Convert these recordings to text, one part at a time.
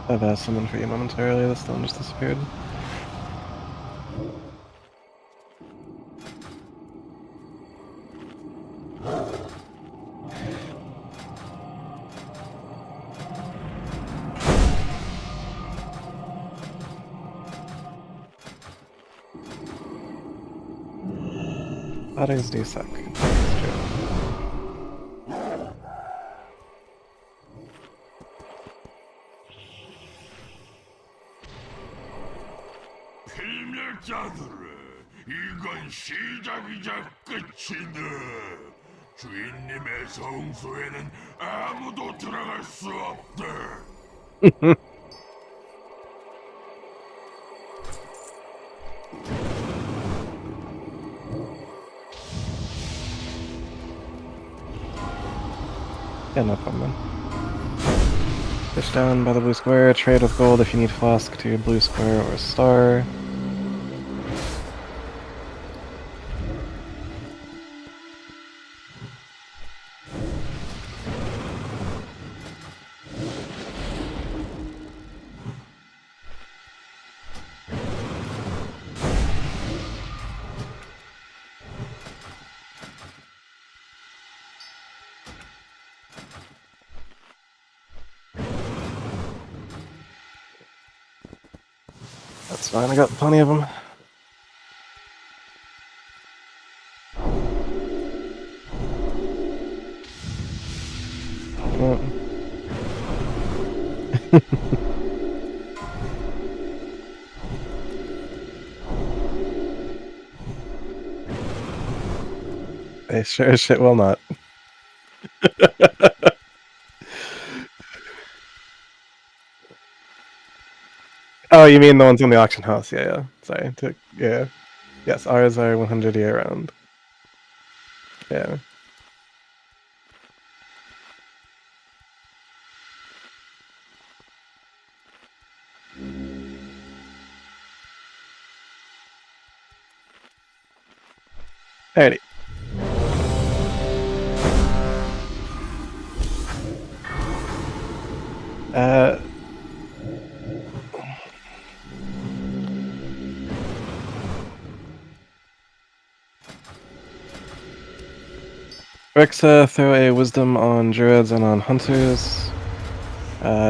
I've asked someone for you momentarily, the stone just disappeared. Bodies do suck. It's true. 필멸자들아, 이건 시작이자 끝이다. 주인님의 성소에는 아무도 들어갈 수 없다. Yeah, no problem. Fish down by the blue square, trade with gold if you need flask to your blue square or star. That's fine, I got plenty of them. They sure as shit will not. Oh, you mean the ones in the auction house? Yeah. Sorry. Yeah. Yes, ours are 100 year round. Yeah. Alrighty. Rexa, throw a wisdom on druids and on hunters.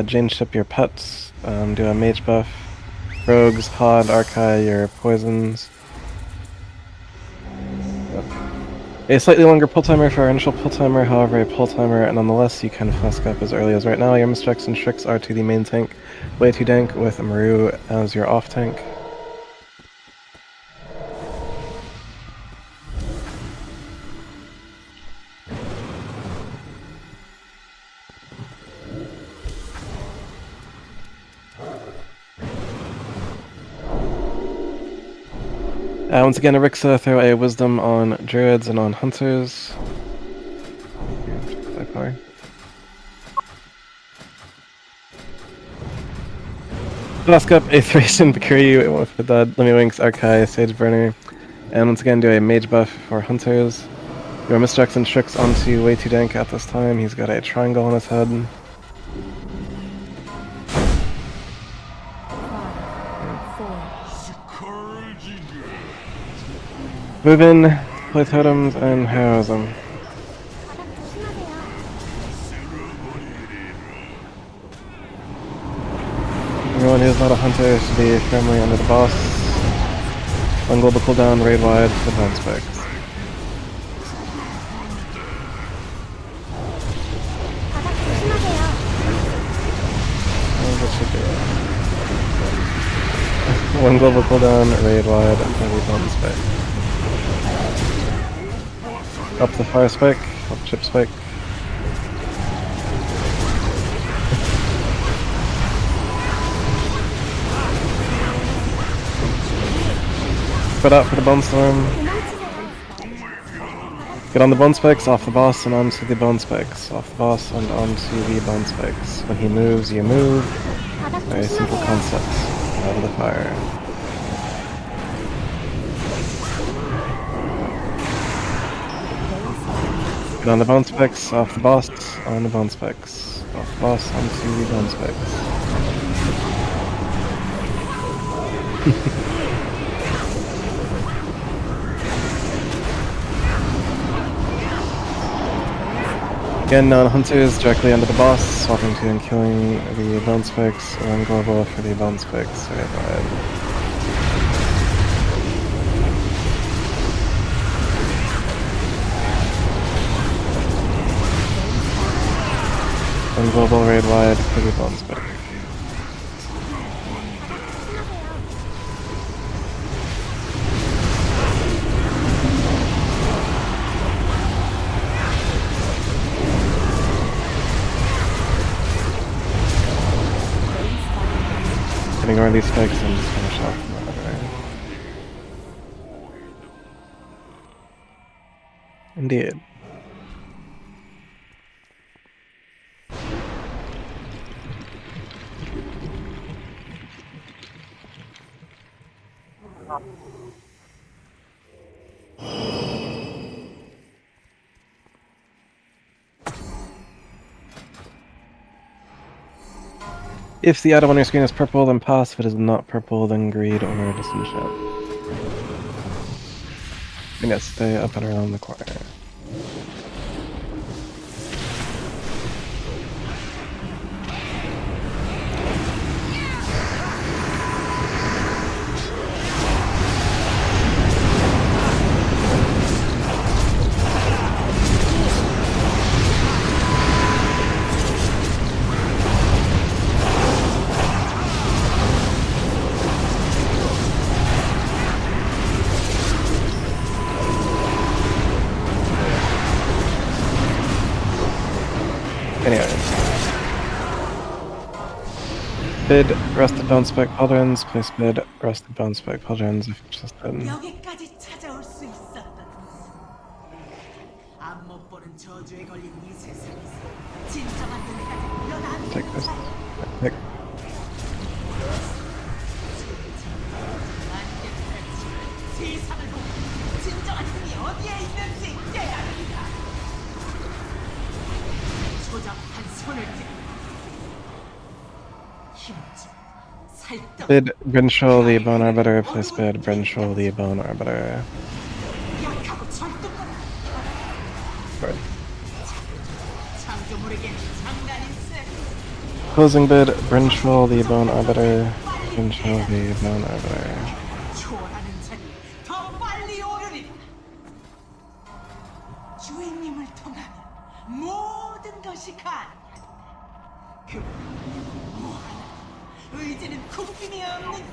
Jane ship your pets. Do a mage buff. Rogues, Hod, Archai, your poisons. A slightly longer pull timer for our initial pull timer, however a pull timer, and nonetheless you can flask up as early as right now. Your misstrikes and tricks are to the main tank, way too dank, with Maru as your off tank. Once again, Arixa, throw a wisdom on druids and on hunters. By far. Flask up a Thracian Bakuri with the Lemmy-Winks, Archai, Sage Burner. And once again, do a mage buff for hunters. Your misstrikes and tricks onto way too dank at this time. He's got a triangle on his head. Move in, play totems, and house them. Everyone who's not a hunter should be firmly under the boss. One global cooldown, raid wide, advance specs. One global cooldown, raid wide, and advance spec. Up the fire spike, up chip spike. Spread out for the bone storm. Get on the bone spikes, off the boss, and onto the bone spikes. Off the boss and onto the bone spikes. When he moves, you move. Very simple concept. Out of the fire. Get on the bone spikes, off the boss, on the bone spikes. Off the boss, onto the bone spikes. Again, non-hunters directly under the boss, swapping to and killing the bone spikes, and then global for the bone spikes. Right, and global raid wide for the bone spike. Ignore these spikes and just finish off the other. Indeed. If the item on your screen is purple, then pass. If it is not purple, then greed or disenchant. And yes, stay up and around the corner. Anyway. Bid rusted bone spike pauldrons, place bid rusted bone spike pauldrons if interested. 여기까지 찾아올 수 있었던 앞못 보는 저주에 걸린 이 세상에서 진정한 은혜가 일어나는 Take this. Take. 세상을 보고 진정한 힘이 어디에 있는지 깨달으리라. 조잡한 손을 떼 힘좀 살떡 Bid Brinshol the Bone Arbiter, place bid Brinshol the Bone Arbiter. 약하고 절뚝거려 Right. 창조물에게는 장난일세. Closing bid Brinshol the Bone Arbiter. Brinshol the Bone Arbiter. 초월하는 자니 더 빨리 오르리라. 주인님을 통하면 모든 것이 가능하다. 그 무한한 의지는 국빈이 없는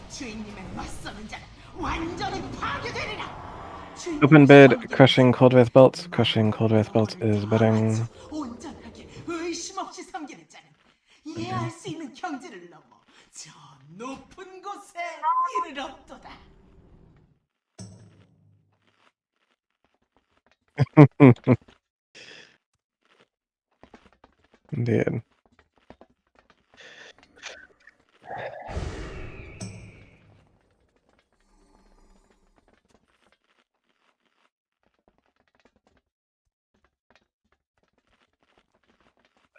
주인님에 맞서는 자는 완전히 파괴되리라. Open bid Crushing Coldwraith Belt. Crushing Coldwraith Belt is bidding. 온전하게 의심 없이 섬기는 자는 이해할 수 있는 경지를 넘어 저 높은 곳에 이르렀도다. Indeed.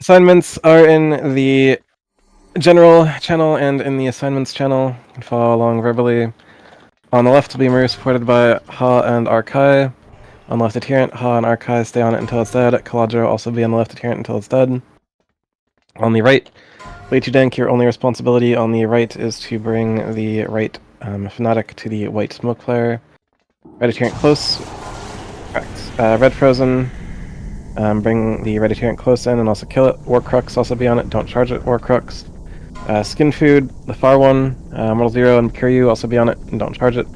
Assignments are in the general channel and in the assignments channel. You can follow along verbally. On the left will be Maru supported by Ha and Arkai. On the left adherent, Ha and Arkai stay on it until it's dead. Kaladra will also be on the left adherent until it's dead. On the right, way to dank, your only responsibility on the right is to bring the right fanatic to the white smoke flare. Red adherent close. Correct. Red frozen. Bring the red adherent close in and also kill it. War Crux also be on it, don't charge it. War Crux. Skinfood, the far one. Mortal Zero and Kiryu also be on it and don't charge it.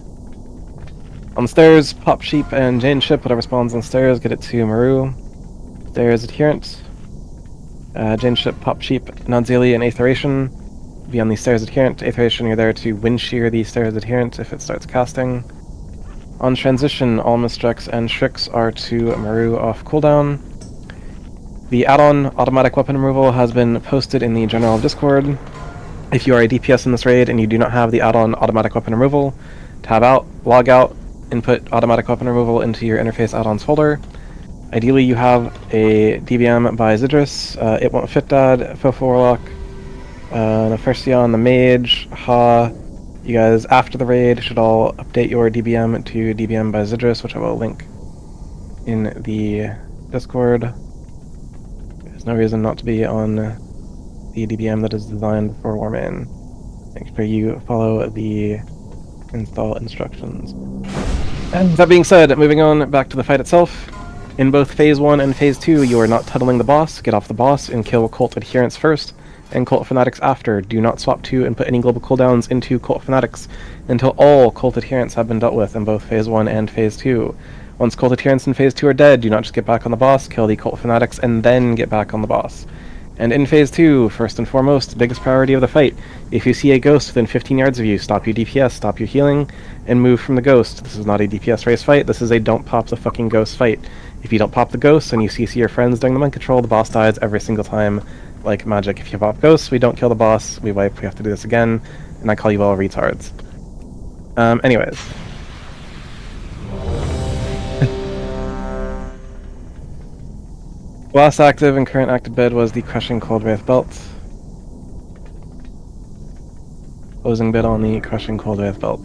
On the stairs, Pop Sheep and Jane Ship, whatever spawns on the stairs, get it to Maru. Stairs adherent. Jane Ship, Pop Sheep, Nadzili, and Aetheration be on the stairs adherent. Aetheration, you're there to wind shear the stairs adherent if it starts casting. On transition, all Mistrucks and Shrix are to Maru off cooldown. The add-on automatic weapon removal has been posted in the general Discord. If you are a DPS in this raid and you do not have the add-on automatic weapon removal, tab out, log out, input automatic weapon removal into your interface add-ons folder. Ideally you have a DBM by Zidrus, It Won't Fit Dad, Fofo Warlock, Nefersion the Mage, Ha, You guys, after the raid, should all update your DBM to DBM by Zidrus, which I will link in the Discord. There's no reason not to be on the DBM that is designed for Warmain. Make sure you follow the install instructions. And that being said, moving on back to the fight itself. In both Phase 1 and Phase 2, you are not tunneling the boss. Get off the boss and kill cult adherents first, and cult fanatics after. Do not swap to and put any global cooldowns into cult fanatics until all cult adherents have been dealt with in both Phase 1 and Phase 2. Once cult adherents in Phase 2 are dead, do not just get back on the boss, kill the cult fanatics, and then get back on the boss. And in Phase 2, first and foremost, biggest priority of the fight, if you see a ghost within 15 yards of you, stop your DPS, stop your healing, and move from the ghost. This is not a DPS race fight, this is a don't pop the fucking ghost fight. If you don't pop the ghosts and you CC your friends during the mind control, the boss dies every single time, like magic. If you pop ghosts, we don't kill the boss, we wipe, we have to do this again, and I call you all retards. Anyways. Last active and current active bid was the Crushing Cold Wraith Belt. Closing bid on the Crushing Cold Wraith Belt.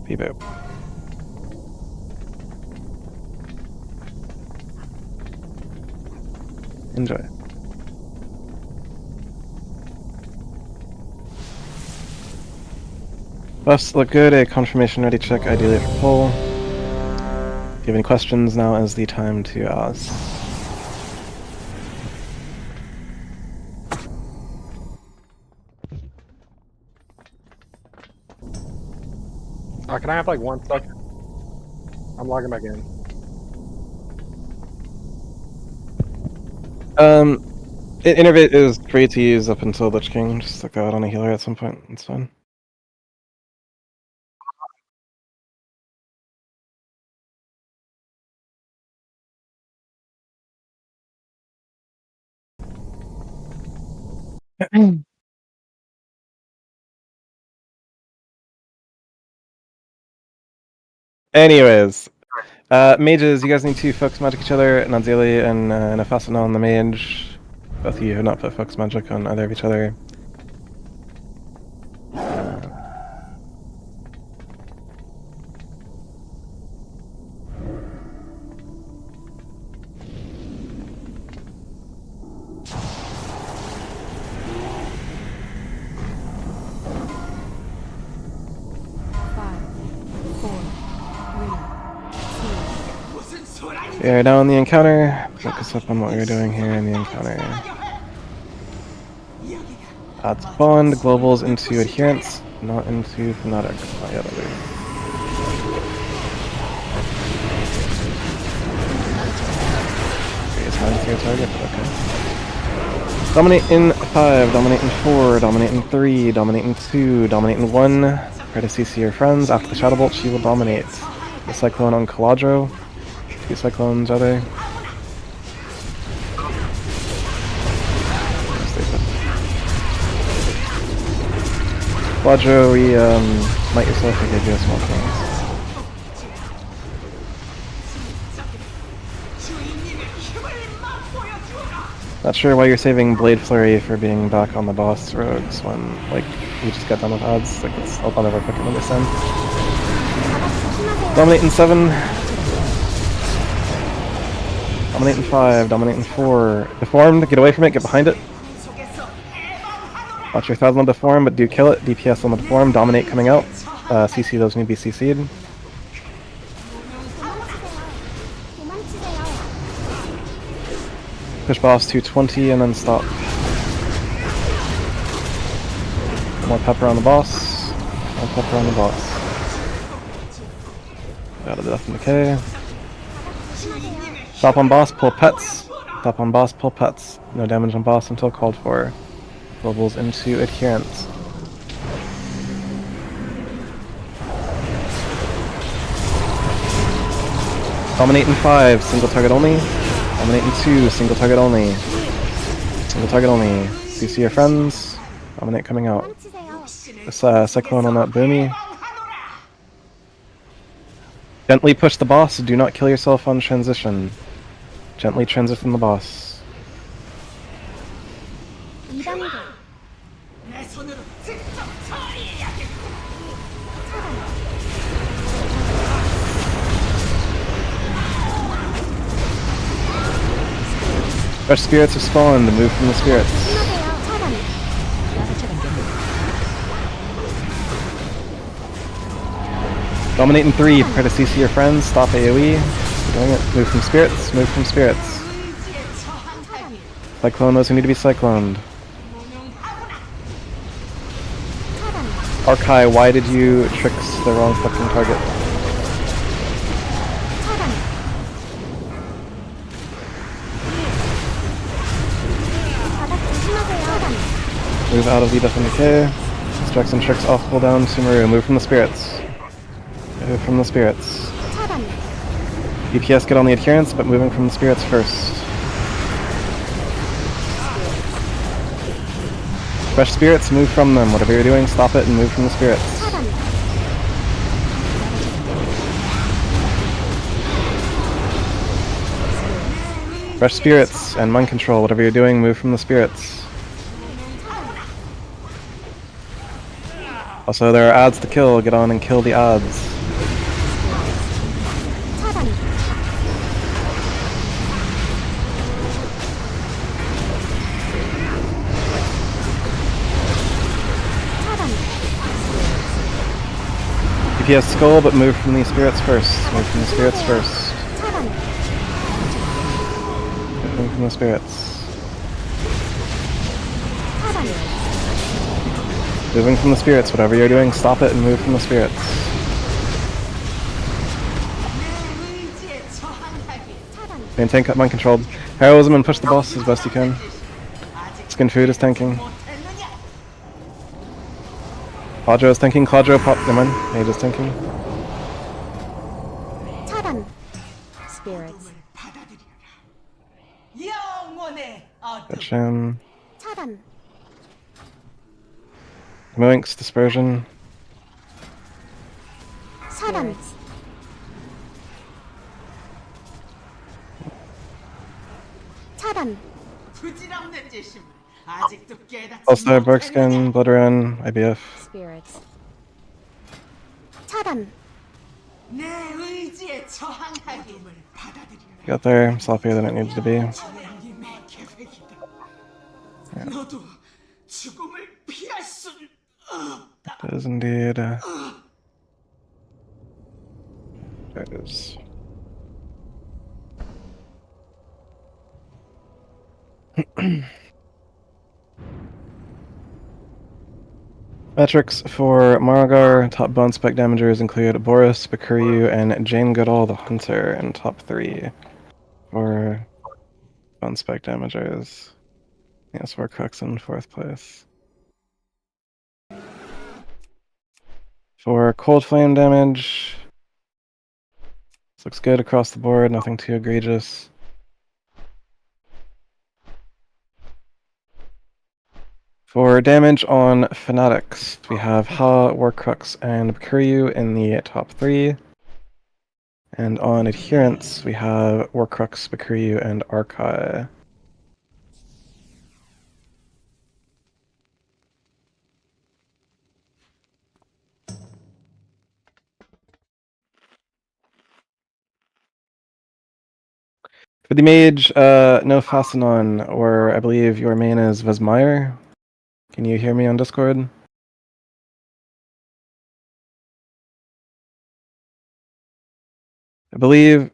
Peebo. Enjoy. Buffs look good, a confirmation ready check ideally for pull. If you have any questions, now is the time to ask. Can I have like 1 second? I'm logging back in. Innervate is free to use up until Lich King. Just stick that on a healer at some point. It's fine. Anyways, mages, you guys need to focus magic each other. Nanzili and Nefasana on the mage. Both of you have not put focus magic on either of each other. We are now in the encounter. Focus up on what we were doing here in the encounter. Adds bond, globals into adherents, not into fanatics. Not yet, okay. It's not your target, but okay. Dominate in 5, dominate in 4, dominate in 3, dominate in 2, dominate in 1. Try to CC your friends. After the Shadow Bolt, she will dominate. The Cyclone on Caladro. 2 Cyclones are there. Caladro, might yourself and give you a small chance. Not sure why you're saving Blade Flurry for being back on the boss rogues when, like, we just got done with odds. Like, I'll never fucking understand. Dominate in 7. Dominate in 5. Dominate in 4. Deformed, get away from it, get behind it. Watch your 1000 on Deform, but do kill it. DPS on the Deform. Dominate coming out. CC those need to be CC'd. Push boss to 20 and then stop. More pepper on the boss. More pepper on the boss. Got a death and decay. Stop on boss, pull pets. Stop on boss, pull pets. No damage on boss until called for. Globals into adherents. Dominate in 5, single target only. Dominate in 2, single target only. Single target only. CC your friends. Dominate coming out. This Cyclone on that Boomy. Gently push the boss, do not kill yourself on transition. Gently transition the boss. 손으로 직접 처리해야겠다. Fresh spirits have spawned. Move from the spirits. Dominate in 3. Prepare to CC your friends. Stop AoE. Keep doing it. Move from spirits. Move from spirits. 의지에 저항하기. Cyclone those who need to be cycloned. 무능하구나. Archai, why did you trick the wrong fucking target? Move out of the death and decay. Destructs and tricks off cooldown. Sumeru, move from the spirits. Move from the spirits. DPS get on the adherents, but moving from the spirits first. Fresh spirits, move from them. Whatever you're doing, stop it and move from the spirits. Fresh spirits and mind control. Whatever you're doing, move from the spirits. Also, there are ads to kill. Get on and kill the ads. DPS skull, but move from the spirits first. Move from the spirits first. Move from the spirits. Moving from the spirits. Whatever you're doing, stop it and move from the spirits. 의지에 저항하기. Maintain cut mind controlled. Heroism and push the boss as best you can. 아직 Skinfood is tanking. 못했느냐? Claudro is tanking. Claudro pop. Never mind. Mage is tanking. 차단. Spirits. 받아들여라. 영원의 어둠. Sham. 차단. Moinks, dispersion. 차단. 차단. 부질없는 짓임을 아직도 깨닫지 Also, 못했느냐? Bergskin, Blood Run, IBF. Spirits. 차단. 내 의지에 저항하기. 을 받아들여라. Got there, sloppier than it needed to be. 주님의 계획이다. 너도 죽음을 피할 순 없다. It is indeed. There it is. Metrics for Margar. Top bone spec damagers include Boris, Bakuryu, and Jane Goodall the Hunter in top 3 for bone spec damagers. Yes, we're Crux in 4th place. For cold flame damage, this looks good across the board, nothing too egregious. For damage on Fanatics, we have Ha, Warcrux, and Bakuryu in the top 3. And on Adherents, we have Warcrux, Bakuryu, and Archai. For the mage, no Fastenon, or I believe your main is Vesmire. Can you hear me on Discord? I believe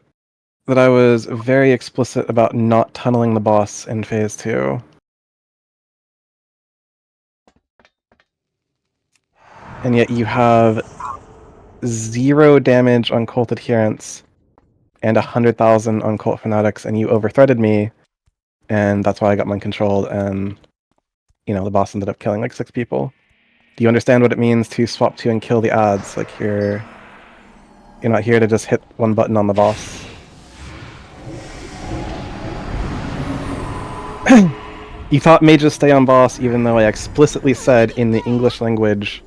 that I was very explicit about not tunneling the boss in Phase 2. And yet you have 0 damage on Cult Adherents and 100,000 on Cult Fanatics, and you overthreaded me, and that's why I got mind controlled, and you know, the boss ended up killing like 6 people. Do you understand what it means to swap to and kill the ads? Like you're not here to just hit one button on the boss. You thought mages stay on boss even though I explicitly said in the English language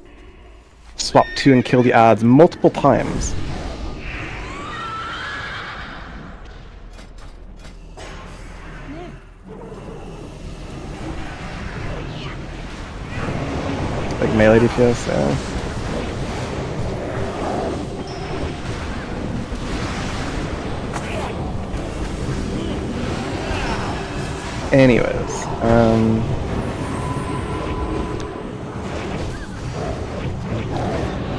swap to and kill the ads multiple times. Like melee DPS, yeah. Anyways,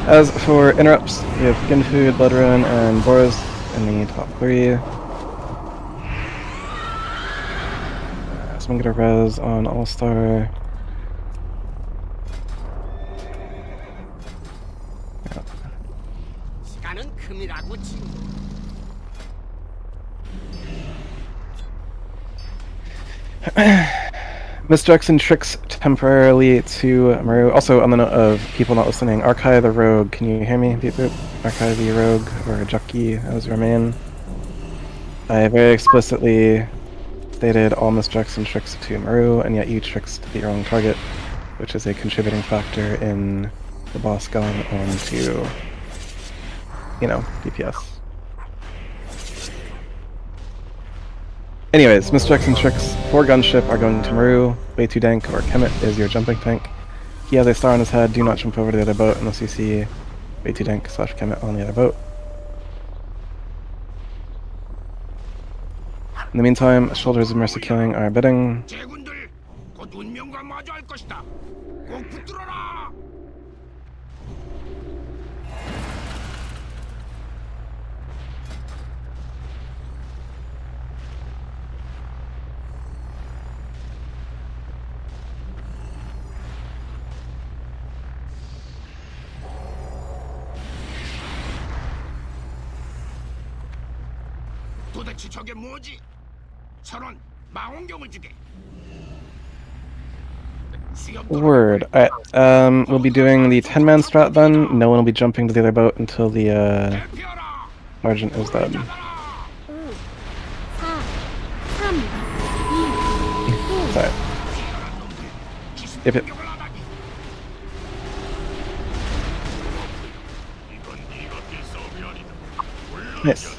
as for interrupts, we have Skinfood, Bloodrun, and Boris in the top 3. Someone get a res on All-Star. 시간은 금이라고 친구. Misdirects and tricks temporarily to Maru. Also, on the note of people not listening, Arkai the Rogue, can you hear me? Beep boop. Arkai the Rogue, or Jockey as your main. I very explicitly stated all misdirects and tricks to Maru, and yet you tricks to the wrong target, which is a contributing factor in the boss going on to, you know, DPS. Anyways, misdirects and tricks for Gunship are going to Maru. Way Too Dank or Kemet is your jumping tank. He has a star on his head. Do not jump over to the other boat unless you see Way Too Dank / Kemet on the other boat. In the meantime, Shoulders of Mercy Killing are bidding. 제군들 곧 운명과 마주할 것이다. 꼭 붙들어라. 도대체 저게 뭐지? 철원, 망원경을 주게. Word. Alright, we'll be doing the 10-man strat then. No one will be jumping to the other boat until the sergeant is dead. 5, 4, 3, 2, Sorry. If it. Nice.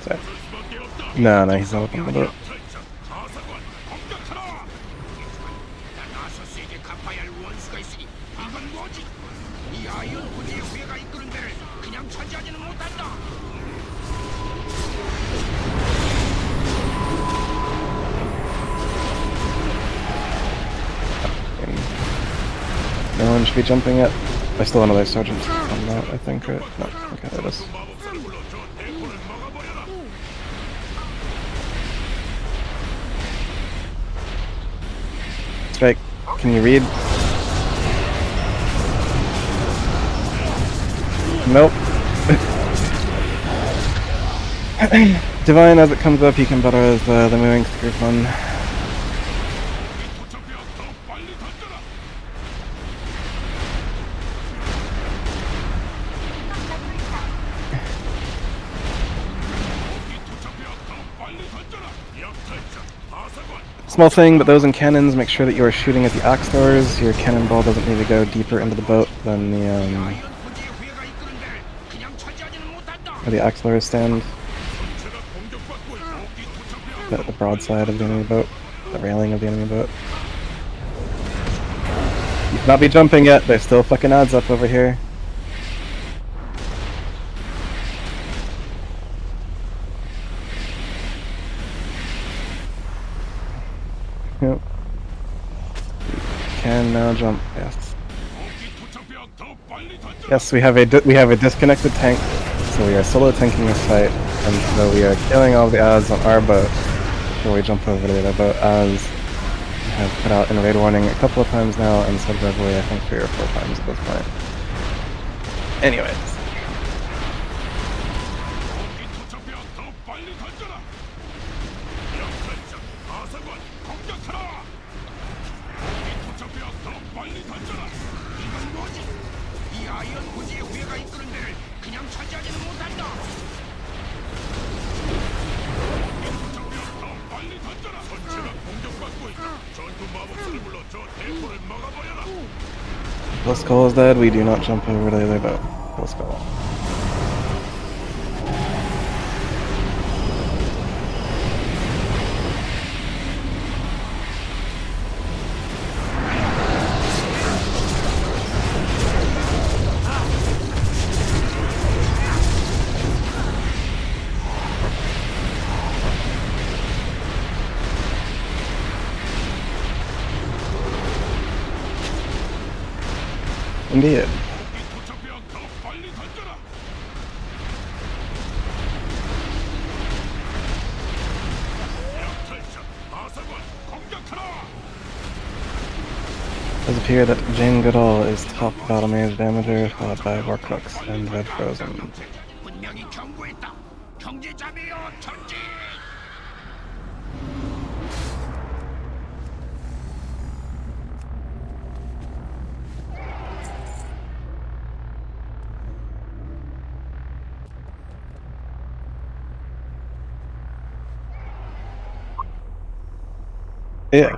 Sorry. No, he's not looking at the boat. No one should be jumping yet. I still have another sergeant on that, I think, right? No, okay, there it is. Strike, can you read? Nope. Divine, as it comes up, you can better as the moving group one. Small thing, but those in cannons, make sure that you are shooting at the axe throwers. Your cannonball doesn't need to go deeper into the boat than the where the axe throwers stand. The broadside of the enemy boat, the railing of the enemy boat. You cannot be jumping yet. There's still fucking odds up over here. Yep. Can now jump. Yes. Yes, we have a disconnected tank, so we are solo tanking this fight, and so we are killing all the odds on our boat before we jump over to the other boat. As we have put out in raid warning a couple of times now, and said verbally I think 3 or 4 times at this point. Anyways. The skull is dead, we do not jump over to the other boat. The skull. Indeed. 도착되어 더 빨리 던져라. 약탈자 아사관 공격하라. It does appear that Jane Goodall is top battle mage damager, followed by Warcrux and Red Frozen. 분명히 경고했다. 경제자매여 전진. Yeah.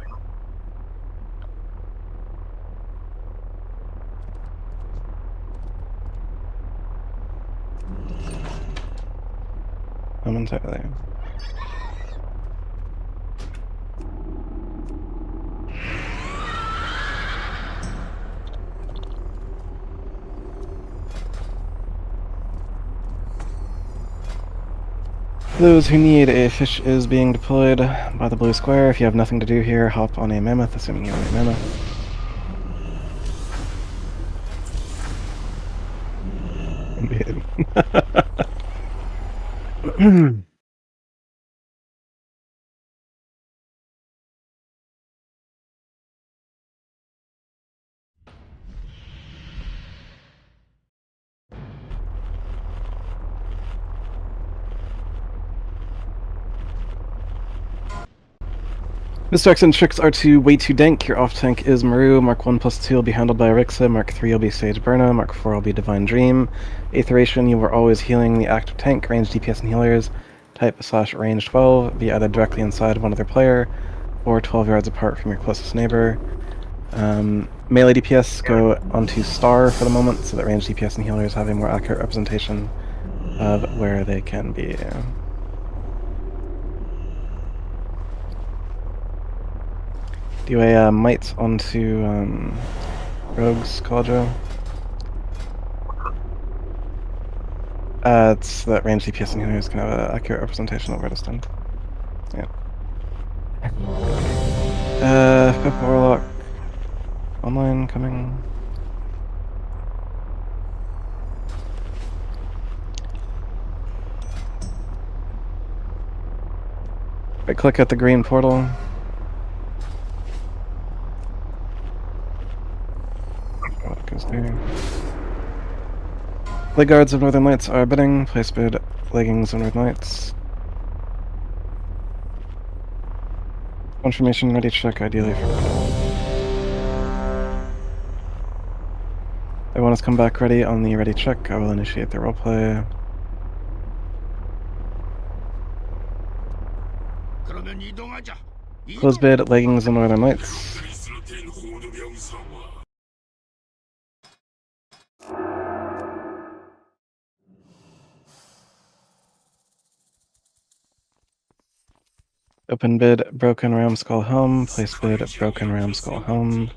Momentarily. Those who need a fish is being deployed by the blue square. If you have nothing to do here, hop on a mammoth, assuming you own a mammoth. Indeed. Misdirects and tricks are way too dank. Your off tank is Maru. Mark 1+2 will be handled by Arixa. Mark 3 will be Sage Burna. Mark 4 will be Divine Dream. Aetheration, you are always healing the active tank. Range DPS and healers. Type / range 12. Be either directly inside of one other player or 12 yards apart from your closest neighbor. Melee DPS go onto Star for the moment, so that range DPS and healers have a more accurate representation of where they can be. Do a might onto Rogue's Caladro. It's that range DPS and healers can have an accurate representation of where to stand. Yeah. Fifth Warlock. Online coming. Right click at the green portal. What goes there? Leg guards of Northern Lights are bidding. Place bid leggings of Northern Lights. Confirmation ready check ideally for everyone has come back ready on the ready check. I will initiate the roleplay. 그러면 이동하자. Close bid leggings of Northern Lights. Open bid Broken Ramskull Helm. Place bid Broken Ramskull Helm.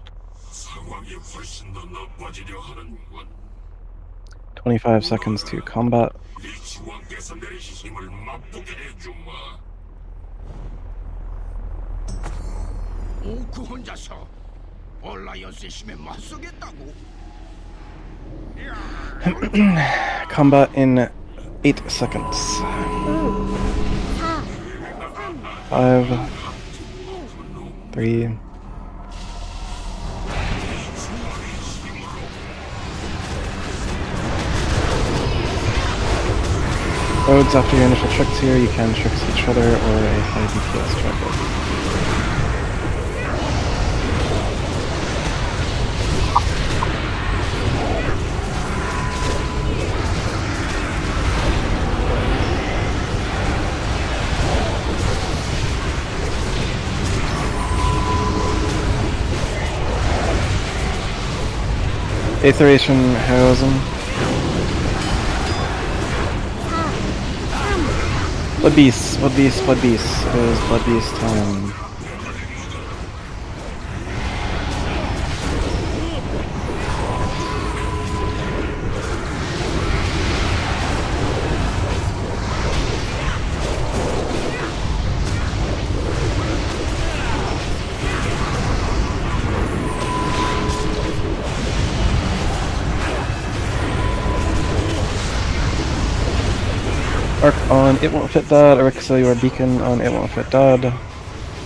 25 seconds to combat. 오크 혼자서 얼라이언스의 힘에 맞서겠다고? Combat in 8 seconds. 5, 3, Rogues, after your initial tricks here, you can tricks each other or a high DPS trick. Aetheration Heroism. Blood Beast, Blood Beast, Blood Beast. It is Blood Beast time. Arc on It Won't Fit Dad, Erixa, your beacon on It Won't Fit Dad.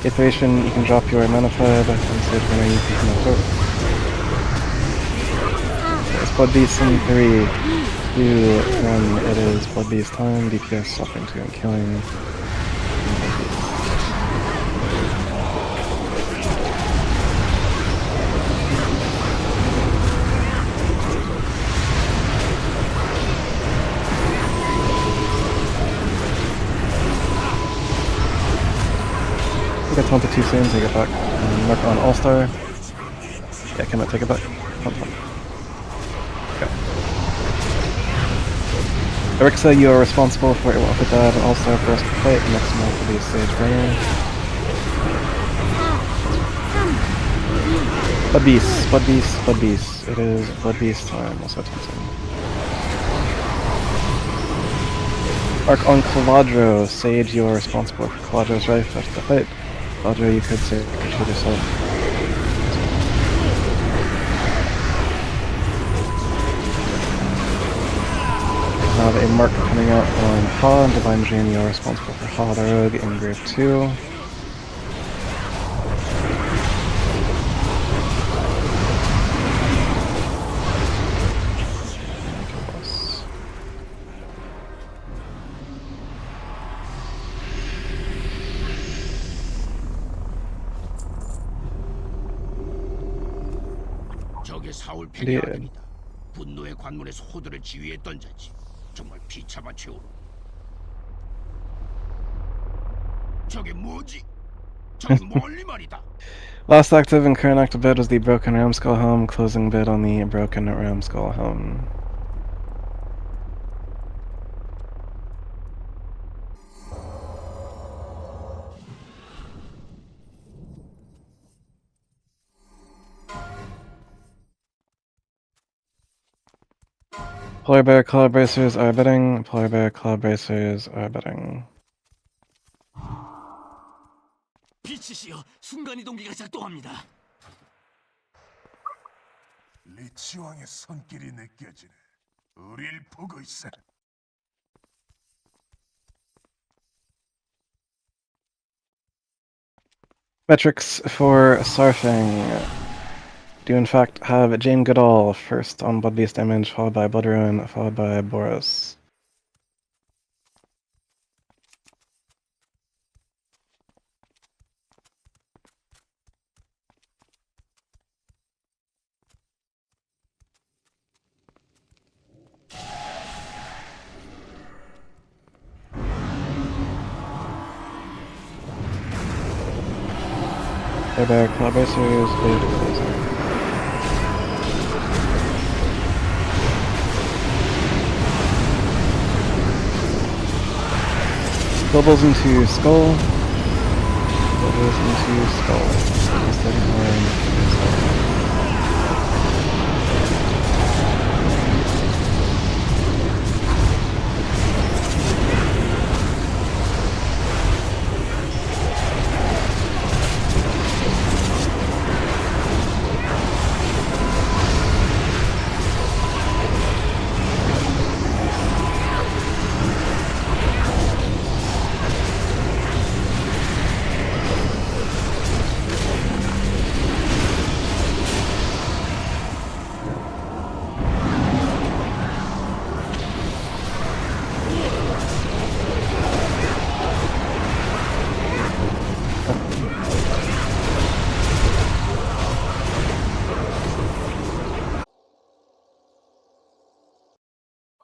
Iteration, you can drop your Manifed, and Sage Runner, you can equip. It's Blood Beast in 3, 2, 1, it is Blood Beast time, DPS stopping 2 and killing. I got taunted too soon, take it back. Mark on All-Star. Yeah, cannot take it back. Okay. Erixa, you are responsible for It Won't Fit Dad and All-Star first fight. Next month will be Sage Burner. Blood Beast, Blood Beast, Blood Beast. It is Blood Beast time, also taunting. Arc on Caladro. Sage, you are responsible for Caladro's Rife after the fight. Caladro, you could say shoot yourself. Have a mark coming out on Ha and Divine Dream. You are responsible for Ha the Rogue in Grave 2. 저게 사울 팬의 아들이다. 분노의 관문에서 호들을 지휘했던 자지. 정말 비참한 최후로. 저게 뭐지? 저 멀리 말이다. Last active and current active bid was the Broken Ramskull Helm. Closing bid on the Broken Ramskull Helm. Polar Bear Cloud Bracers are bidding. Polar Bear Cloud Bracers are bidding. 빛이시여, 순간이동기가 작동합니다. 리치왕의 손길이 느껴지네. 우릴 보고 있어. Metrics for Sarfang. Do in fact have Jane Goodall first on Blood Beast damage, followed by Blood Ruin, followed by Boros. They're back, Cloud Bracers, Blade Closer. Globals into Skull. Globals into Skull. Plus 39.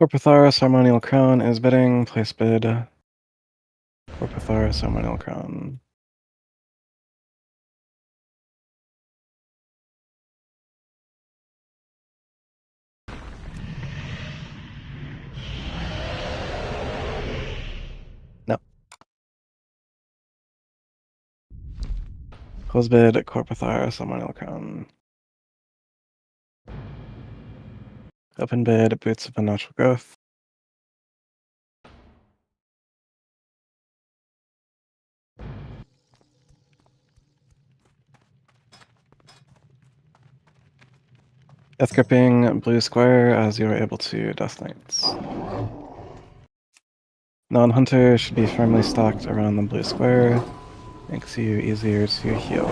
Corpithara Ceremonial Crown is bidding. Place bid. Corpithara Ceremonial Crown. No. Close bid. Corpithara Ceremonial Crown. Open bid. Boots of Unnatural Growth. Death gripping Blue Square as you are able to Death Knights. Non-hunter should be firmly stocked around the blue square. Makes you easier to heal.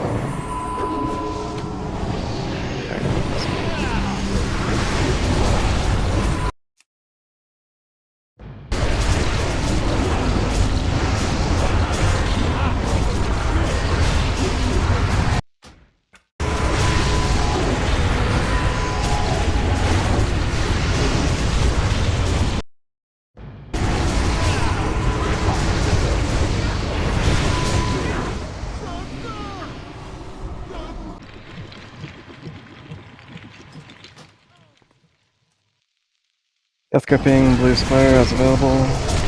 Death gripping blue square as available.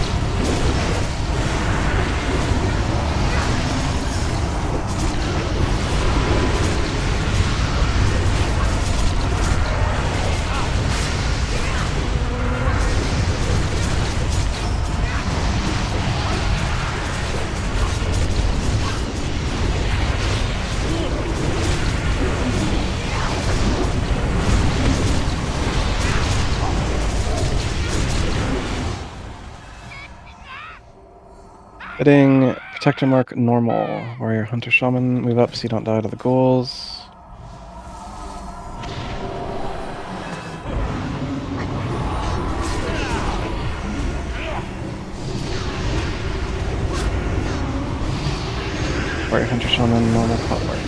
Hitting Protector Mark normal. Warrior Hunter Shaman, move up so you don't die to the ghouls. Warrior Hunter Shaman, normal clockwork.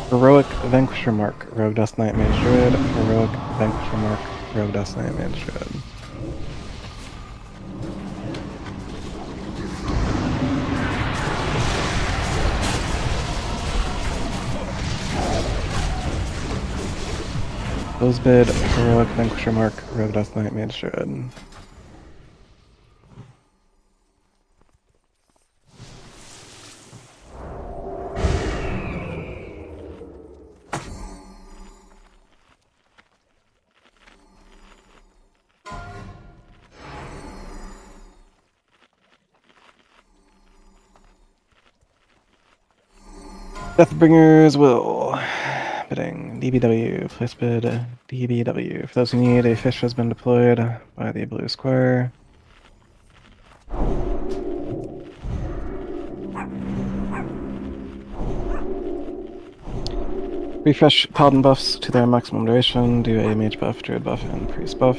Heroic Vanquisher Mark, Rogue Dust Knight Mage Druid. Heroic Vanquisher Mark, Rogue Dust Knight Mage Druid. Bid, Heroic Vanquisher Mark, Rogue Dust Knight Mage Druid. Deathbringer's Will. Bidding. DBW. Place bid. DBW. For those who need, a fish has been deployed by the blue square. Refresh paladin buffs to their maximum duration. Do a mage buff, druid buff, and priest buff.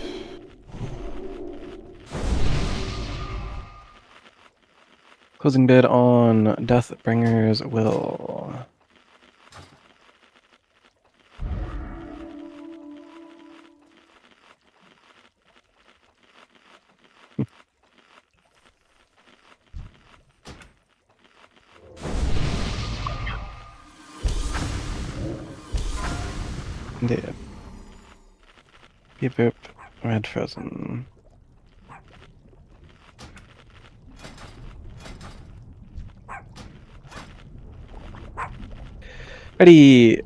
Closing bid on Deathbringer's Will. Indeed. Beep boop. Red frozen. Ready!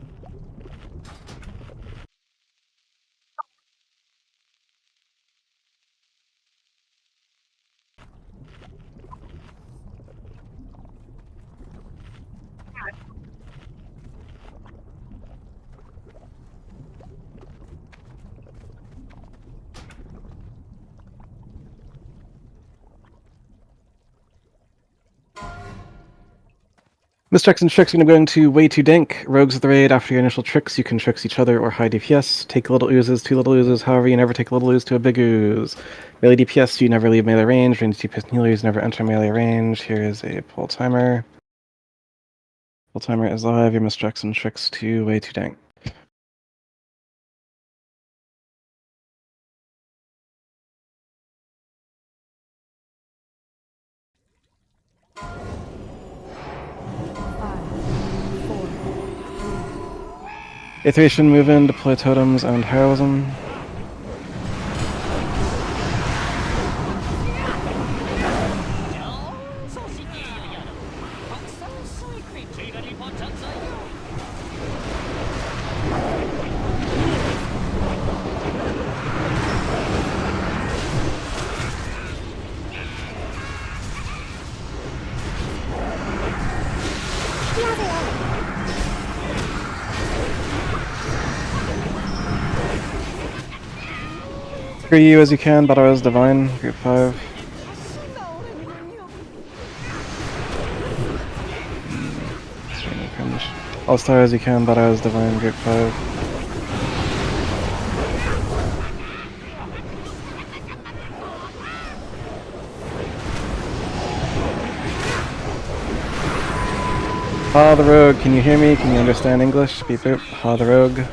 Mistricks and tricks are going to way too dank. Rogues of the raid, after your initial tricks, you can tricks each other or high DPS. Take little oozes, 2 little oozes, however, you never take a little ooze to a big ooze. Melee DPS, you never leave melee range. Range DPS and healers never enter melee range. Here is a pull timer. Pull timer is live. Your mistricks and tricks to way too dank. Iteration, move in, deploy totems, and heroism. Free you as you can, Battle is Divine, Group 5. Extremely cringe. All Star as you can, Battle is Divine, Group 5. Ha the Rogue, can you hear me? Can you understand English? Beep boop. Ha the Rogue.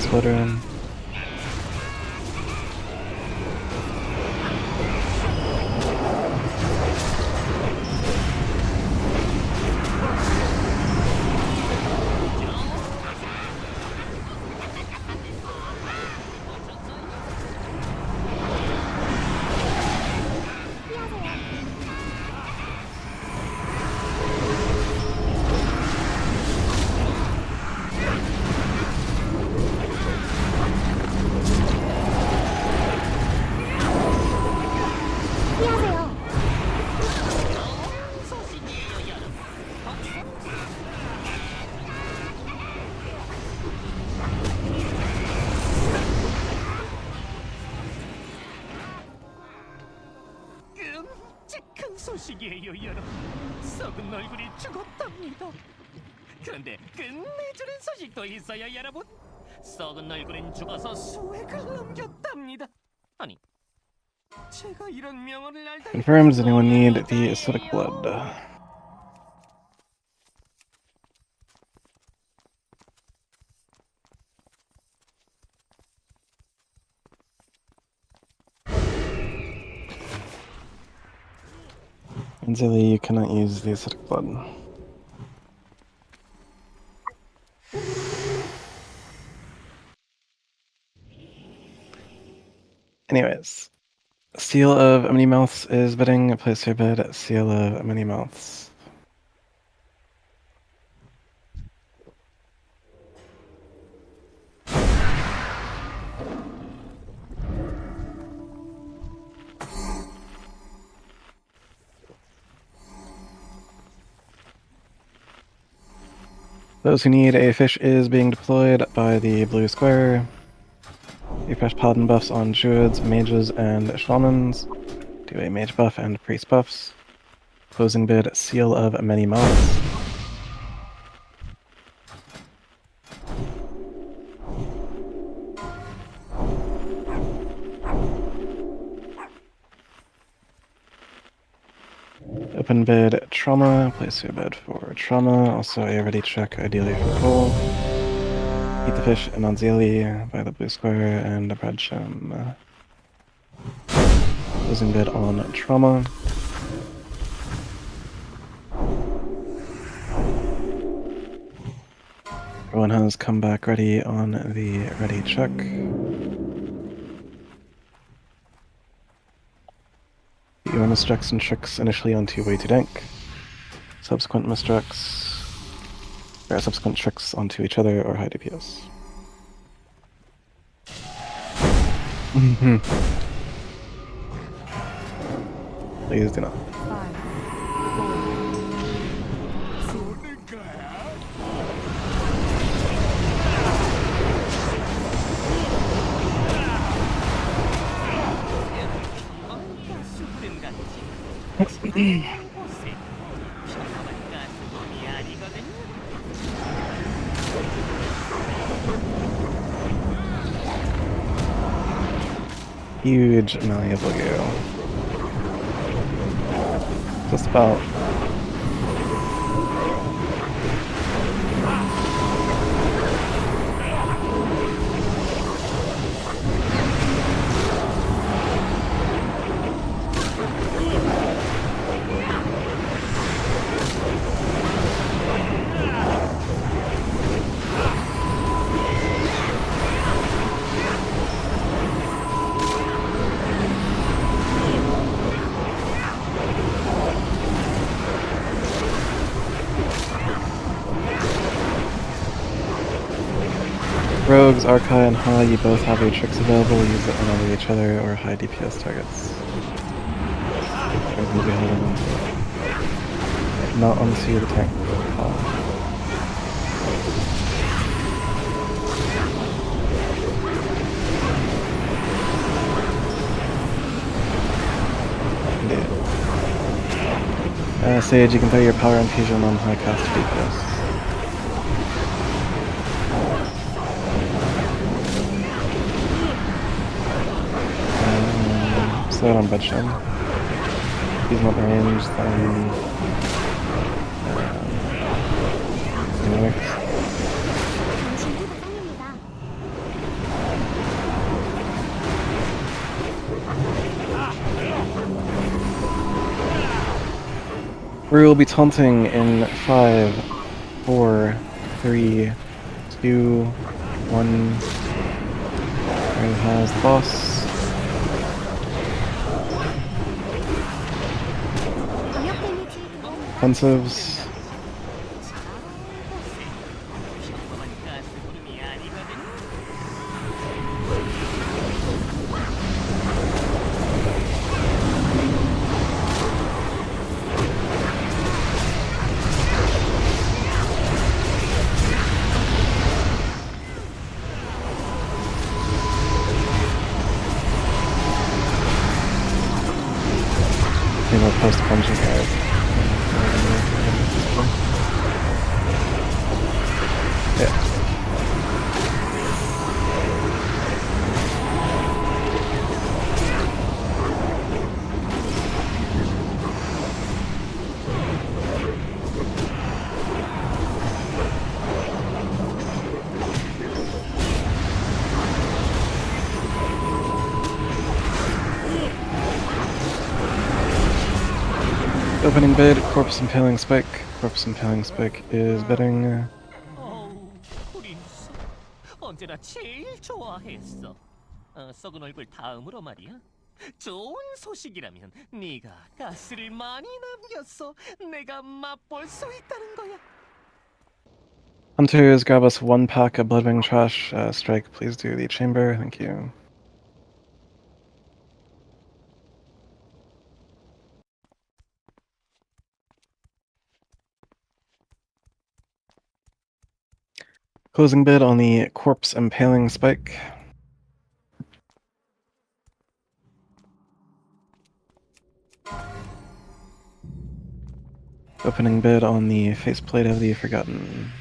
Splitter. 끔찍한 소식이에요, 여러분. 썩은 얼굴이 죽었답니다. 그런데 끝내주는 소식도 있어요, 여러분. 썩은 얼굴은 죽어서 수액을 넘겼답니다. 아니, 제가 이런 명언을 알다. Confirmed, does anyone need the acidic blood? And Zilly, you cannot use the acidic blood. Anyways, Seal of Many Mouths is bidding. Place your bid at Seal of Many Mouths. Those who need a fish is being deployed by the blue square. Refresh paladin buffs on druids, mages, and shamans. Do a mage buff and priest buffs. Closing bid, Seal of Many Mouths. Open bid, Trauma. Place your bid for Trauma. Also a ready check, ideally for Cole. Eat the fish and Anzeli by the blue square and a bread sham. Closing bid on Trauma. Everyone has come back ready on the ready check. Your misdirects and tricks initially onto way to dank. Subsequent misdirects, or subsequent tricks onto each other or high DPS. Please do not. 5, 4, huge malleable goo. Just about. Rogues, Archai, and Ha, you both have your tricks available. Use it on either each other or high DPS targets. I'm gonna be holding on to it. Not onto the tank. Ha. Indeed. Sage, you can throw your power infusion on high cast DPS. Slow on Budsham. He's not in range, then Phoenix. 당신 부상입니다. We will be taunting in 5, 4, 3, 2, 1. Who has the boss? 광역 데미지 들어옵니다. Offensives. 평범한 가스 구름이 아니거든. We'll post a bunch of guys. Yeah. Opening bid, Corpse Impaling Spike. Corpse Impaling Spike is bidding. 어우, 우린 언제나 제일 좋아했어. 썩은 얼굴 다음으로 말이야. 좋은 소식이라면 네가 가스를 많이 남겼어. 내가 맛볼 수 있다는 거야. Hunters, grab us 1 pack of Bloodwing Trash. Strike, please do the chamber. Thank you. Closing bid on the Corpse Impaling Spike. Opening bid on the Faceplate of the Forgotten.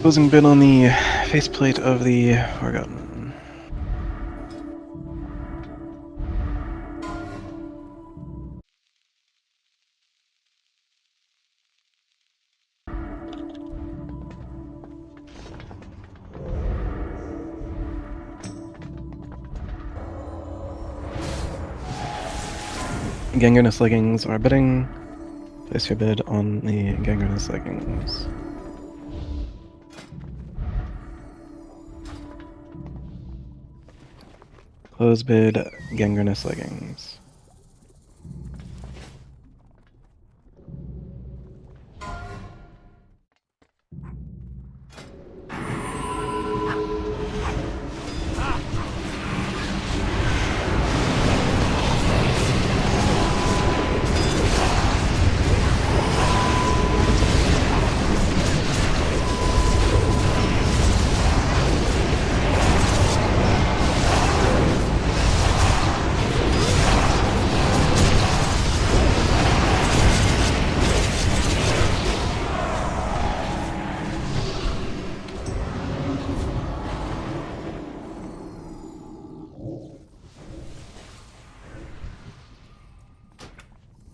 Closing bid on the Faceplate of the Forgotten. Gangrenous Leggings are bidding. Place your bid on the Gangrenous Leggings. Close bid, Gangrenous Leggings.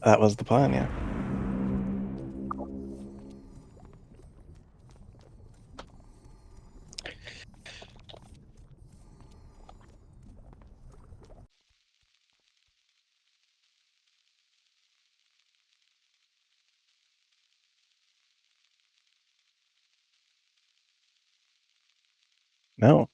That was the plan, yeah. No.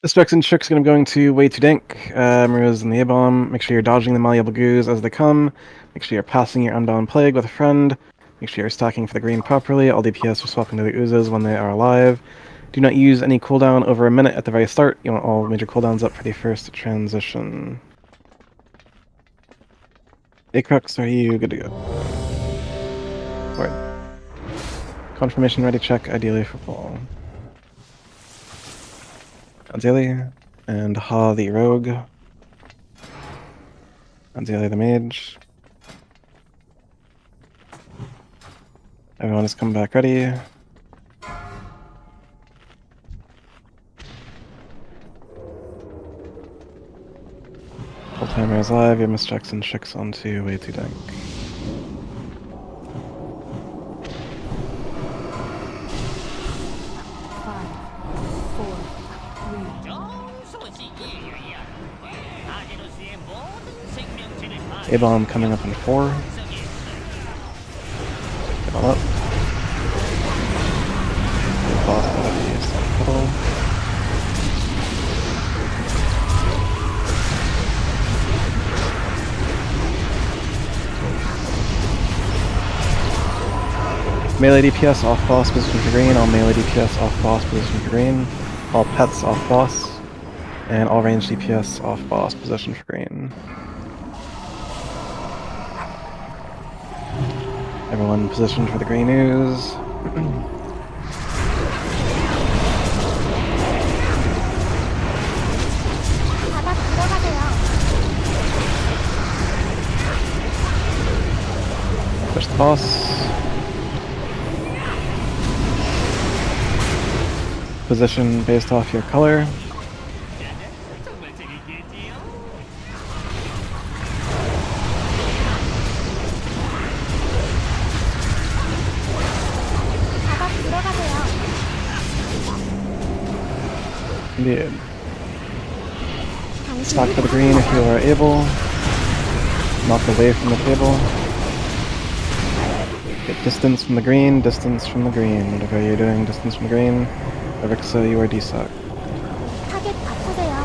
Specs and tricks gonna be going to way too dank. Maria's in the A-bomb. Make sure you're dodging the malleable goos as they come. Make sure you're passing your unbound plague with a friend. Make sure you're stacking for the green properly. All DPS are swapping to the oozes when they are alive. Do not use any cooldown over a minute at the very start. You want all major cooldowns up for the first transition. Acrux, are you good to go? Word. Confirmation ready check, ideally for ball. Anzali, and Ha the rogue. Anzali the mage. Everyone has come back ready. Full timer is live, your Miss Jackson checks onto way too dank. A-bomb coming up in 4. Get all up. Boss body is on puddle. Melee DPS off boss position for green, all melee DPS off boss position for green, all pets off boss, and all range DPS off boss position for green. Everyone positioned for the green ooze. 바닥 들어가세요. Push the boss. Position based off your color. 정말 재밌겠지요? 바닥 들어가세요. Indeed. 당신 Stack for the green if you are able. Knock away from the table. Get distance from the green, distance from the green. Whatever you're doing, distance from the green. Avixa, you are DSOC. 타겟 바꾸세요.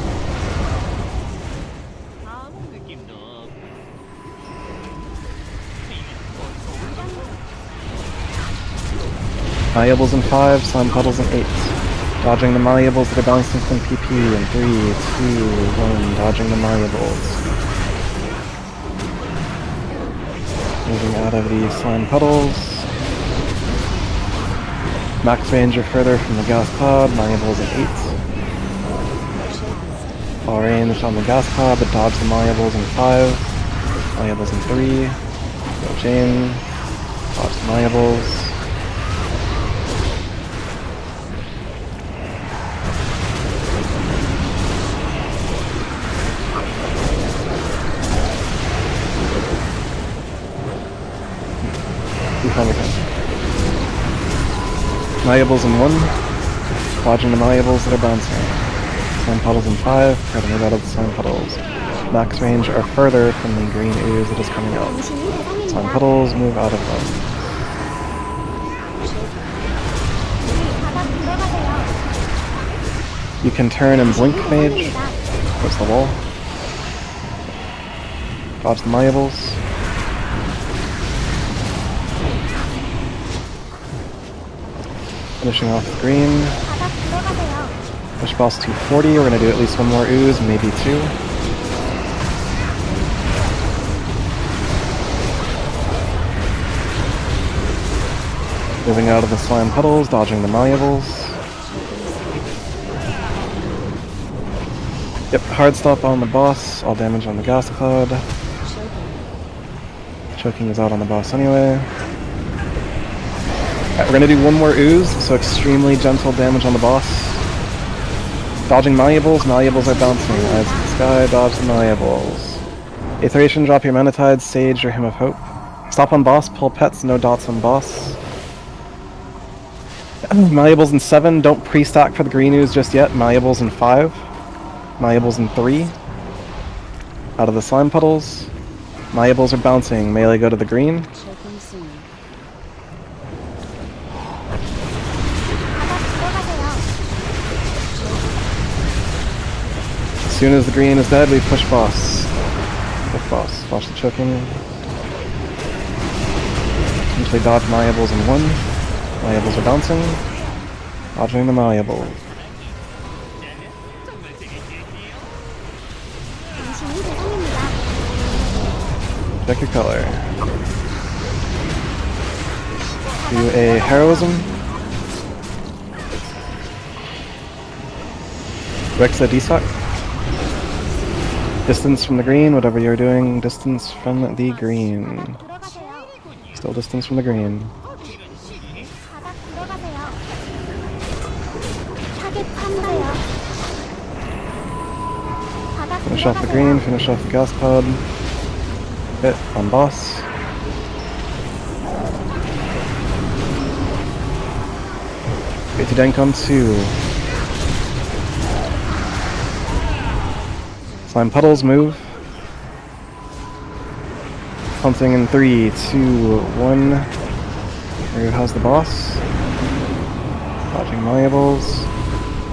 아무 느낌도 없고. Malleables in 5, slime puddles in 8. Dodging the malleables that are bouncing from PP in 3, 2, 1. Dodging the malleables. Moving out of the slime puddles. Max range or further from the gas cloud, malleables in 8. All range on the gas cloud, but dodge the malleables in 5. Malleables in 3. Go chain. Dodge the malleables. Malleables in 1. Dodging the malleables that are bouncing. Slime puddles in 5. Try to move out of the slime puddles. Max range or further from the green ooze that is coming out. 당신이 Slime 대상입니다. puddles, move out of them. 바닥 들어가세요. You can turn and blink mage. 대상입니다. Towards the wall. Dodge the malleables. Finishing off the green. 바닥 들어가세요. Push boss 240. We're gonna do at least one more ooze, maybe 2. Moving out of the slime puddles, dodging the malleables. Yep, hard stop on the boss, all damage on the gas cloud. Choking is out on the boss anyway. Alright, we're gonna do one more ooze, so extremely gentle damage on the boss. Dodging malleables, malleables are bouncing. Eyes to the sky, dodge the malleables. Aetheration, drop your Manatide, Sage, or Hymn of Hope. Stop on boss, pull pets, no dots on boss. Malleables in 7, don't pre-stack for the green ooze just yet. Malleables in 5. Malleables in 3. Out of the slime puddles. Malleables are bouncing. Melee go to the green. choking soon. As soon as the green is dead, we push boss. Push boss. Watch the choking. Usually dodge malleables in 1. Malleables are bouncing. Dodging the malleable. 정말 재밌겠지요? 당신이 대상입니다. Check your color. Do a heroism. Rexa destock. Distance from the green, whatever you're doing, distance from the green. 들어가세요. Still distance from the green. 바닥 들어가세요. 타겟 탐구세요. 바닥 Finish off the 들어가세요. green, finish off the gas pod. Hit on boss. Get to Dencom 2. Slime puddles, move. Hunting in 3, 2, 1. How's the boss? Dodging malleables.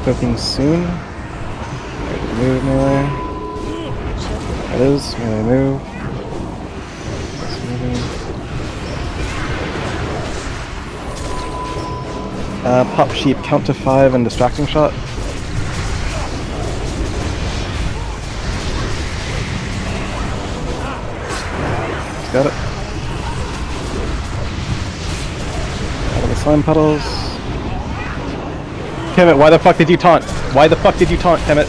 Cooking soon. Ready to move melee. That is, melee move. That's moving. Pop sheep, count to 5 and distracting shot. Got it. Out of the slime puddles. Kemet, why the fuck did you taunt? Why the fuck did you taunt, Kemet?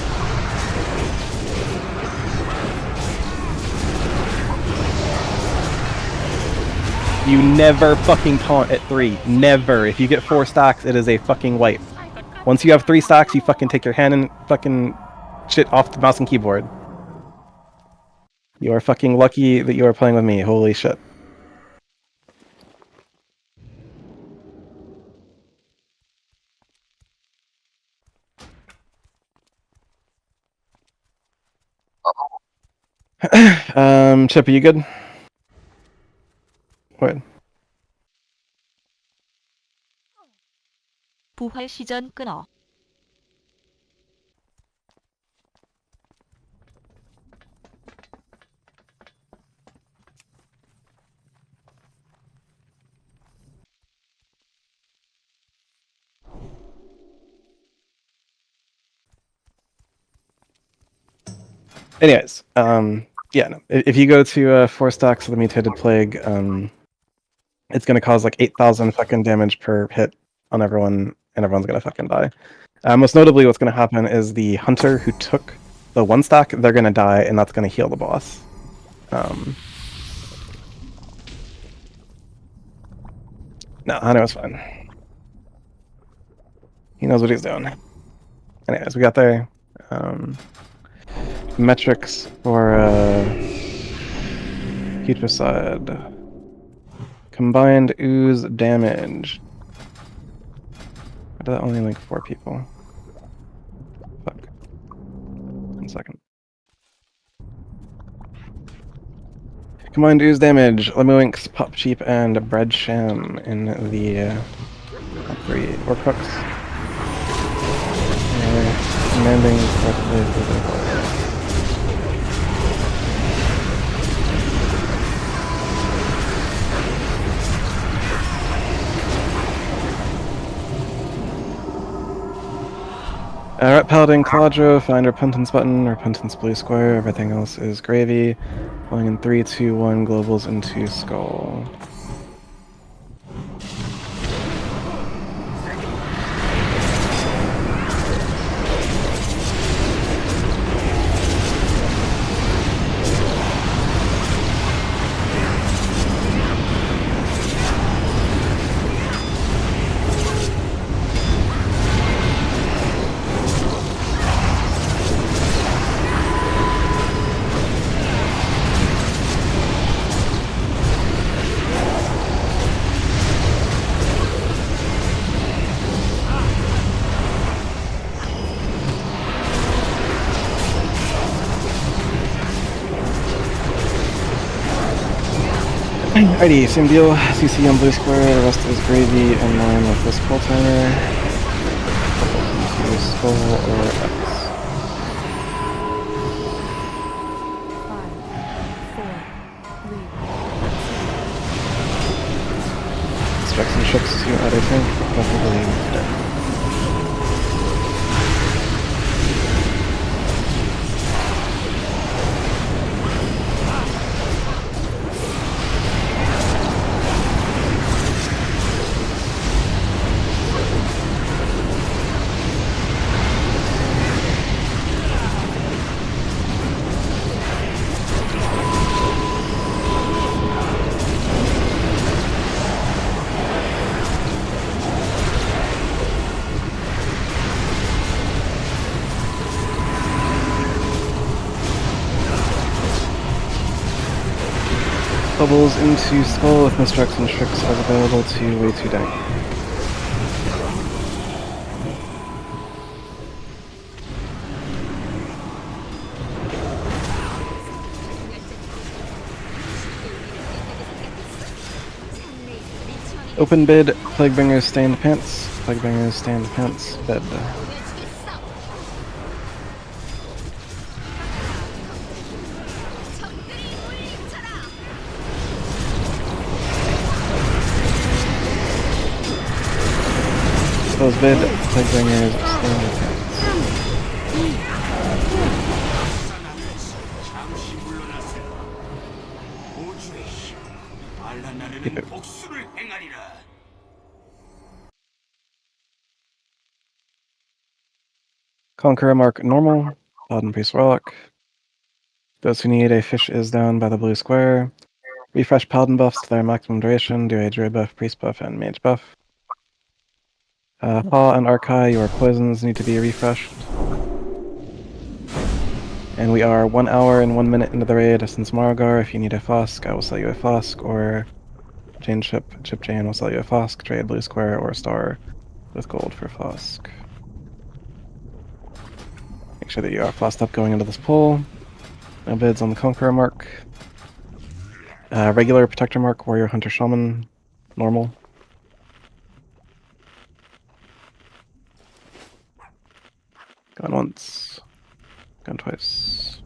You never fucking taunt at 3. Never. If you get 4 stacks, it is a fucking wipe. Once you have 3 stacks, you fucking take your hand and fucking shit off the mouse and keyboard. You are fucking lucky that you are playing with me. Holy shit. Chip, are you good? What? 부활 시전 끊어. Anyways, yeah, no. If you go to 4 stacks of the mutated plague, it's gonna cause like 8,000 fucking damage per hit on everyone, and everyone's gonna fucking die. Most notably, what's gonna happen is the hunter who took the 1 stack, they're gonna die, and that's gonna heal the boss. No, Hunter was fine. He knows what he's doing. Anyways, we got there. Metrics for Putricide. Combined ooze damage. Why did that only link 4 people? Fuck. 1 second. Combined ooze damage. Lemmiwinks, Pop Cheap, and Bread Sham in the top 3 or cooks. Commanding correctly for the goal. Rat Paladin Caladro, find Repentance button, Repentance blue square, everything else is gravy. Going in 3, 2, 1, globals into skull. Alrighty, same deal. CC on blue square, the rest is gravy in line with this pull timer. Into skull or X. 5, 4, 3, Strikes and shooks to add, I think. Probably dead. Bubbles into skull with misdirects and tricks as available to way too dank. Open bid, Plaguebringers stand pants, Plaguebringers stand pants, bed. Close bid, Plaguebringers stand pants. 잠시 물러나세요. 우주의 힘, 알라나르는 복수를 행하리라. Conqueror mark normal, Paladin Priest Warlock. Those who need, a fish is down by the blue square. Refresh Paladin buffs to their maximum duration, do a Druid buff, Priest buff, and Mage buff. Paw and Archai, your poisons need to be refreshed. And we are 1 hour and 1 minute into the raid. Since Margar, if you need a flask, I will sell you a flask, or Jane Chip Jane will sell you a flask, trade blue square or star with gold for flask. Make sure that you are flasked up going into this pull. No bids on the Conqueror mark. Regular Protector mark, Warrior, Hunter, Shaman, normal. Gone once. Gone twice.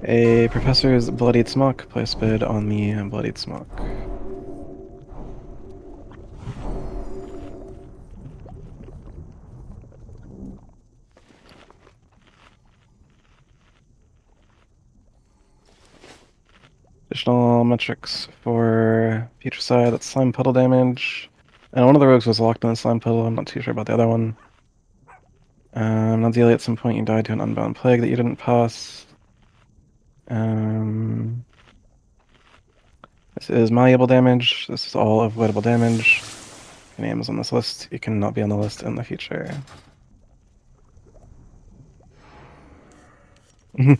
A Professor's Bloodied Smock. Place bid on the Bloodied Smock. Additional metrics for future side, that's slime puddle damage. And one of the rogues was locked in the slime puddle, I'm not too sure about the other one. Ideally at some point you died to an unbound plague that you didn't pass. This is malleable damage, this is all avoidable damage. If your name is on this list, you cannot be on the list in the future. Indeed.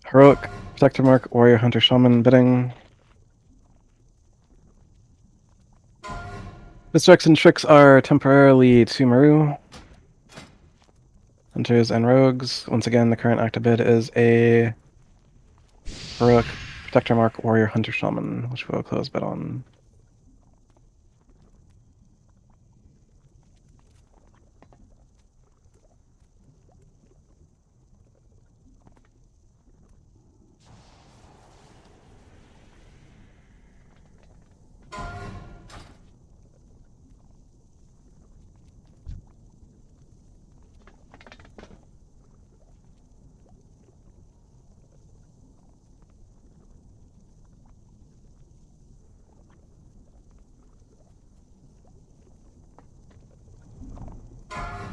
Heroic, Protector Mark, Warrior, Hunter, Shaman, bidding. Misdirects and tricks are temporarily to Maru. Hunters and rogues. Once again, the current active bid is a Heroic, Protector Mark, Warrior, Hunter, Shaman, which we'll close bid on.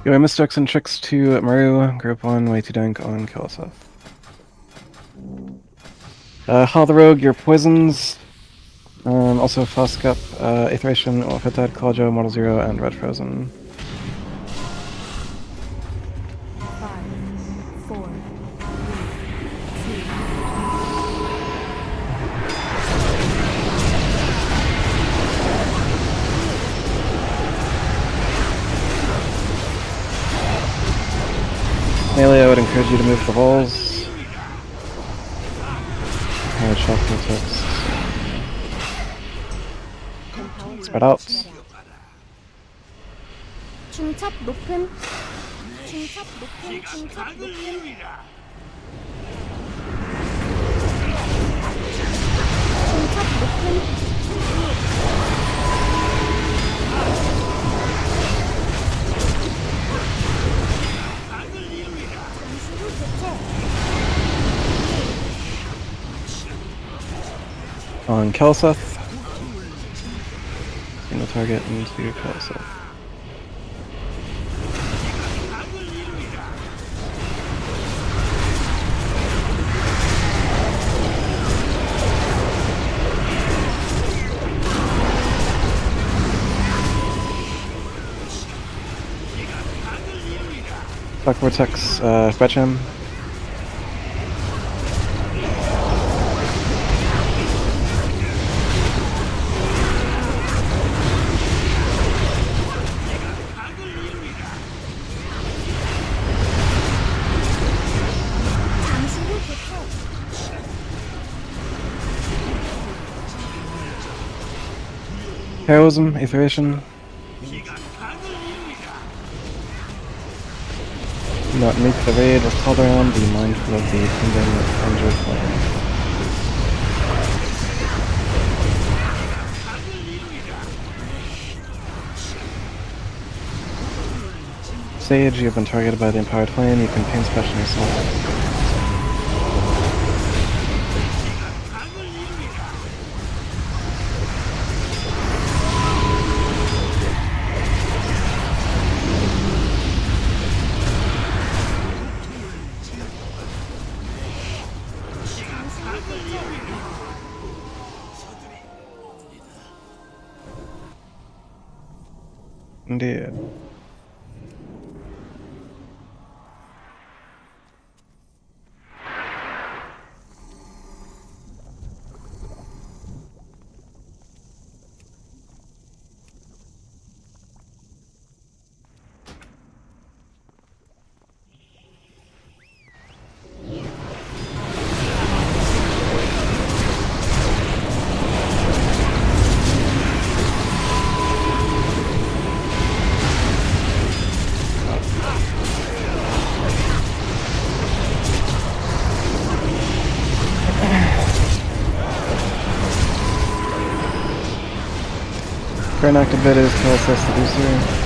Going Misdirects and tricks to Maru, Group 1, way to dank on Killiseth. Haul the Rogue, your poisons. Also Flask Up, Aetheration, Orphitad, Clawjo, Mortal Zero, and Red Frozen. 5, 4, 3, 2. Melee, I would encourage you to move the walls. Shock text. Spread out. 중첩 높음. 중첩 높음. 중첩 높음. 중첩 높음. 잠시 후 교체. On Killiseth. The target into Killiseth. Black Vortex, fetch him. 잠시 후 교체. Heroism, Aetheration. Do not make the raid with Calderon, be mindful of the kingdom and your flame. Sage, you have been targeted by the Empowered Flame, you can pain special yourself. Indeed. Current active bid is Killiseth Seducer.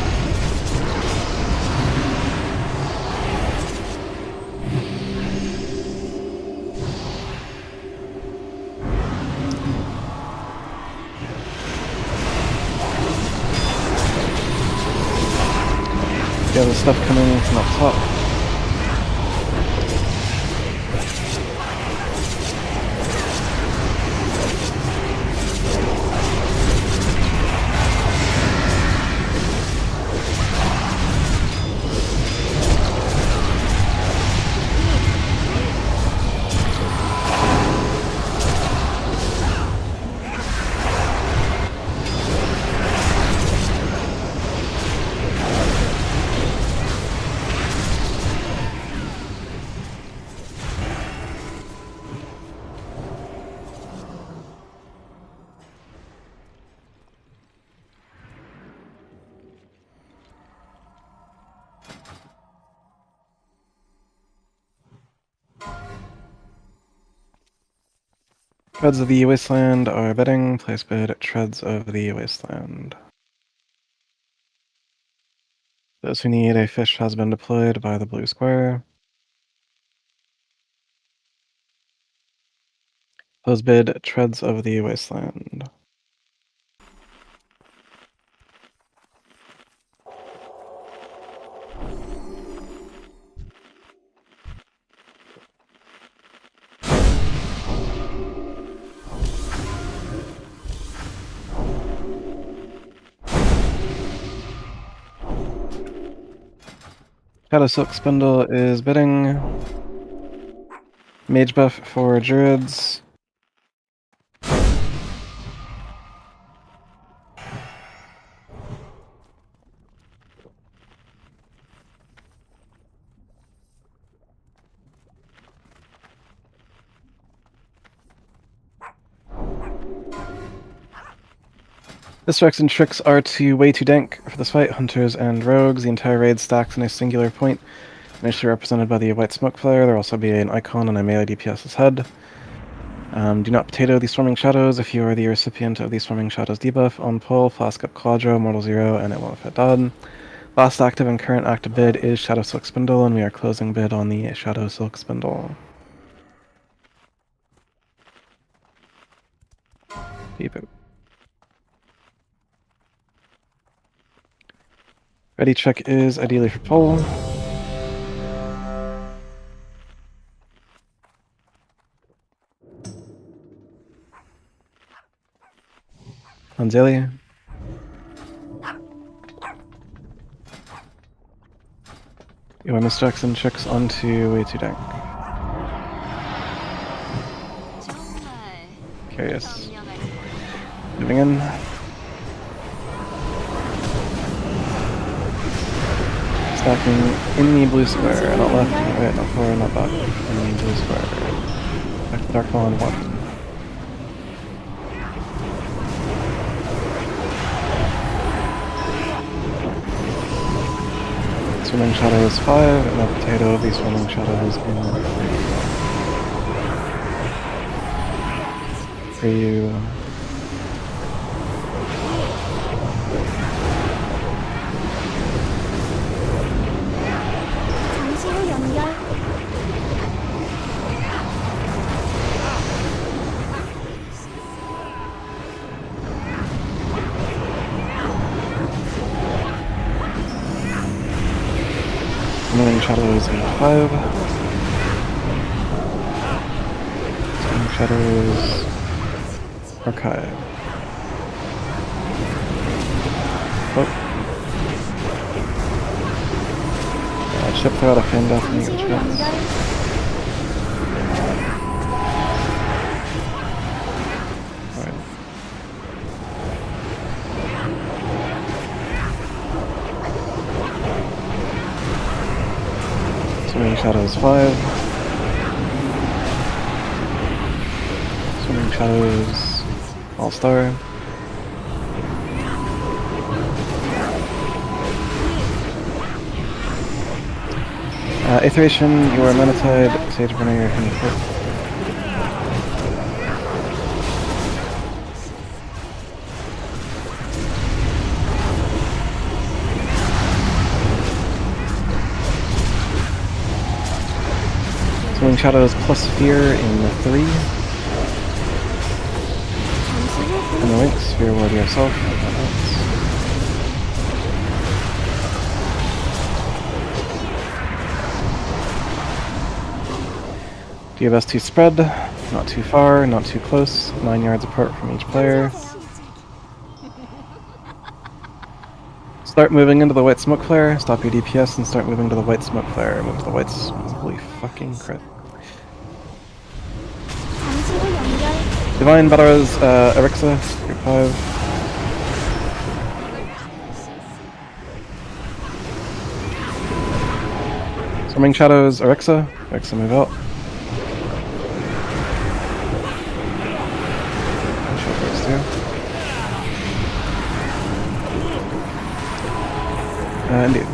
Yeah, the stuff coming from up top. Treads of the Wasteland are bidding. Place bid Treads of the Wasteland. Those who need a fish has been deployed by the blue square. Close bid Treads of the Wasteland. Shadow Silk Spindle is bidding. Mage buff for Druids. Misdirects and tricks are way too dank for this fight. Hunters and rogues. The entire raid stacks in a singular point, initially represented by the white smoke flare. There will also be an icon on a melee DPS's head. Do not potato the Swarming Shadows if you are the recipient of the Swarming Shadows debuff. On pull, flask up Quadro, Mortal 0, and it won't fit Dodd. Last active and current active bid is Shadow Silk Spindle, and we are closing bid on the Shadow Silk Spindle. Beep it. Ready check is ideally for pull. Anzelia. You are misdirects and tricks onto way too dank. Curious. Moving in. Stacking in the blue square, not left, not right, not forward, not back. In the blue square. Back to Dark Maul and 1. Swimming Shadow is 5, and a potato of the Swimming Shadows in 3. For you. 잠시 후 연결. Swimming Shadows in 5. Swimming Shadows Archive. Oh. Ship throughout a fan death and you 잠시 get 후 chance. 연결. Alright. Swimming Shadows 5. Swimming Shadows All-Star. Aetheration, you are Menatide, Sage Burner, you're Hidden Foot. Swimming Shadows plus Fear in 3. 잠시 후 And the links, Fear Ward yourself. Do your best to spread, not too far, not too close, 9 yards apart from each player. Start moving into the white smoke flare, stop your DPS and start moving to the white smoke flare. Move to the white holy fucking crit. 잠시 후 연결. Divine Battles, Erixa, group 5. Swarming Shadows, Erixa. Erixa move out. Shadows too. Indeed.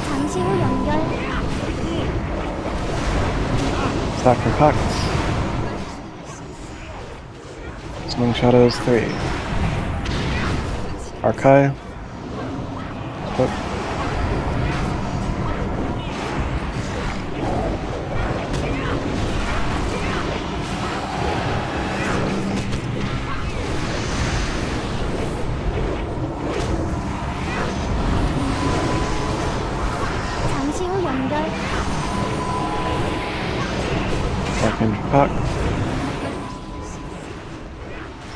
잠시 후 연결. Stack your packs. Swarming Shadows 3. Archive. Flip. 잠시 후 연결. Arcane Pack.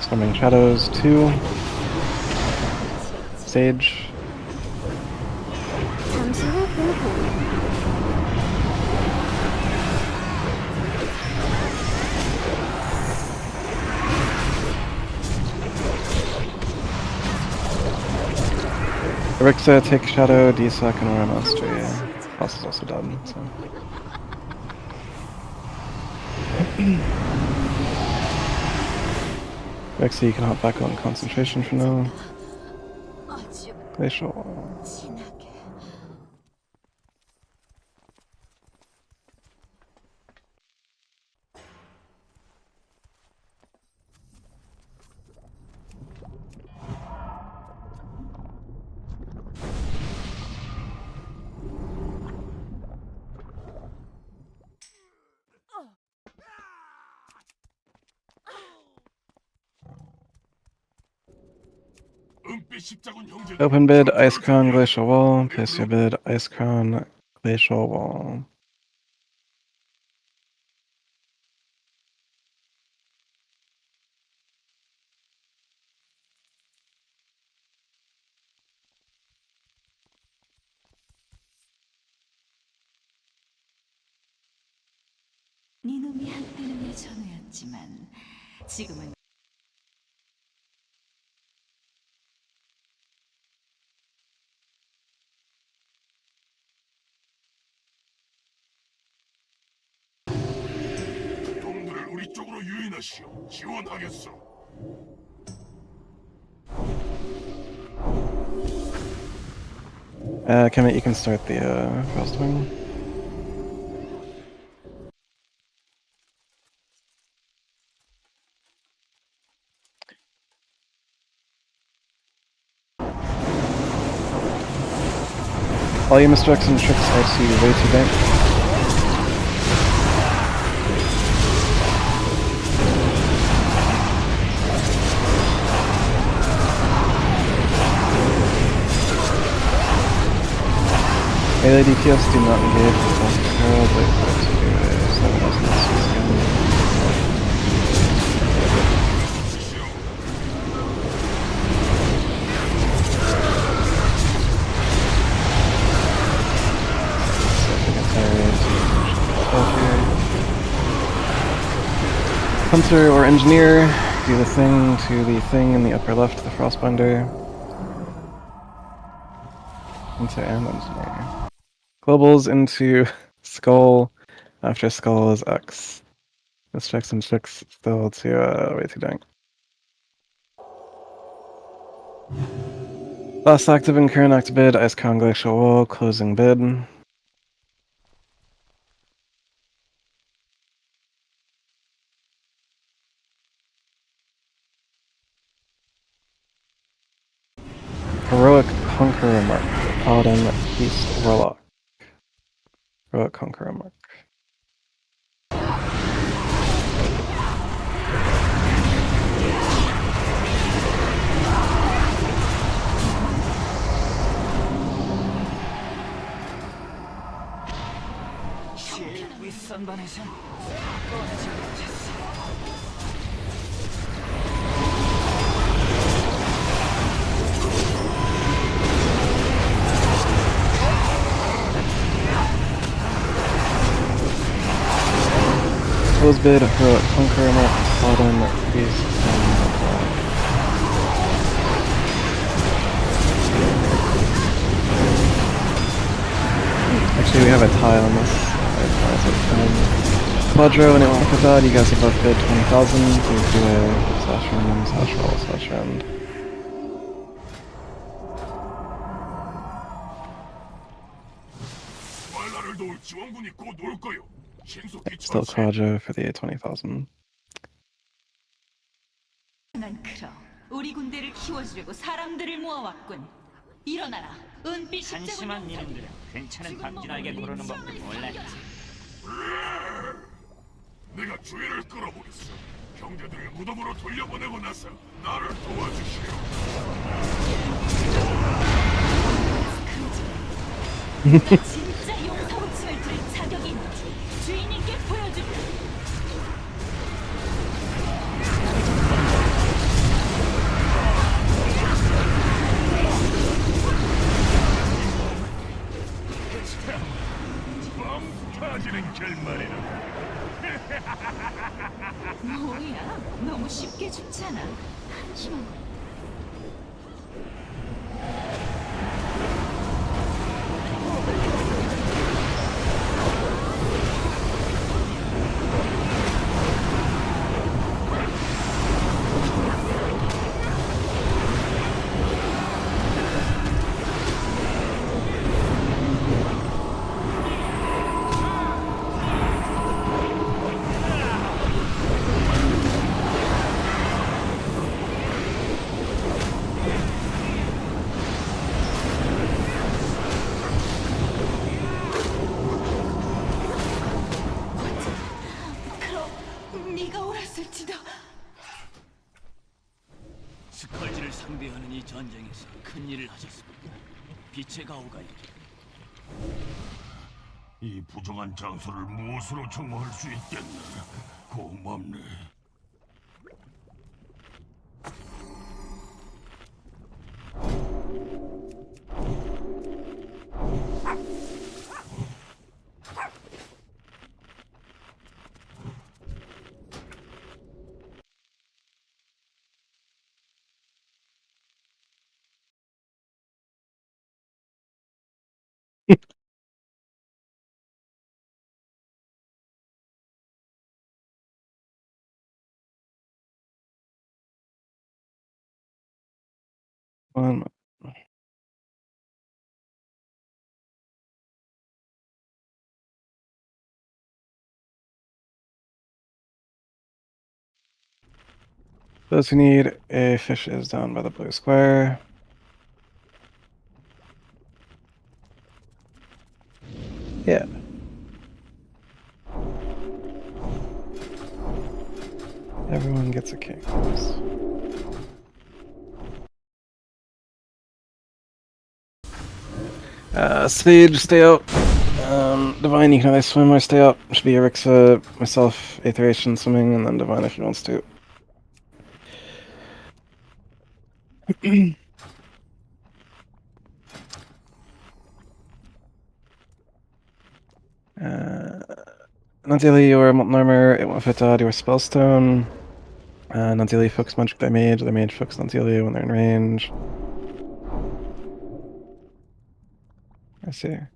Swarming Shadows 2. Sage. 잠시 후 공포. Erixa, take Shadow, D-Suck, and Aura Mastery. Boss is also done, so. Erixa, you can hop back on concentration for now. 아주 Glacial. 진하게. 은빛 십자군 형제. Open bid, Ice Crown, Glacial Wall. Place your bid, Ice Crown, Glacial Wall. 네놈이 한때는 내 전우였지만 지금은 동들을 우리 쪽으로 유인하시오. 지원하겠소. Kemet, you can start the Frostwing. All your misdirects and tricks are to way too bank. Melee DPS do not engage with Plastic Herald, wait for it to do a 7,000 scan. Hunter or Engineer, do the thing to the thing in the upper left, the Frostbinder. Hunter and Engineer. Globals into Skull, after Skull is X. Mischecks and checks still to way too dank. Last active and current active bid, Ice Crown Glacial Wall, closing bid. Heroic Conqueror Mark, Paladin, Beast, Warlock. Heroic Conqueror Mark. 전반에선 꺼내지 못했어. Close bid, heroic conquer, bottom, beast, and actually, we have a tie on this. Quadro, and it won't put that. You guys are both bid 20,000. So we do a slash random, slash roll, slash round. 말라를 도울 지원군이 곧 올 거요. 신속히 Still 처치. Quadro for the 20,000. 난 그럼 우리 군대를 키워주려고 사람들을 모아왔군. 일어나라. 은빛 십자군 한심한 용사들. 이놈들은 괜찮은 밤지나게 부르는 법도 몰랐지. 내가 주의를 끌어보겠어. 형제들을 무덤으로 돌려보내고 나서 나를 도와주시오. 나 진짜 용사호칭을 들을 자격이 있는지 주인님께 보여주려. 빵 터지는 결말이라. 뭐야? 너무 쉽게 죽잖아. 한심한 거. 그럼 네가 옳았을지도. 스컬지를 상대하는 이 전쟁에서 큰 일을 하셨습니다. 빛의 가오가 이 부정한 장소를 무엇으로 정화할 수 있겠나? 고맙네. One. Those who need a fish is down by the blue square. Yeah. Everyone gets a king. Sage, stay out. Divine, you can either swim or stay up. Should be Erixa, myself, Aetheration swimming, and then Divine if he wants to. Nadili or Molten Armor, it won't fit out, or Spellstone. Nadili focus Magic their mage focus Nadili when they're in range. I see. They're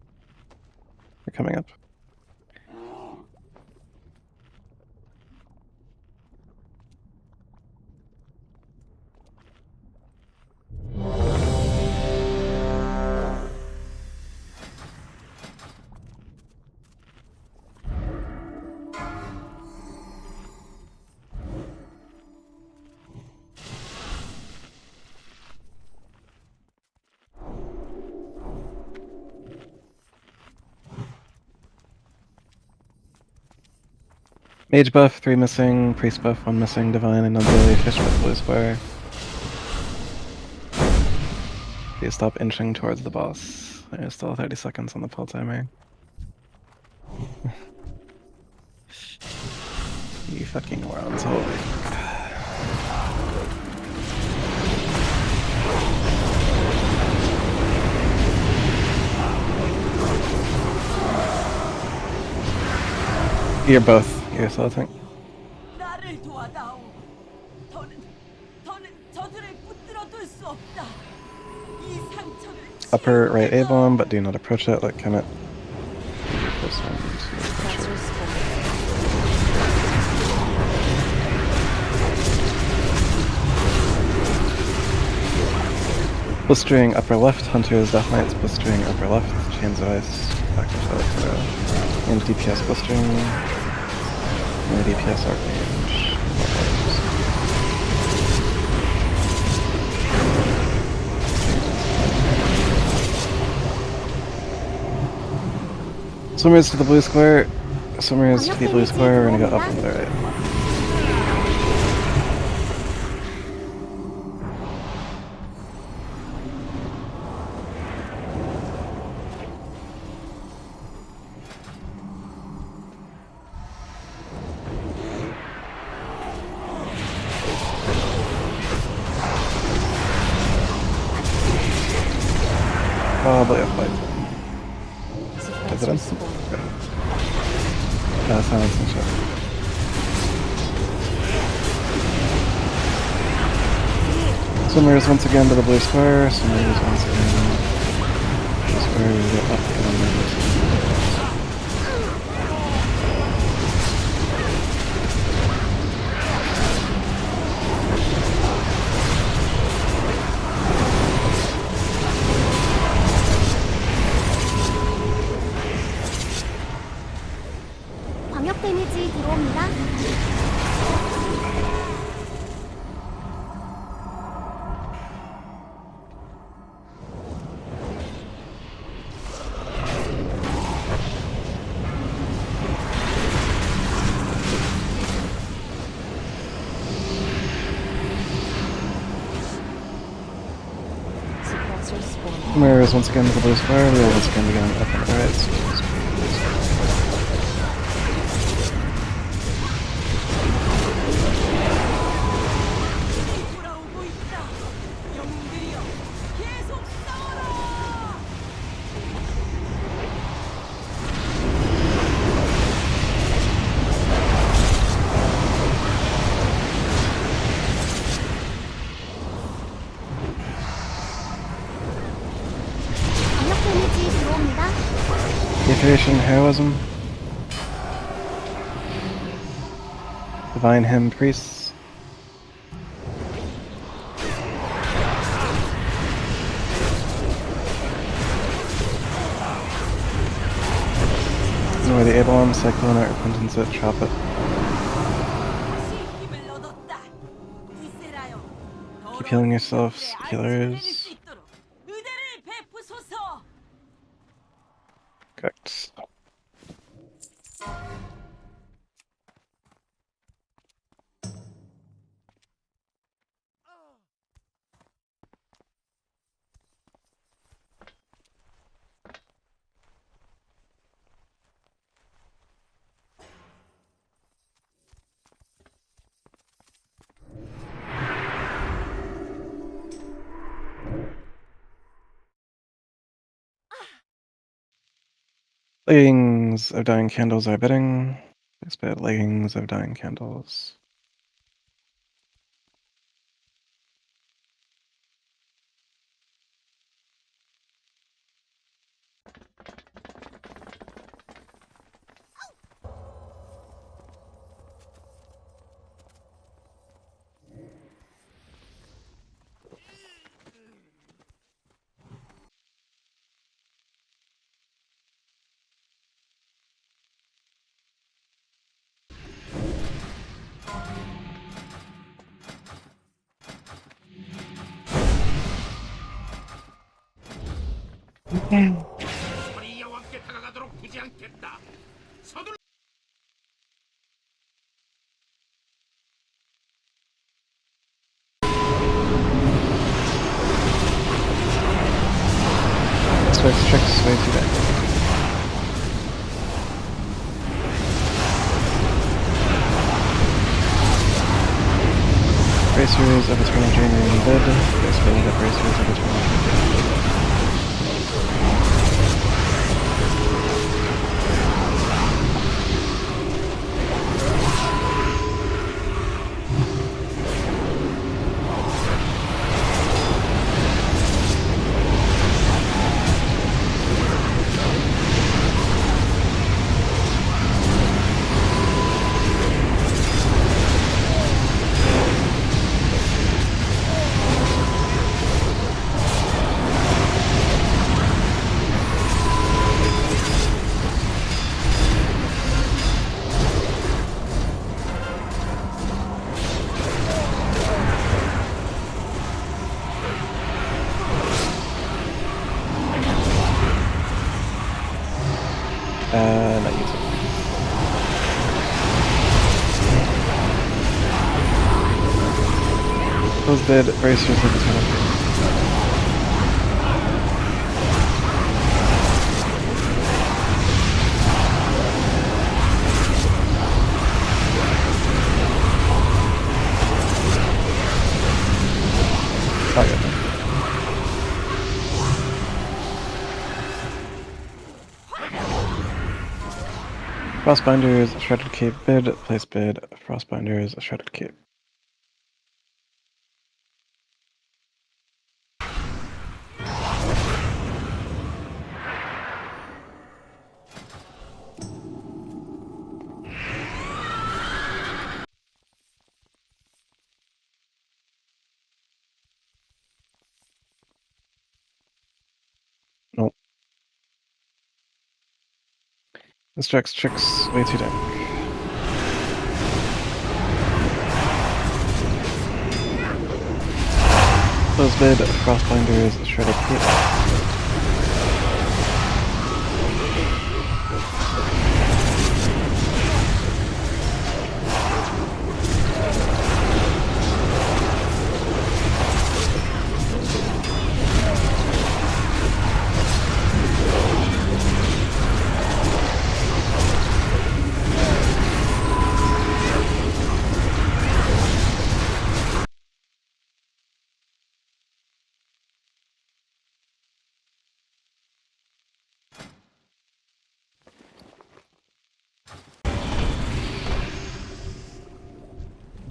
coming up. Mage buff, 3 missing, priest buff, 1 missing, divine, and Nadili fish with blue square. Please stop inching towards the boss. There's still 30 seconds on the pull timer. fucking morons, holy fuck. You're both. You're assaulting. 나를 도와다오. 더는 저들을 붙들어둘 수 없다. 이 상처를 Upper right A 치유해라. bomb, but do not approach it. Like, kind of. This one. Suppressor spawned. Blistering upper left. Hunters, Death Knights, blistering upper left. Chains of Ice. Back to Felix. And DPS blistering. And DPS Archmage. Swimmers to the blue square. Swimmers to the blue square. We're gonna go up and to the right. Probably a fight. Is it Suppressor instant? spawned. Silence and shit. Swimmers once again to the blue square. Swimmers once again. Blue square, we go up and then 광역 데미지 들어옵니다. Suppressor spawned. Swimmers once again to the blue square. We will once again be going up and to the right. So 돌아오고 있다. 영웅들이여, 계속 싸워라. 광역 데미지 들어옵니다. Iteration Heroism. Divine Hymn Priests. Ignore the A-bomb, Cyclone, Repentance it, Trap it. 다시 힘을 얻었다. 이세라여, Keep healing yourselves, 더러운 healers. 안식을 해낼 수 있도록 의대를 베푸소서. Correct. Leggings of dying candles are bidding. Expect leggings of dying candles. 우리 여왕께 다가가도록 두지 않겠다. 서둘러. Switch tricks way too bad. Bracers of Eternal Dreaming Bid. Basically, the Bracers of Eternal Dreaming. Not use it. Close bid, Bracers of Eternal Dreaming. Not yet. Frostbinders, Shredded Cape bid, place bid, Frostbinders, Shredded Cape. Nope. This tricks way too dark. Close bid, Frostbinders, Shredded Cape.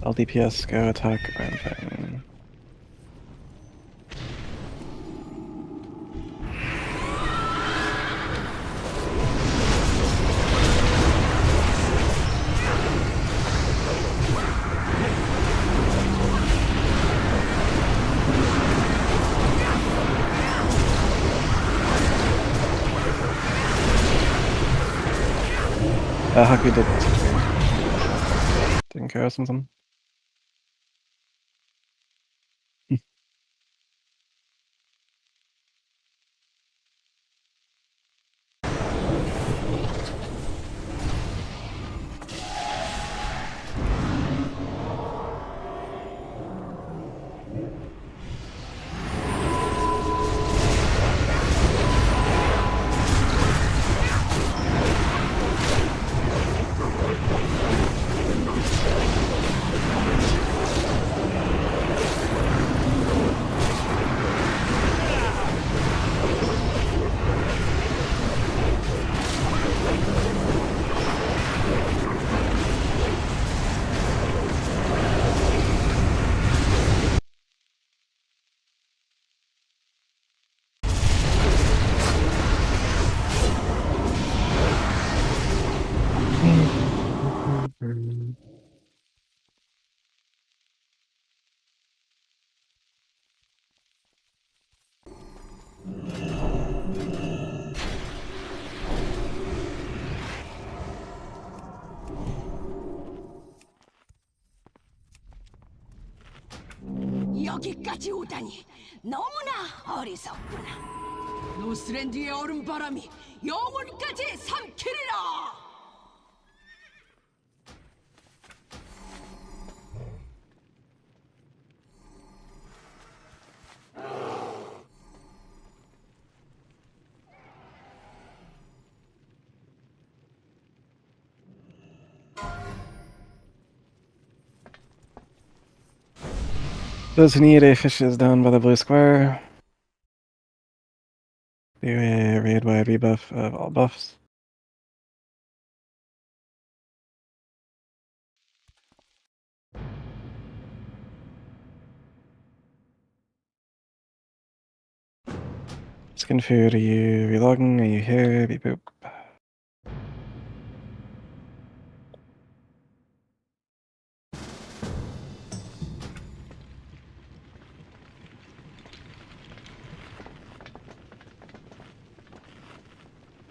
LDPS, go attack, Ramping. Haku did this. Didn't care or something. 여기까지 오다니 너무나 어리석구나. 노스랜드의 얼음바람이 영혼까지 삼키리라. Those who need a fish is down by the blue square. Do a raid-wide rebuff of all buffs. Skinfood, are you relogging? Are you here? Beep boop.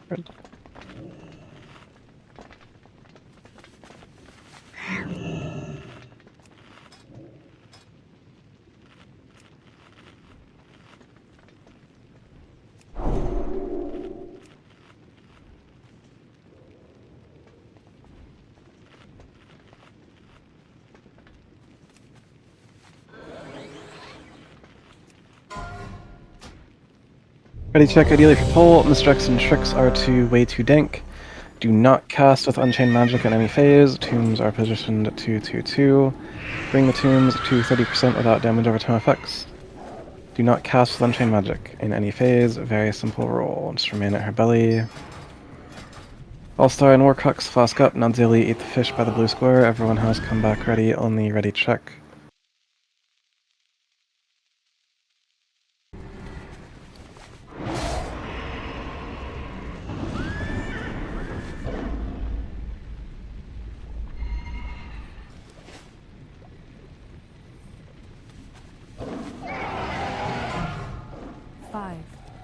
Good. Ready check ideally for pull. Misdirects and tricks are way too dank. Do not cast with Unchained Magic in any phase. Tombs are positioned at 2-2-2. Bring the tombs to 30% without damage over time effects. Do not cast with Unchained Magic in any phase. Very simple rule. Just remain at her belly. All-Star and Warcux, flask up. Nadzili, eat the fish by the blue square. Everyone has come back ready. Only ready check.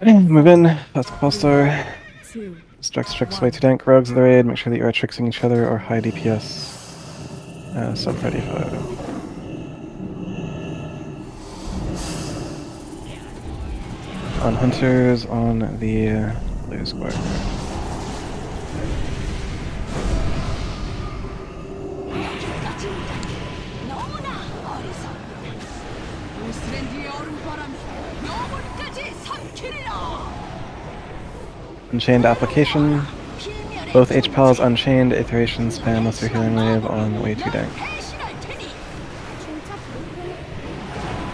Move in. That's All-Star. Strux tricks way too dank. Rogues of the raid. Make sure that you are tricksing each other or high DPS. Sub 35. On hunters on the blue square. 너무나 어리석다. 울스랜드의 얼음바람이 영혼까지 삼키리라. Unchained application. Both HPALs unchained. Iteration spam with your healing wave on way too dank.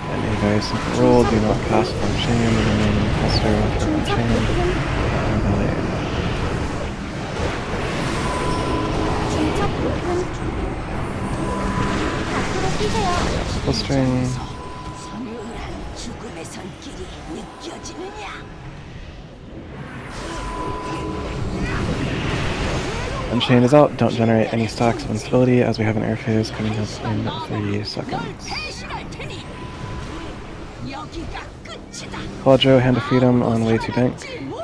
And a very simple rule: do not cast for unchained. Remain in cluster for unchained. And belly. Clustering. 서늘한 죽음의 손길이 느껴지느냐? Unchained is out. Don't generate any stacks of instability as we have an air phase coming up in 3 seconds. 배신할 테니 여기가 끝이다. Quadro, Hand of Freedom on way too dank.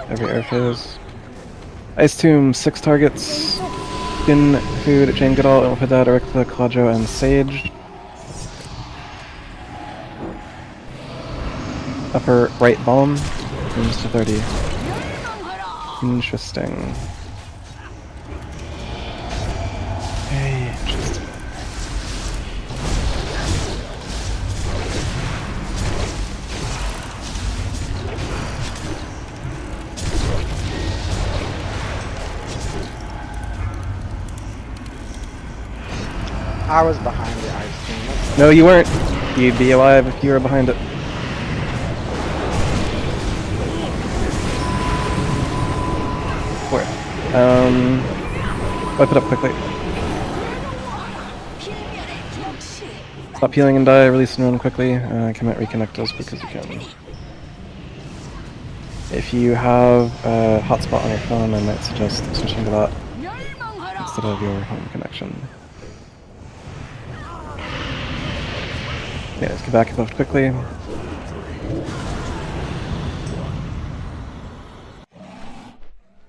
Every air phase. Ice Tomb, 6 targets. Skinfood, Jane Goodall, Ilfadad, Erictha, Quadro, and Sage. Upper right bomb. Moves to 30. Interesting. Very interesting. I was behind the ice cream. No, you weren't. You'd be alive if you were behind it. Where? Wipe it up quickly. Stop healing and die, release and run quickly. Commit reconnect us because you can. If you have a hotspot on your phone, I might suggest switching to that instead of your home connection. Yeah, let's get back above quickly.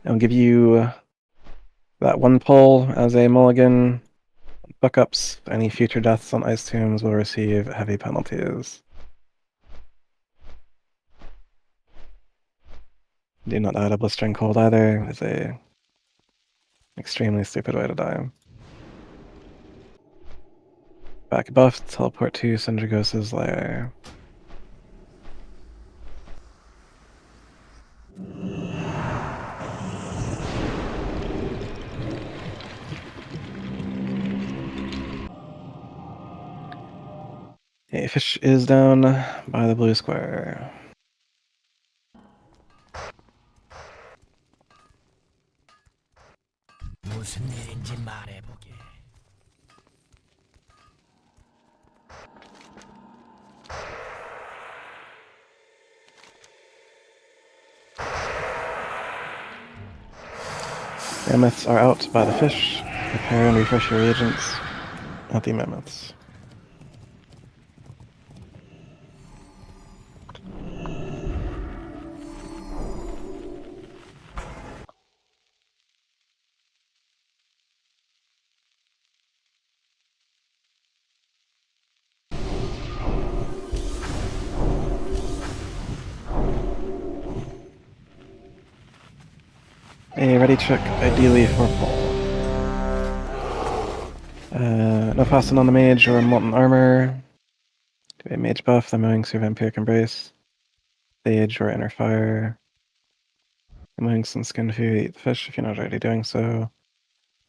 I'll give you that one pull as a mulligan. Buckups. Any future deaths on ice tombs will receive heavy penalties. Do not add a blistering cold either. It's a extremely stupid way to die. Back buff, teleport to Syndragos' lair. A fish is down by the blue square. 무슨 일인지 말해보게. Mammoths are out by the fish. Prepare and refresh your reagents at the mammoths. A ready check, ideally for Paul. No fasten on the mage or molten armor. Do a mage buff, the Moings or vampiric embrace. Sage or inner fire. The Moings and Skinfood, eat the fish if you're not already doing so.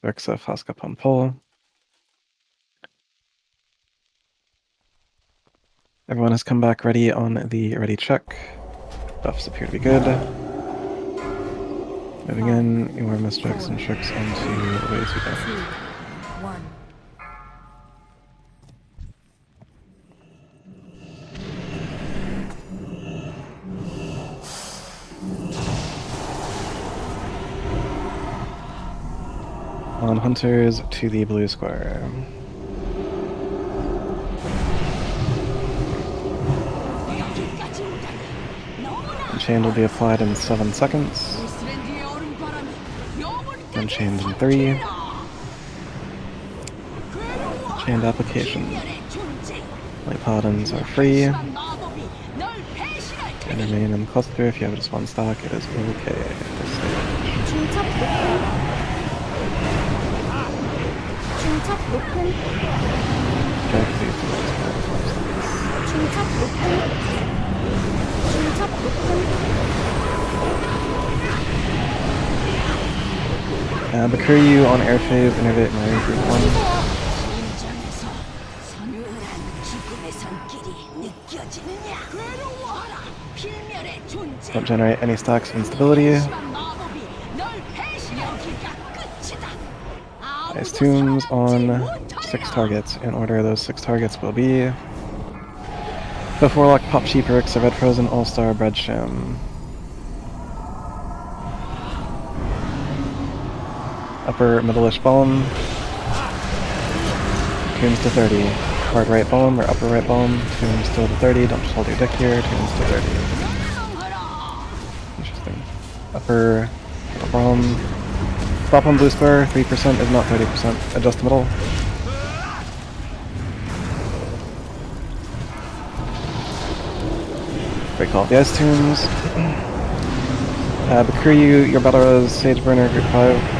Vexa, flask up on Paul. Everyone has come back ready on the ready check. Buffs appear to be good. Moving in, your misstrikes and tricks onto the ways we go. 1. On hunters to the blue square. Enchained will be applied in 7 seconds. Enchained in 3. Chained application. Light paladins are free. And remain in the cluster. If you have just one stock, it is okay. 중첩 높은 Jack these to those platforms. 중첩 높은 Bakuryu on air phase, innervate my group 1. 심장에서 서늘한 죽음의 손길이 느껴지느냐? 괴로워하라, 필멸의 존재. Don't generate any stacks of instability. 심한 마법이 널 배신. 여기가 끝이다. Ice tombs on 6 targets. In order, those 6 targets will be Buff Warlock, Pop Sheep, Rix, Red Frozen, All-Star, Bread Shim. Upper middle-ish bomb. Tombs to 30. Hard right bomb or upper right bomb. Tombs still to 30. Don't just hold your dick here. Tombs to 30. Interesting. Upper bomb. Stop on blue square. 3% is not 30%. Adjust the middle. Break all the ice tombs. Bakuryu, your battle rose, Sage Burner, group 5.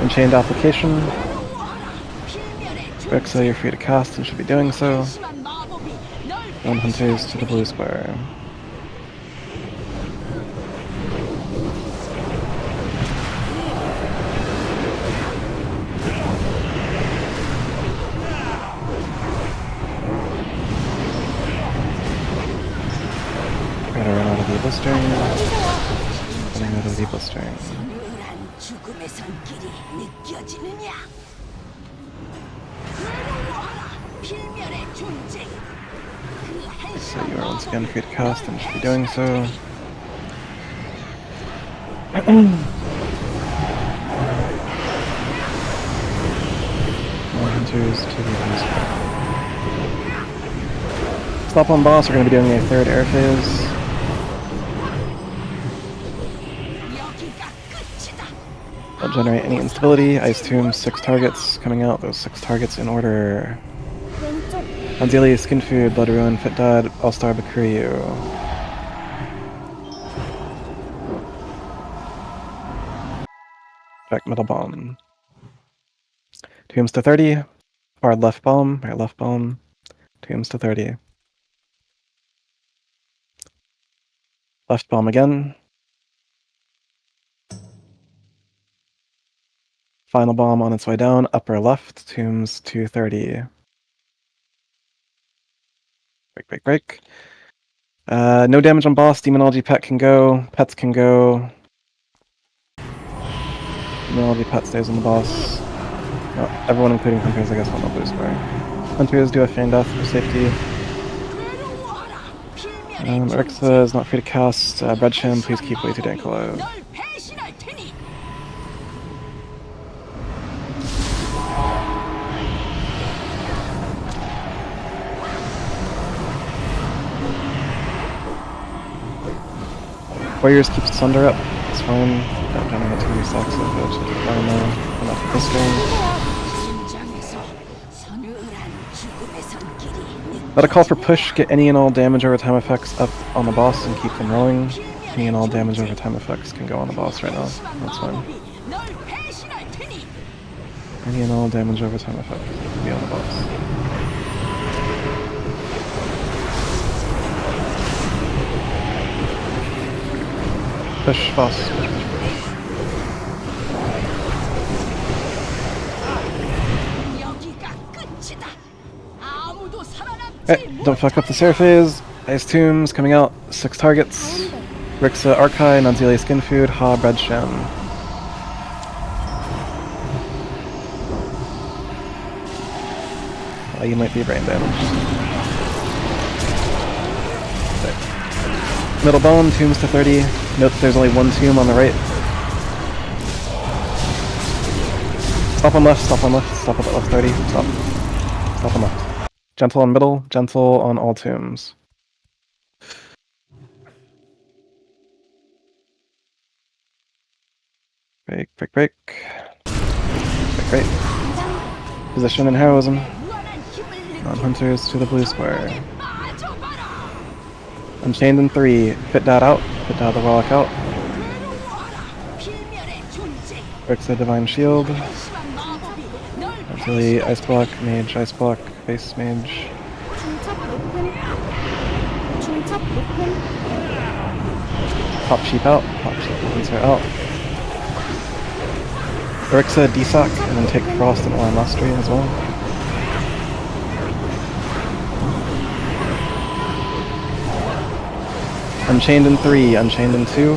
Enchained application. Rexa, you're free to cast and should be doing so. One hunters to the blue square. Gotta run out of the blistering. Running out of the blistering. 서늘한 죽음의 손길이 느껴지느냐? 괴로워하라, 필멸의 존재. 그 So you are once again free to cast and should be doing so. More hunters to the blue square. Stop on boss, we're going to be doing a third air phase. 여기가 끝이다. Don't generate any instability. Ice Tomb, 6 targets coming out. Those 6 targets in order. 왼쪽 Anzili, Skinfood, Blood Ruin, Fit Dad, All-Star Bakuryu. Back middle bomb. Tombs to 30. Hard left bomb, right left bomb. Tombs to 30. Left bomb again. Final bomb on its way down, upper left, tombs 230. Break. No damage on boss, Demonology pet can go, pets can go. Demonology pet stays on the boss. Oh, everyone including hunters, I guess, on the blue square. Hunters do a feign death for safety. Erixa is not free to cast. Breadsham, please keep way too dank alive. 널 배신할 테니. Warriors keeps Thunder up. It's fine. Don't generate too many stacks of it. Fine now. Enough for this game. 심장에서 서늘한 죽음의 손길이 Let a call for push. Get any and all damage over time effects up on the boss and keep them rolling. Any and all damage over time effects can go on the boss right now. That's fine. 널 배신할 테니. Any and all damage over time effects can be on the boss. Push boss. 여기가 끝이다. 아무도 살아남지 Alright, don't fuck up the Sarah phase. Ice Tombs coming out. 6 targets. Rixa Archai, Nunzili Skinfood, Ha Breadsham. You might be brain damaged. Middle bone, tombs to 30. Note there's only one tomb on the right. Stop on left, stop on left, stop at left 30. Stop. Stop on left. Gentle on middle, gentle on all tombs. Break. Position and heroism. Non-hunters to the blue square. Unchained in 3. Fit that out. Fit that the Wotlk out. Rixa Divine Shield. Until Ice Block, Mage, Ice Block, Base Mage. 중첩 높은 Pop Sheep out. Pop Sheep Pincer out. Rixa Desock, and then take Frost and Oil Mastery as well. Unchained in 3, Unchained in 2.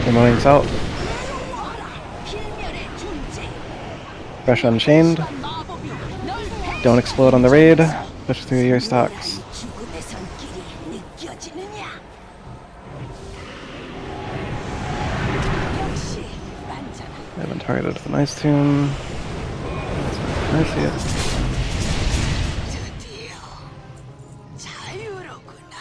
Remoting's out. Fresh Unchained. Don't explode on the raid. Push through your stacks. 죽음의 손길이 느껴지느냐? 역시 완전한 I haven't targeted with a nice tune. I see it. 드디어 자유로구나.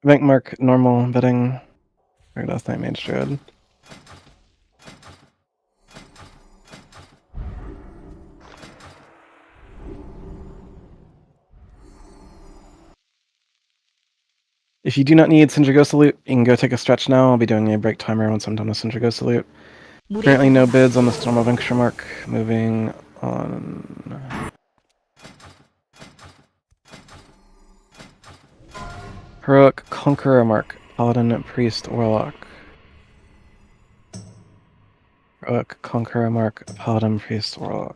Rank mark, normal, bidding. Or Death Knight Mage Druid. If you do not need Syndragosa loot, you can go take a stretch now. I'll be doing a break timer once I'm done with Syndragosa loot. 물이 Currently no 고프다. bids on the Storm of Anchor mark. Moving on. Heroic Conqueror mark. Paladin, Priest, Warlock. Heroic Conqueror mark. Paladin, Priest, Warlock.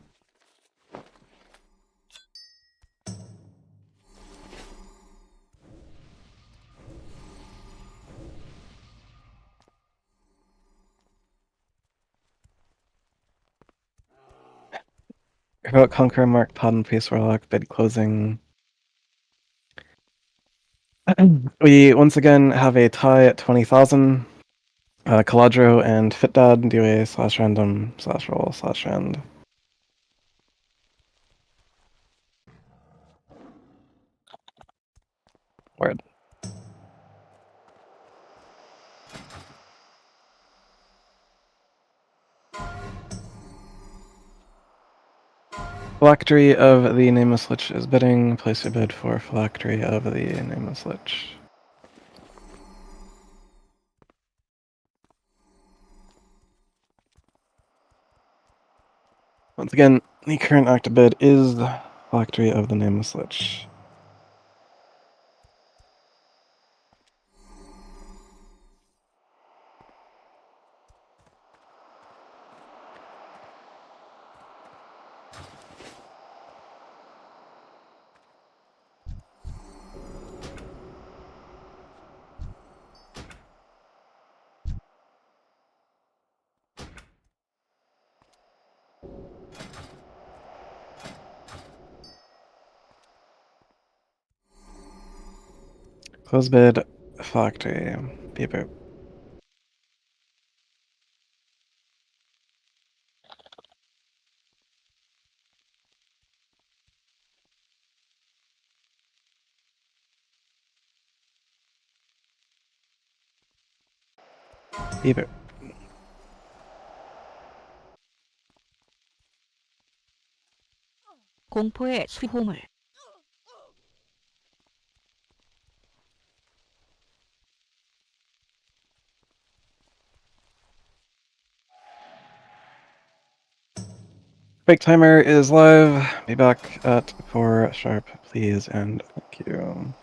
Heroic Conqueror mark. Paladin, Priest, Warlock. Bid closing. We once again have a tie at 20,000. Caladro and Fitdad do a /random/roll/rand. Word. Phylactery of the Nameless Lich is bidding. Place your bid for Phylactery of the Nameless Lich. Once again, the current active bid is Phylactery of the Nameless Lich. Close bid, Phylactery. Beep boop. Beep boop. 공포의 수호물. Break timer is live. Be back at 4 sharp, please, and thank you.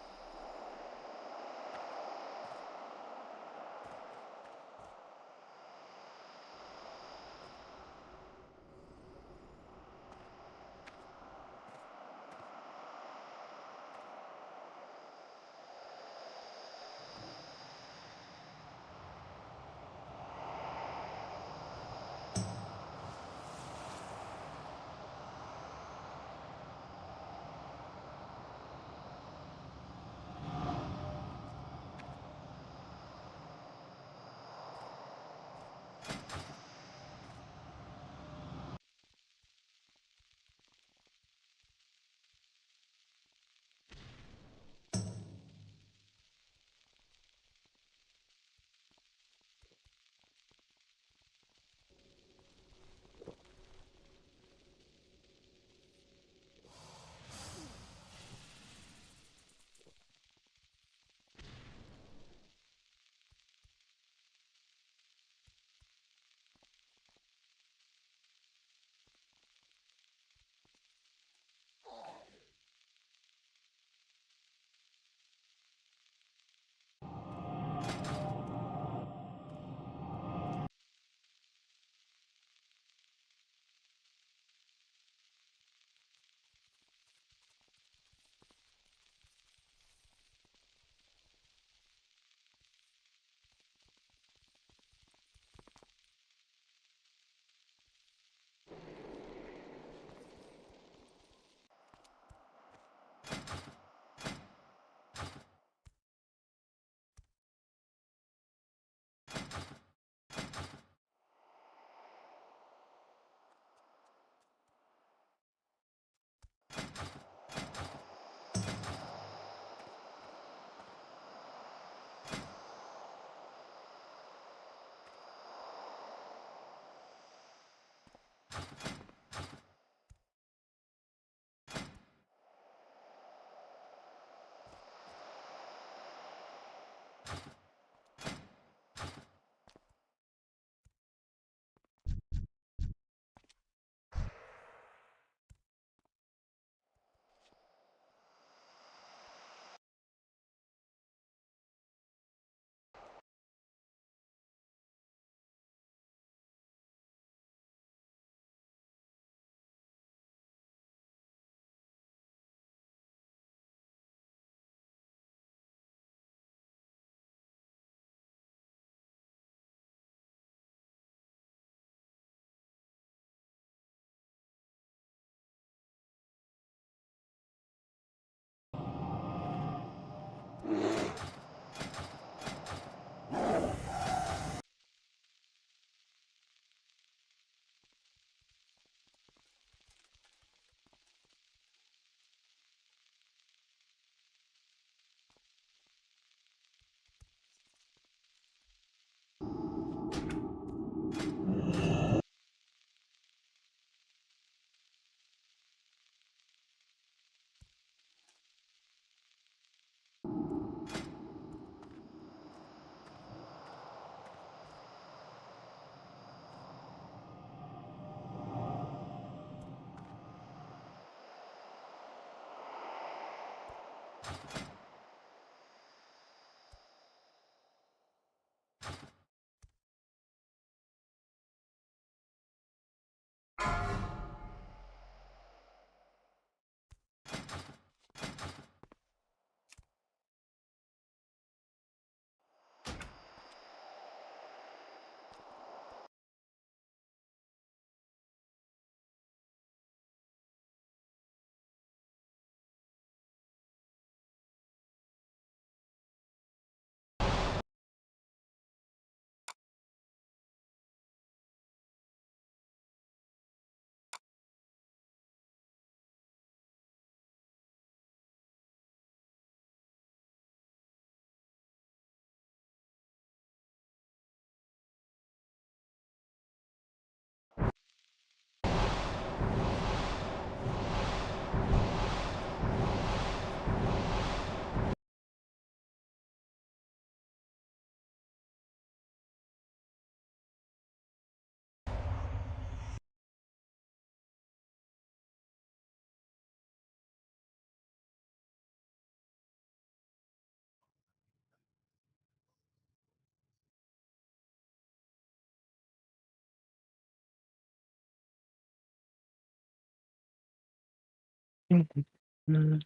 5, 4,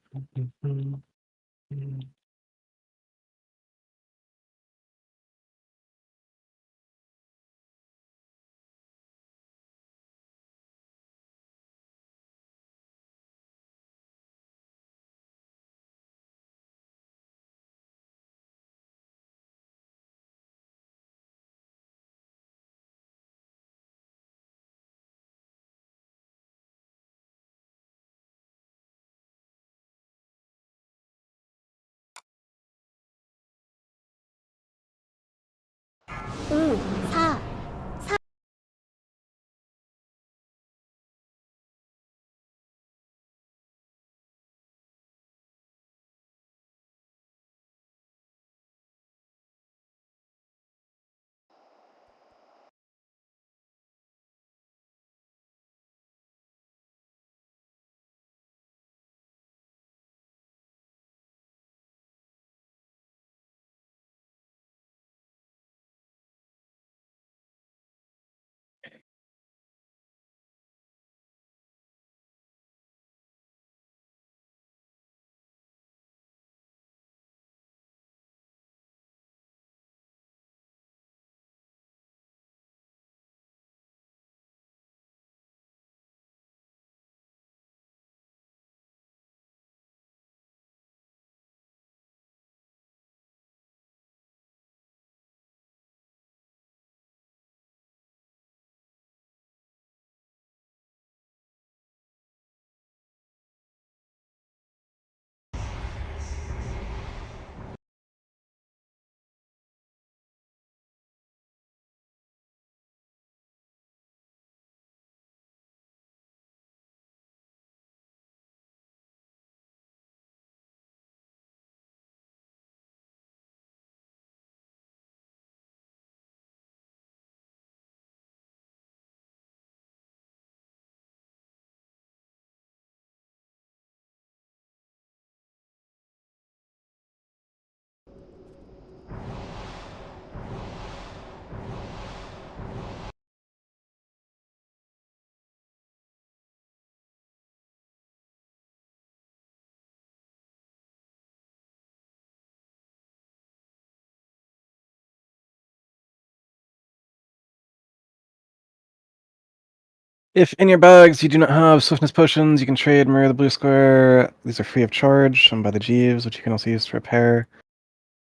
If in your bags you do not have swiftness potions, you can trade Mirror the Blue Square. These are free of charge, by the Jeeves, which you can also use to repair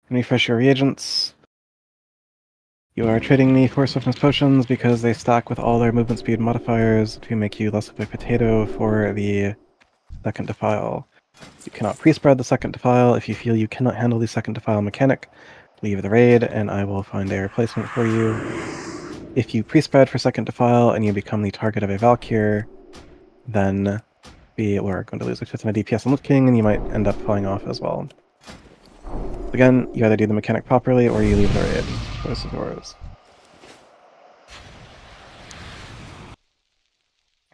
and refresh your reagents. You are trading me for swiftness potions because they stack with all their movement speed modifiers to make you less of a potato for the second defile. You cannot pre-spread the second defile. If you feel you cannot handle the second defile mechanic, leave the raid and I will find a replacement for you. If you pre-spread for second defile and you become the target of a Valkyr, then we're going to lose a fifth of DPS on Lich King and you might end up falling off as well. Again, you either do the mechanic properly or you leave the raid. Choice is yours.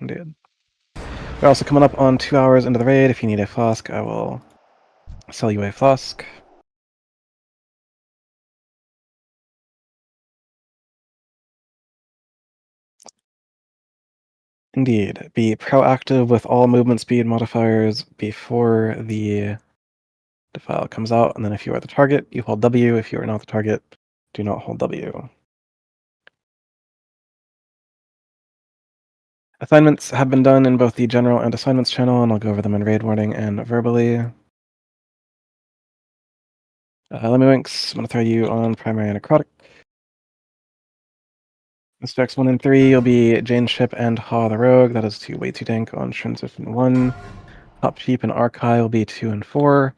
Indeed. We're also coming up on 2 hours into the raid. If you need a flask, I will sell you a flask. Indeed. Be proactive with all movement speed modifiers before the defile comes out, and then if you are the target, you hold W. If you are not the target, do not hold W. Assignments have been done in both the general and assignments channel, and I'll go over them in raid warning and verbally. Lemmiwinks, I'm going to throw you on primary necrotic. Specs 1 and 3, you'll be Jane Ship and Ha the Rogue. That is way too dank on Transition 1. Top Sheep and Archive will be 2 and 4.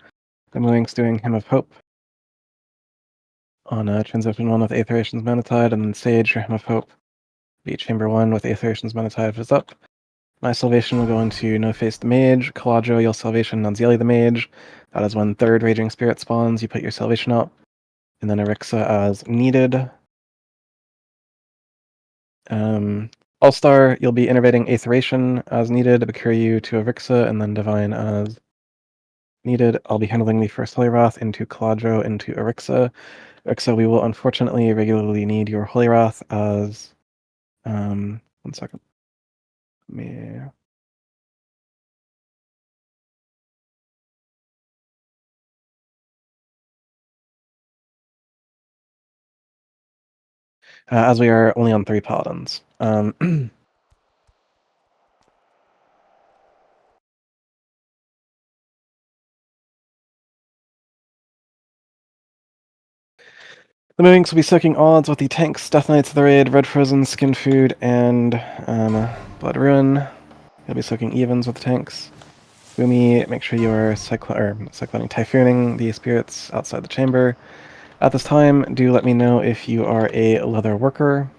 Lemmiwinks doing Hymn of Hope on Transition 1 with Aetheration's Manatide, and then Sage, your Hymn of Hope, be Chamber 1 with Aetheration's Manatide if it's up. My Salvation will go into No Face the Mage. Caladro, you'll Salvation Nanzieli the Mage. That is when 3rd Raging Spirit spawns, you put your Salvation up. And then Arixa as needed. All-Star, you'll be innervating Aetheration as needed, Bakiryu to Arixa, and then Divine as needed. I'll be handling the first Holy Wrath into Caladro into Arixa. Arixa, we will unfortunately regularly need your Holy Wrath as... 1 second. Let me... as we are only on 3 Paladins. The Movings will be soaking odds with the tanks, Death Knights of the Raid, Red Frozen, Skinfood, and Blood Ruin. You'll be soaking evens with the tanks. Boomy, make sure you are cycloning, typhooning the spirits outside the chamber. At this time, do let me know if you are a leather worker.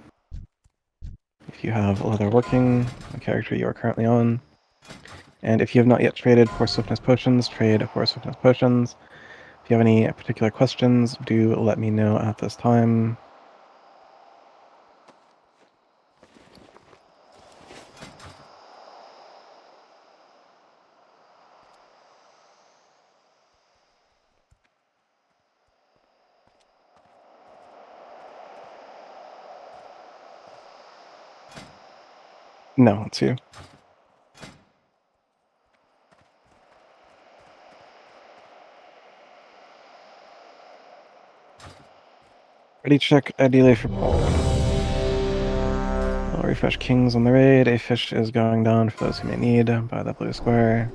If you have leather working, the character you are currently on. And if you have not yet traded for swiftness potions, trade for swiftness potions. If you have any particular questions, do let me know at this time. No, it's you. Ready check, ideally for Paul. I'll refresh Kings on the raid. A fish is going down for those who may need by the blue square.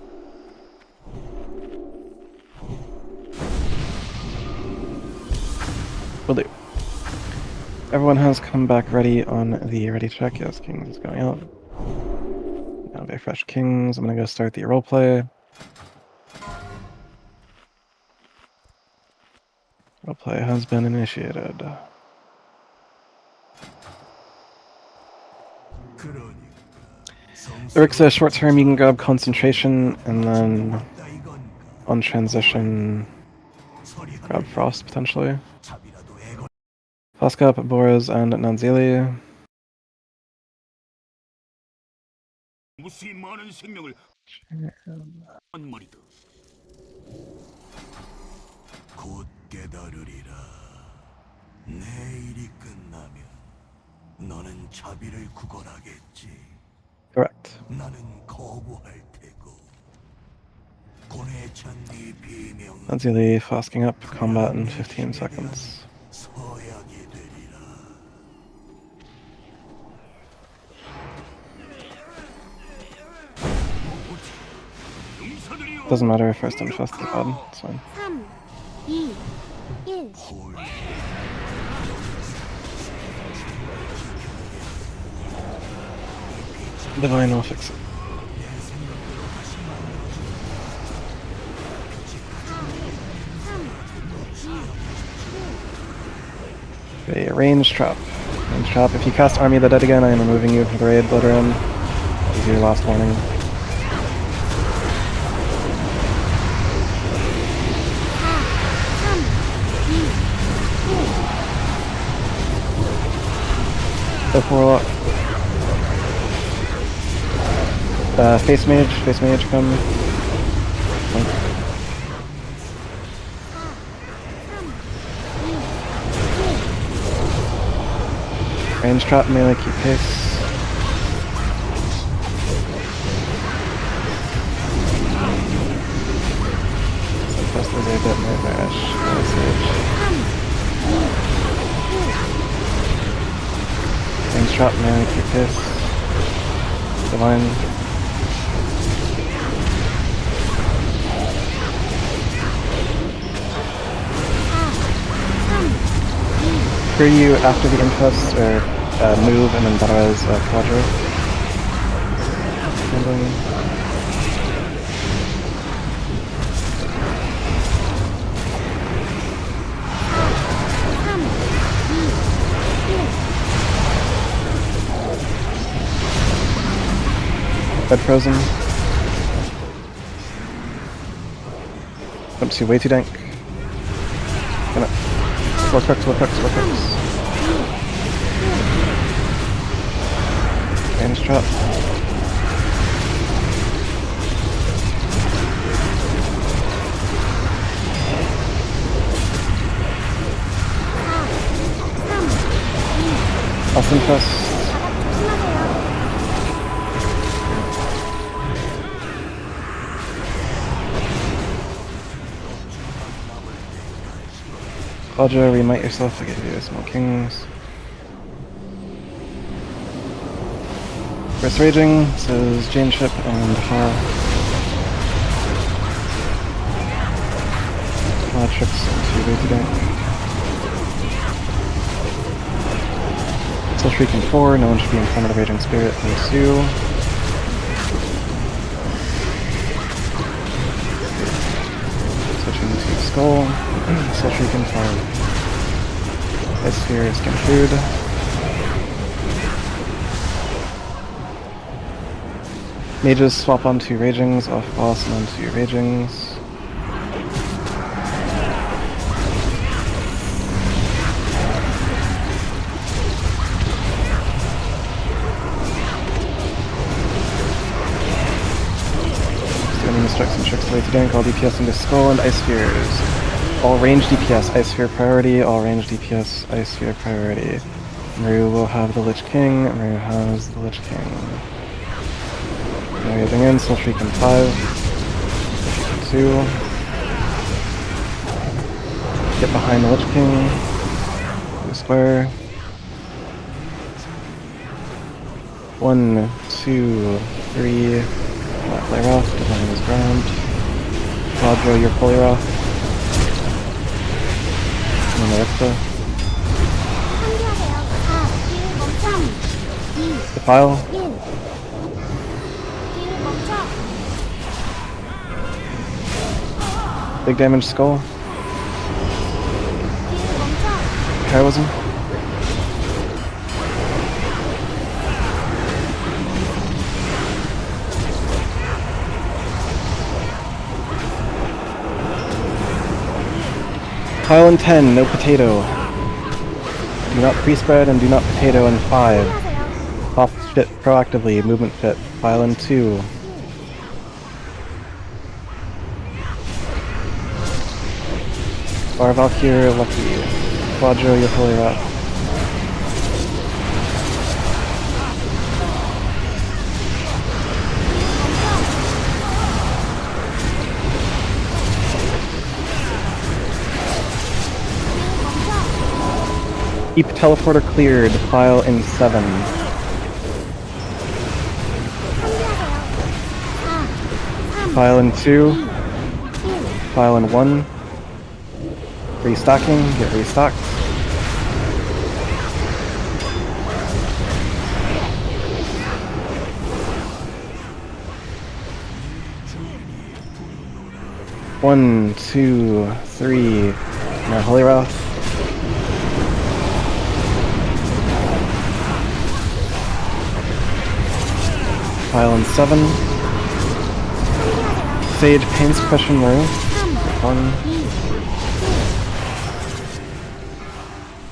Will do. Everyone has come back ready on the ready check. Yes, Kings is going out. Now refresh Kings. I'm gonna go start the roleplay. Roleplay has been initiated. Arixa, short term, you can grab concentration, and then on transition, grab Frost potentially. Flask up, Boros, and Nanzili. 무수히 많은 생명을 한 마리도. 곧 깨달으리라. 내 일이 끝나면 너는 자비를 구걸하겠지. Correct. 나는 거부할 테고. 고뇌찬 네 비명. Nanzili flasking up, combat in 15 seconds. 서약이 되리라. Doesn't matter, first and fast is bad, it's fine. 3, 2, 1. Divine will fix it. Okay, range trap. Range trap. If you cast Army of the Dead again, I am removing you from the raid, Bloodrun. This is your last warning. Death Warlock. Face Mage, come. Range trap, melee, keep pace. Plus there's a bit nightmarish. Range trap, melee, keep pace. Divine. Clear you after the infest, or move, and then Dara's quadro. Bed frozen. Jump to way too dank. Gonna. War crux. Range trap. Awesome fest. Quadra, remite yourself, I give you small kings. First Raging, says Jane Ship and Ha. Ha tricks into Way to Dank. Still Shrieking 4, no one should be in front of the Raging Spirit, thanks you. Switching to Skull. Still Shrieking 5. Ice Sphere, Skinfood. Mages swap onto Ragings, off boss and onto Ragings. Enemy strikes and tricks away to dank, all DPS into Skull and Ice Spheres. All range DPS, Ice Sphere priority, all range DPS, Ice Sphere priority. Maru will have the Lich King, Maru has the Lich King. Now getting in, Soul Shrieking 5. 2. Get behind the Lich King. Do square. 1, 2, 3. Play Wrath, Divine is ground. Quadro, your Holy Wrath. And then Electa. Defile. Big damage Skull. Heroism. Pile in 10, no potato. Do not pre-spread and do not potato in 5. Off fit proactively, movement fit. Pile in 2. Bar Valkyr, Lucky. Quadro, your Holy Wrath. Keep teleporter cleared, file in 7. File in 2. file in 1. Restocking, get restocked. One, two, three. Now Holy Wrath. File in 7. Sage Pain Suppression Move. 1.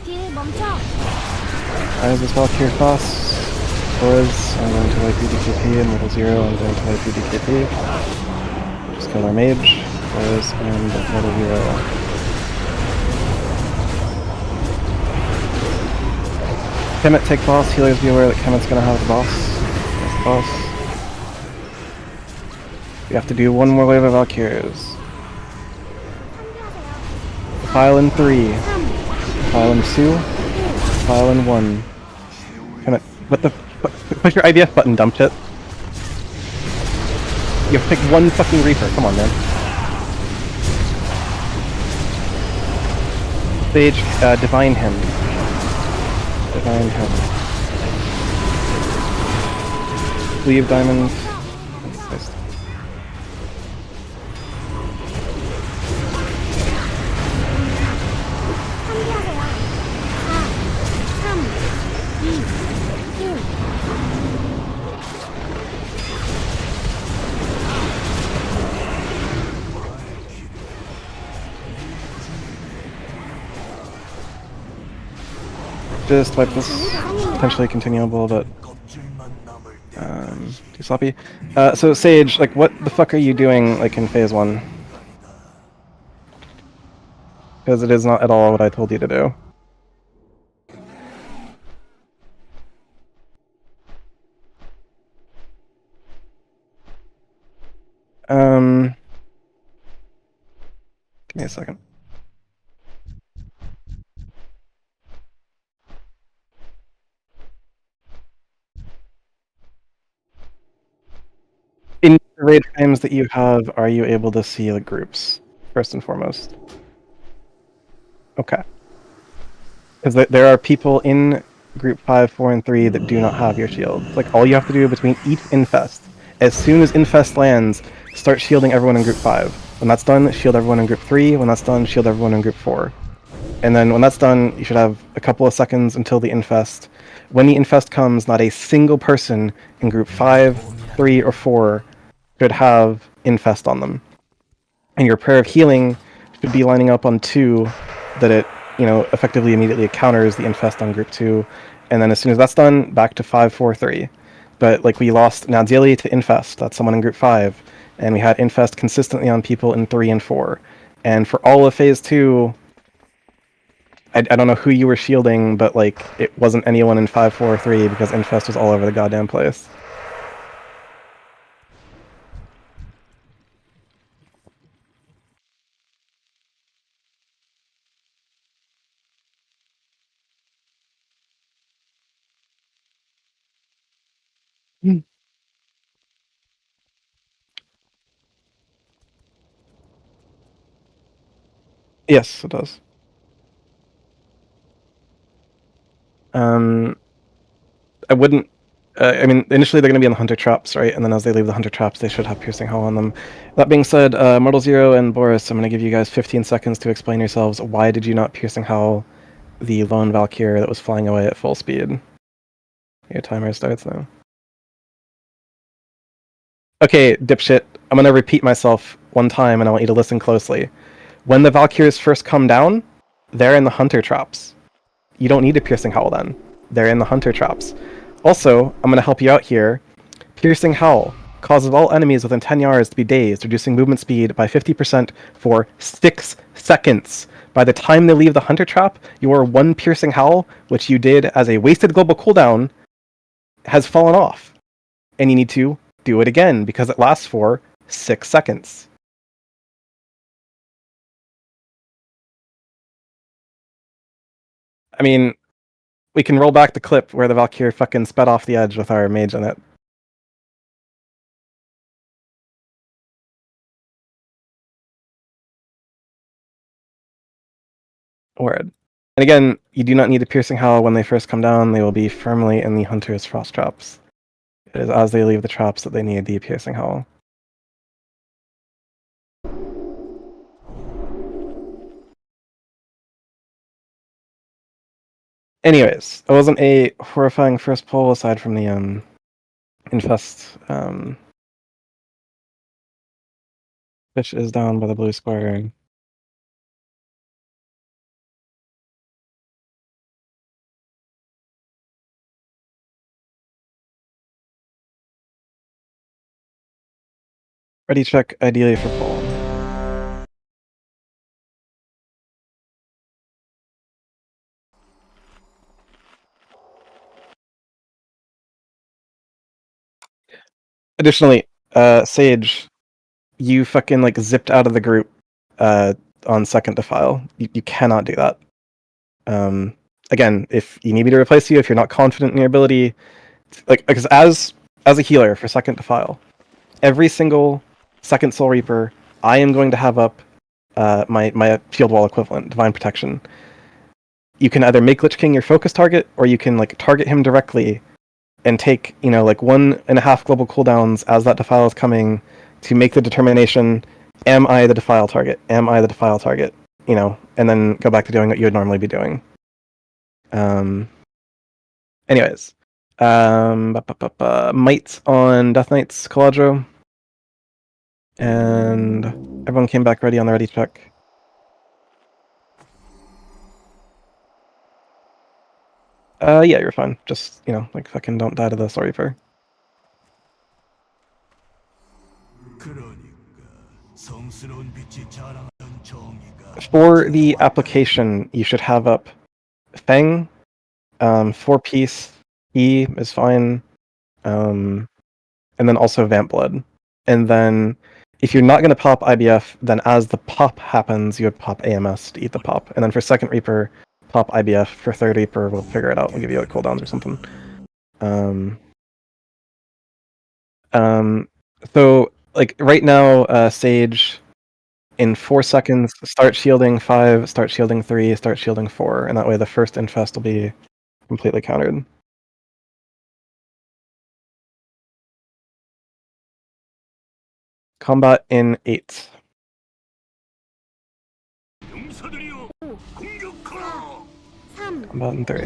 딜 멈춰. Eyes as well, Cure Boss. Boris, I'm going to wipe UDKP, and Mortal Zero, I'm going to wipe UDKP. Just kill our mage. Boris, and Mortal Zero. Kemet take boss, healers be aware that Kemet's gonna have the boss. That's the boss. We have to do one more wave of Valkyries. File in 3. File in 2. File in 1. Kemet, what the push your IVF button, dumb shit. You have to pick one fucking Reaper, come on man. Sage, Divine Him. Divine Him. Leave Diamond. Nice. Just wipe this, potentially continuable, but too sloppy. So Sage, like, what the fuck are you doing, like, in phase 1? Because it is not at all what I told you to do. Give me a second. In the raid frames that you have, are you able to see the groups, first and foremost? Okay. Because there are people in group 5, 4, and 3 that do not have your shield. Like, all you have to do between each infest, as soon as infest lands, start shielding everyone in group 5. When that's done, shield everyone in group 3. When that's done, shield everyone in group 4. And then when that's done, you should have a couple of seconds until the infest. When the infest comes, not a single person in group 5, 3, or 4 should have infest on them. And your prayer of healing should be lining up on 2, that it, you know, effectively immediately counters the infest on group 2. And then as soon as that's done, back to 5, 4, 3. But like, we lost Nadzili to infest, that's someone in group 5. And we had infest consistently on people in 3 and 4. And for all of phase 2, I don't know who you were shielding, but like, it wasn't anyone in 5, 4, or 3 because infest was all over the goddamn place. Yes, it does. I wouldn't. I mean, initially they're going to be on the hunter traps, right? And then as they leave the hunter traps, they should have piercing hull on them. That being said, Mortal Zero and Boris, I'm going to give you guys 15 seconds to explain yourselves. Why did you not piercing hull the lone Valkyrie that was flying away at full speed? Your timer starts now. Okay, dipshit. I'm going to repeat myself one time, and I want you to listen closely. When the Valkyries first come down, they're in the hunter traps. You don't need a piercing howl then. They're in the hunter traps. Also, I'm going to help you out here. Piercing howl causes all enemies within 10 yards to be dazed, reducing movement speed by 50% for 6 seconds. By the time they leave the hunter trap, your 1 piercing howl, which you did as a wasted global cooldown, has fallen off. And you need to do it again, because it lasts for 6 seconds. I mean, we can roll back the clip where the Valkyrie fucking sped off the edge with our mage in it. Word. And again, you do not need a piercing howl when they first come down. They will be firmly in the hunter's frost traps. It is as they leave the traps that they need the piercing howl. Anyways, it wasn't a horrifying first pull aside from the infest. Fish is down by the blue square. Ready check, ideally for pull. Additionally, Sage, you fucking like zipped out of the group on second defile. You cannot do that. Again, if you need me to replace you, if you're not confident in your ability, like because as a healer for second defile, every single second Soul Reaper, I am going to have up my field wall equivalent, Divine Protection. You can either make Lich King your focus target, or you can like target him directly and take, you know, like 1.5 global cooldowns as that defile is coming to make the determination, am I the defile target? Am I the defile target? You know, and then go back to doing what you would normally be doing. Anyways. Might on Death Knight's Caladro. And everyone came back ready on the ready check. Yeah, you're fine. Just, you know, like fucking don't die to the Soul Reaper. For the application, you should have up Fang, 4-piece, E is fine, and then also Vamp Blood. And then, if you're not going to pop IBF, then as the pop happens, you would pop AMS to eat the pop. And then for second Reaper, pop IBF. For third Reaper, we'll figure it out. We'll give you like cooldowns or something. So, like, right now, Sage, in 4 seconds, start shielding 5, start shielding 3, start shielding 4, and that way the first infest will be completely countered. Combat in 8. Combat in 3. 1.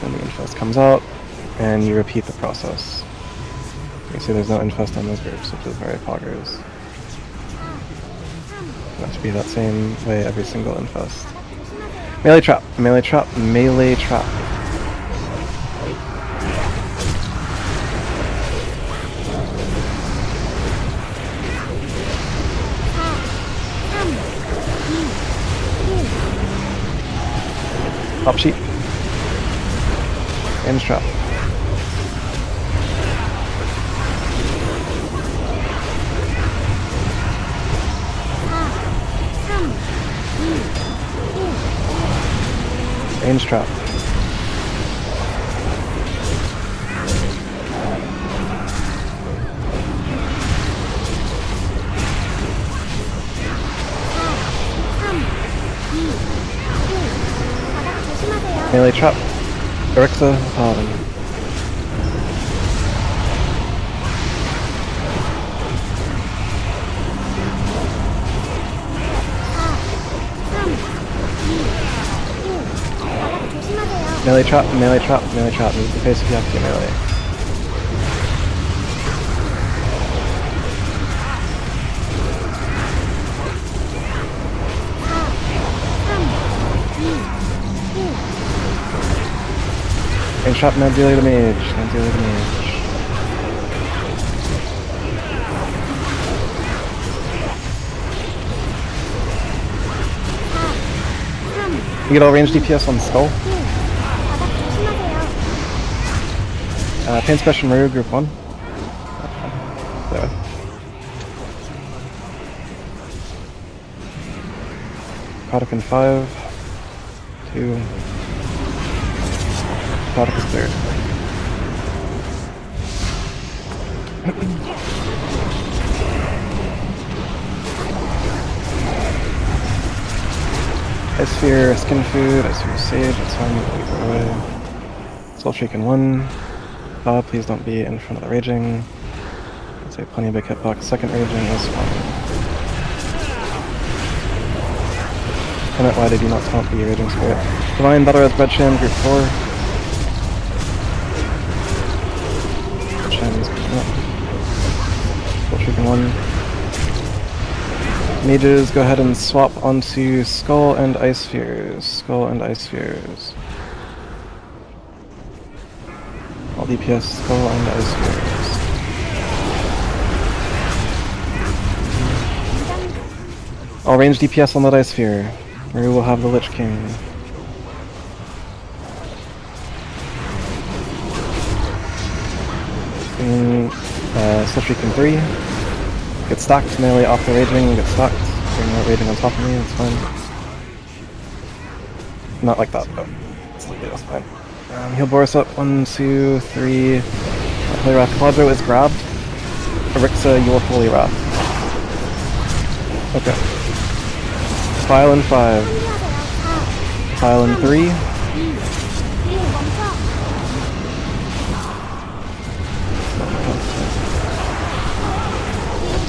Then the infest comes out, and you repeat the process. You see there's no infest on those groups, which is very poggers. It has to be that same way every single infest. Melee trap, melee trap, melee trap. Top sheet. And trap. Range trap. Melee trap. Erixa Paladin. Melee trap, melee trap, melee trap. Move the face if you have to melee. Range trap, not dealing to mage, not dealing to mage. You get all range DPS on Skull. Pain Special Maru, group 1. There. Product in 5, 2. Product is cleared. Ice Sphere, Skinfood, Ice Sphere Sage, that's fine, either way. Soul Shriek in 1. Please don't be in front of the Raging. I'd say plenty of big hitbox. Second Raging is fine. Why did you not taunt the Raging Spirit? Divine Battle Res Bedsham, Group 4. Bedsham's coming up. Soul Shriek in 1. Mages, go ahead and swap onto Skull and Ice Spheres. Skull and Ice Spheres. All DPS, Skull and Ice Spheres. All range DPS on that Ice Sphere. Or we will have the Lich King. Soul Shriek in 3. Get stacked, melee off the Raging, get stacked. Bring that Raging on top of me, it's fine. Not like that, but that's fine. Heal Boris up, 1, 2, 3. Holy Wrath Quadro is grabbed. Arixa, you will Holy Wrath. Okay. File in 5. File in 3. 2, 1, 멈춰.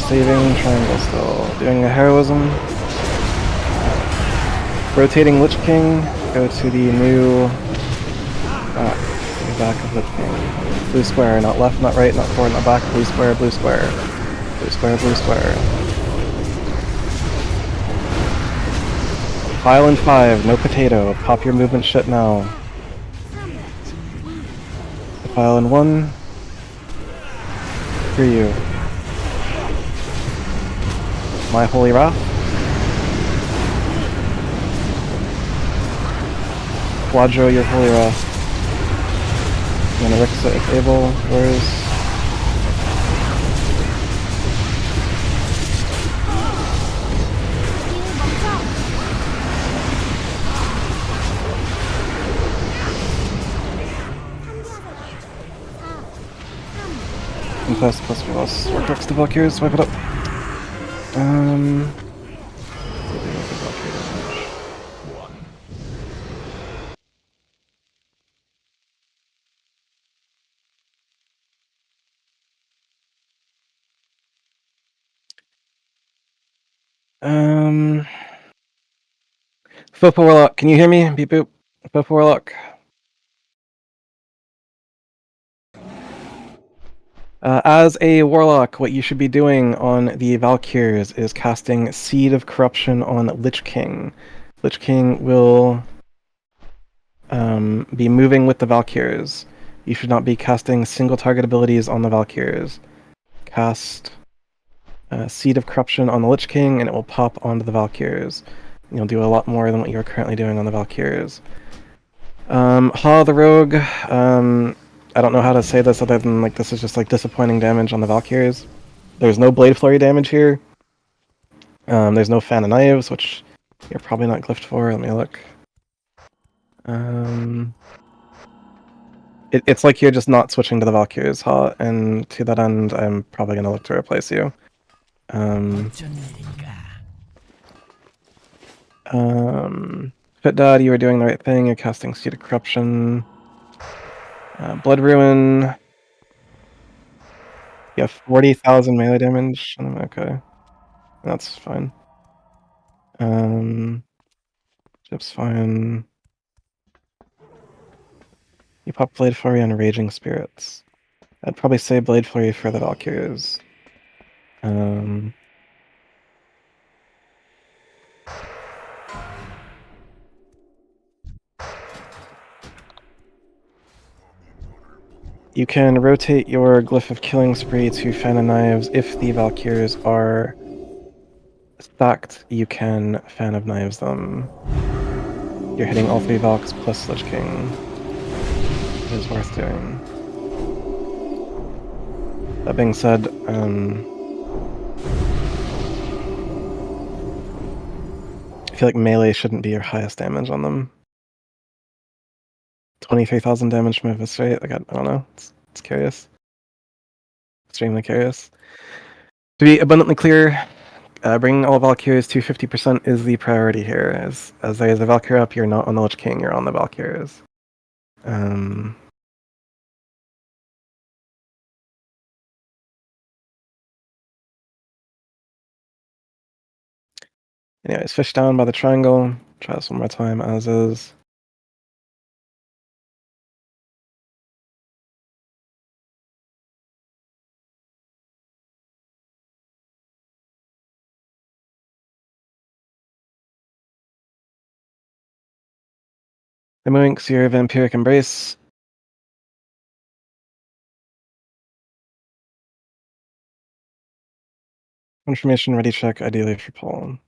Saving triangle still. Doing a heroism. Rotating Lich King. Go to the new back of Lich King. Blue square, not left, not right, not forward, not back. Blue square, blue square. Blue square, blue square. File in 5, no potato. Pop your movement shit now. File in 1. Screw you. My Holy Wrath. Quadro your Holy Wrath. And Arixa if able. Where's... 1 plus we lost Vortex to Valkyries, swipe it up. Fopa Warlock, can you hear me? Beep boop. Fopa Warlock. As a Warlock, what you should be doing on the Valkyries is casting Seed of Corruption on Lich King. Lich King will be moving with the Valkyries. You should not be casting single target abilities on the Valkyries. Cast Seed of Corruption on the Lich King and it will pop onto the Valkyries. You'll do a lot more than what you're currently doing on the Valkyries. Ha the Rogue, I don't know how to say this other than like this is just like disappointing damage on the Valkyries. There's no Blade Flurry damage here. There's no Fan of Knives, which you're probably not glyphed for. Let me look. It's like you're just not switching to the Valkyries, Ha, and to that end, I'm probably going to look to replace you. Fit Dad, you were doing the right thing. You're casting Seed of Corruption. Blood Ruin. You have 40,000 melee damage. Okay. That's fine. Chip's fine. You pop Blade Flurry on Raging Spirits. I'd probably say Blade Flurry for the Valkyries. You can rotate your Glyph of Killing Spree to Fan of Knives. If the Valkyries are stacked, you can Fan of Knives them. You're hitting all 3 Valks plus Lich King. It is worth doing. That being said, I feel like melee shouldn't be your highest damage on them. 23,000 damage from Mephisto straight. Like, I don't know. It's curious. Extremely curious. To be abundantly clear, Bringing all Valkyries to 50% is the priority here. As there is a Valkyrie up, you're not on the Lich King, you're on the Valkyries. Anyways, fish down by the triangle. Try this one more time, as is. The Moonks, your Vampiric Embrace. Information ready check, ideally for Paul.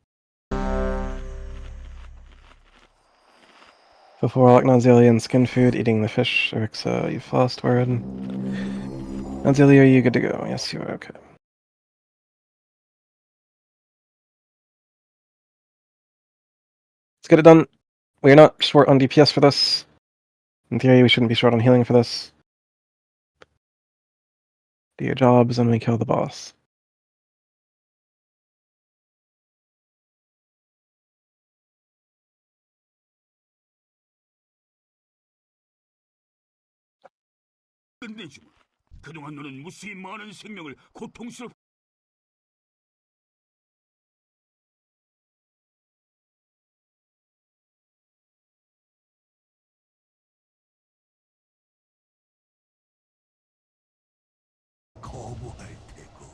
Before Warlock, Nazilia, and Skinfood, eating the fish. Erixa, you've lost word. Nazilia, are you good to go? Yes, you are, okay. Let's get it done. We're not short on DPS for this. In theory, we shouldn't be short on healing for this. Do your jobs and we kill the boss. 끝내주마. 그동안 너는 무수히 많은 생명을 고통스럽. 거부할 테고.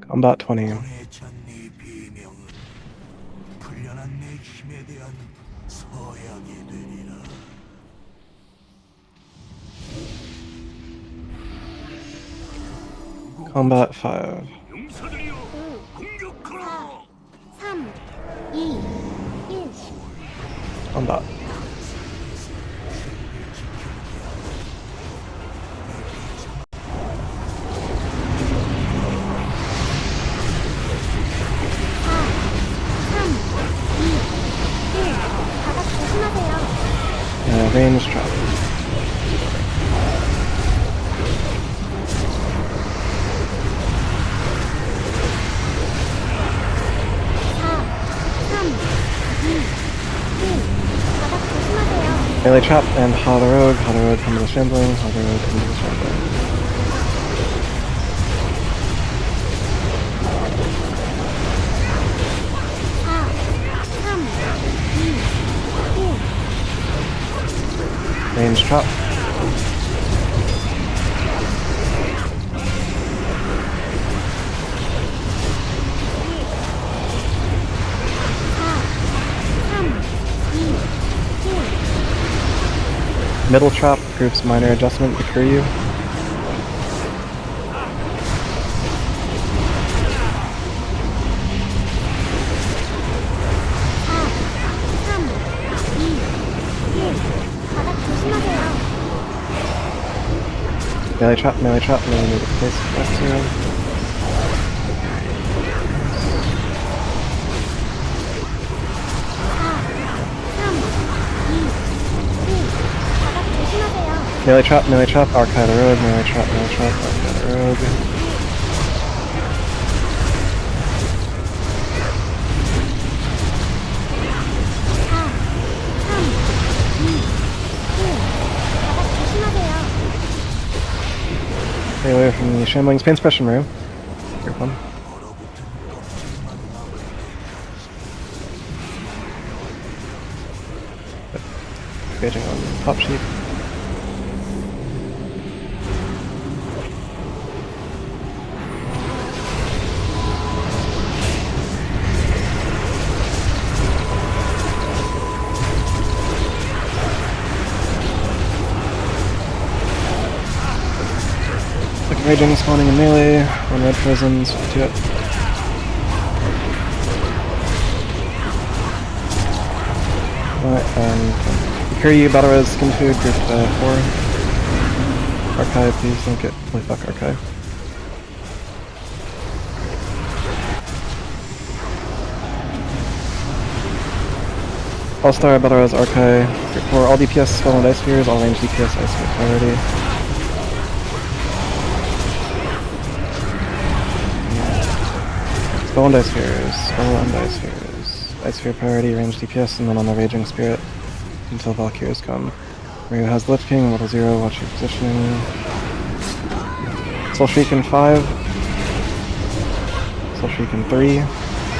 Combat 20. 보내찬 네 비명은 풀려난 내 힘에 대한 서약이 되리라. Combat 5. 용사들이여, 공격하라! 3, 2, 1. Combat. Range trap. Melee trap and Hollow Rogue into the shambling, Hollow Rogue into the shambling. Range trap. Middle trap, group's minor adjustment to Kiryu. Melee trap, melee need to place back to. Melee trap, Archive the Rogue, melee trap, Archive the Rogue. Stay away from the Shambling's Pain Suppression Room. Here come. Engaging on the top sheet. Raging, spawning in melee, one red prisons, do it. Alright, Kiryu, Battle Res, Skinfood, group 4. Archive, please don't get fully fuck Archive. All-Star, Battle Res, Archive, group 4, all DPS, Skull and Ice Spheres, all range DPS, Ice Sphere priority. Spell and Ice Spheres. Spell and Ice Spheres. Ice Sphere priority, range DPS, and then on the Raging Spirit until Valkyries come. Ryu has Lich King, Mortal 0, watch your positioning. Soul Shriek in 5. Soul Shriek in 3.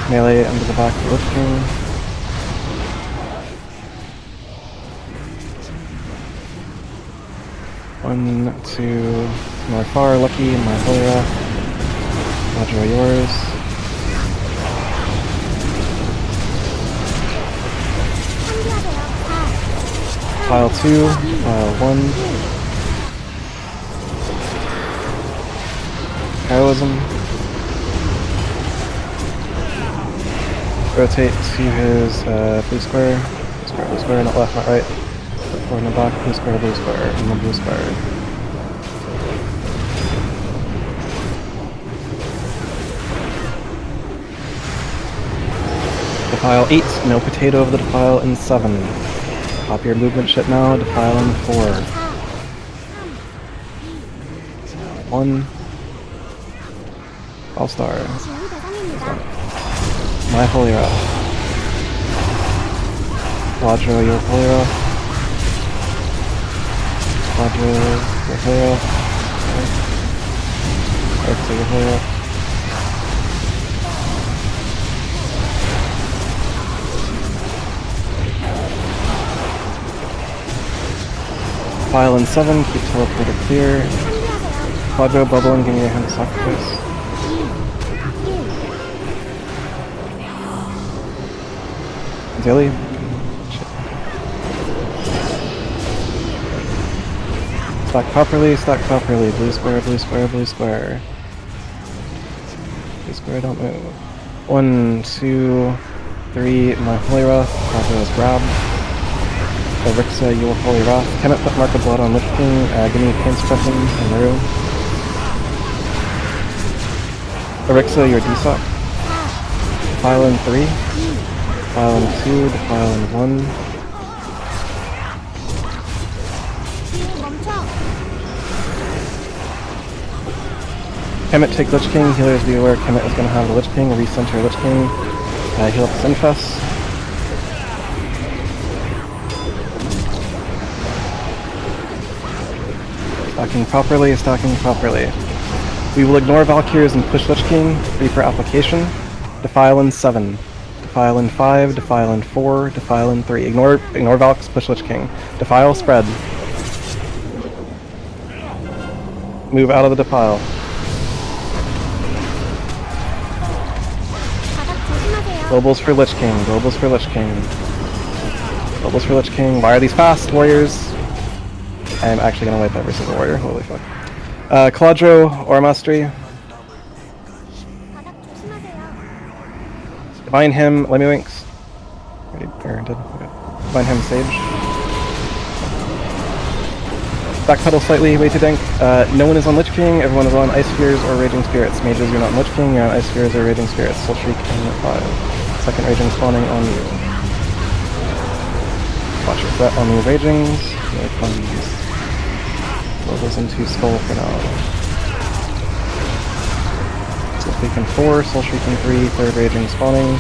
Melee into the back of Lich King. One, two, more far, Lucky, my Holyra. Roger, yours. Pile 2, pile 1. Heroism. Rotate to his blue square. Blue square, not left, not right. Forward and back, blue square, and then blue square. Defile 8, no potato of the defile in 7. Pop your movement shit now, defile in 4. 1. All-star. My Holyra. Quadro, your Holyra. Quadro, your Holyra. Earth, your Holyra. File in 7, keep teleporter clear. Quadro, bubble, and give me a hand of sacrifice. Daily. Stack properly, stack properly. Blue square, blue square, blue square. Blue square, don't move. 1, 2, 3, my Holyra. Quadro is grabbed. Rixa, your Holy Wrath. Cannot put Mark of Blood on Lich King. Give me Pain Suppression and Maru. Rixa, your DSOC. Defile in 3. Defile in 2. Defile in 1. Kemet, take Lich King. Healers, be aware Kemet is going to have the Lich King. Recenter Lich King. Heal up the Sinfest. Stacking properly, stacking properly. We will ignore Valkyries and push Lich King. Reaper application. Defile in 7. Defile in 5. Defile in 4. Defile in 3. Ignore Valks, push Lich King. Defile, spread. Move out of the defile. Globals for Lich King. Globals for Lich King. Globals for Lich King. Why are these fast, warriors? I'm actually gonna wipe every single warrior, holy fuck. Quadro, Aura Mastery. Divine Hymn, Lemmy Winks. Already did. Okay. Divine Hymn, Sage. Backpedal slightly, way too dank. No one is on Lich King, everyone is on Ice Spheres or Raging Spirits. Mages, you're not on Lich King, you're on Ice Spheres or Raging Spirits. Soul Shriek in 5. Second Raging spawning on you. Watch your threat on the Ragings. Here it comes. Levels into Skull for now. Soul Shriek in 4, Soul Shriek in 3, third Raging spawning.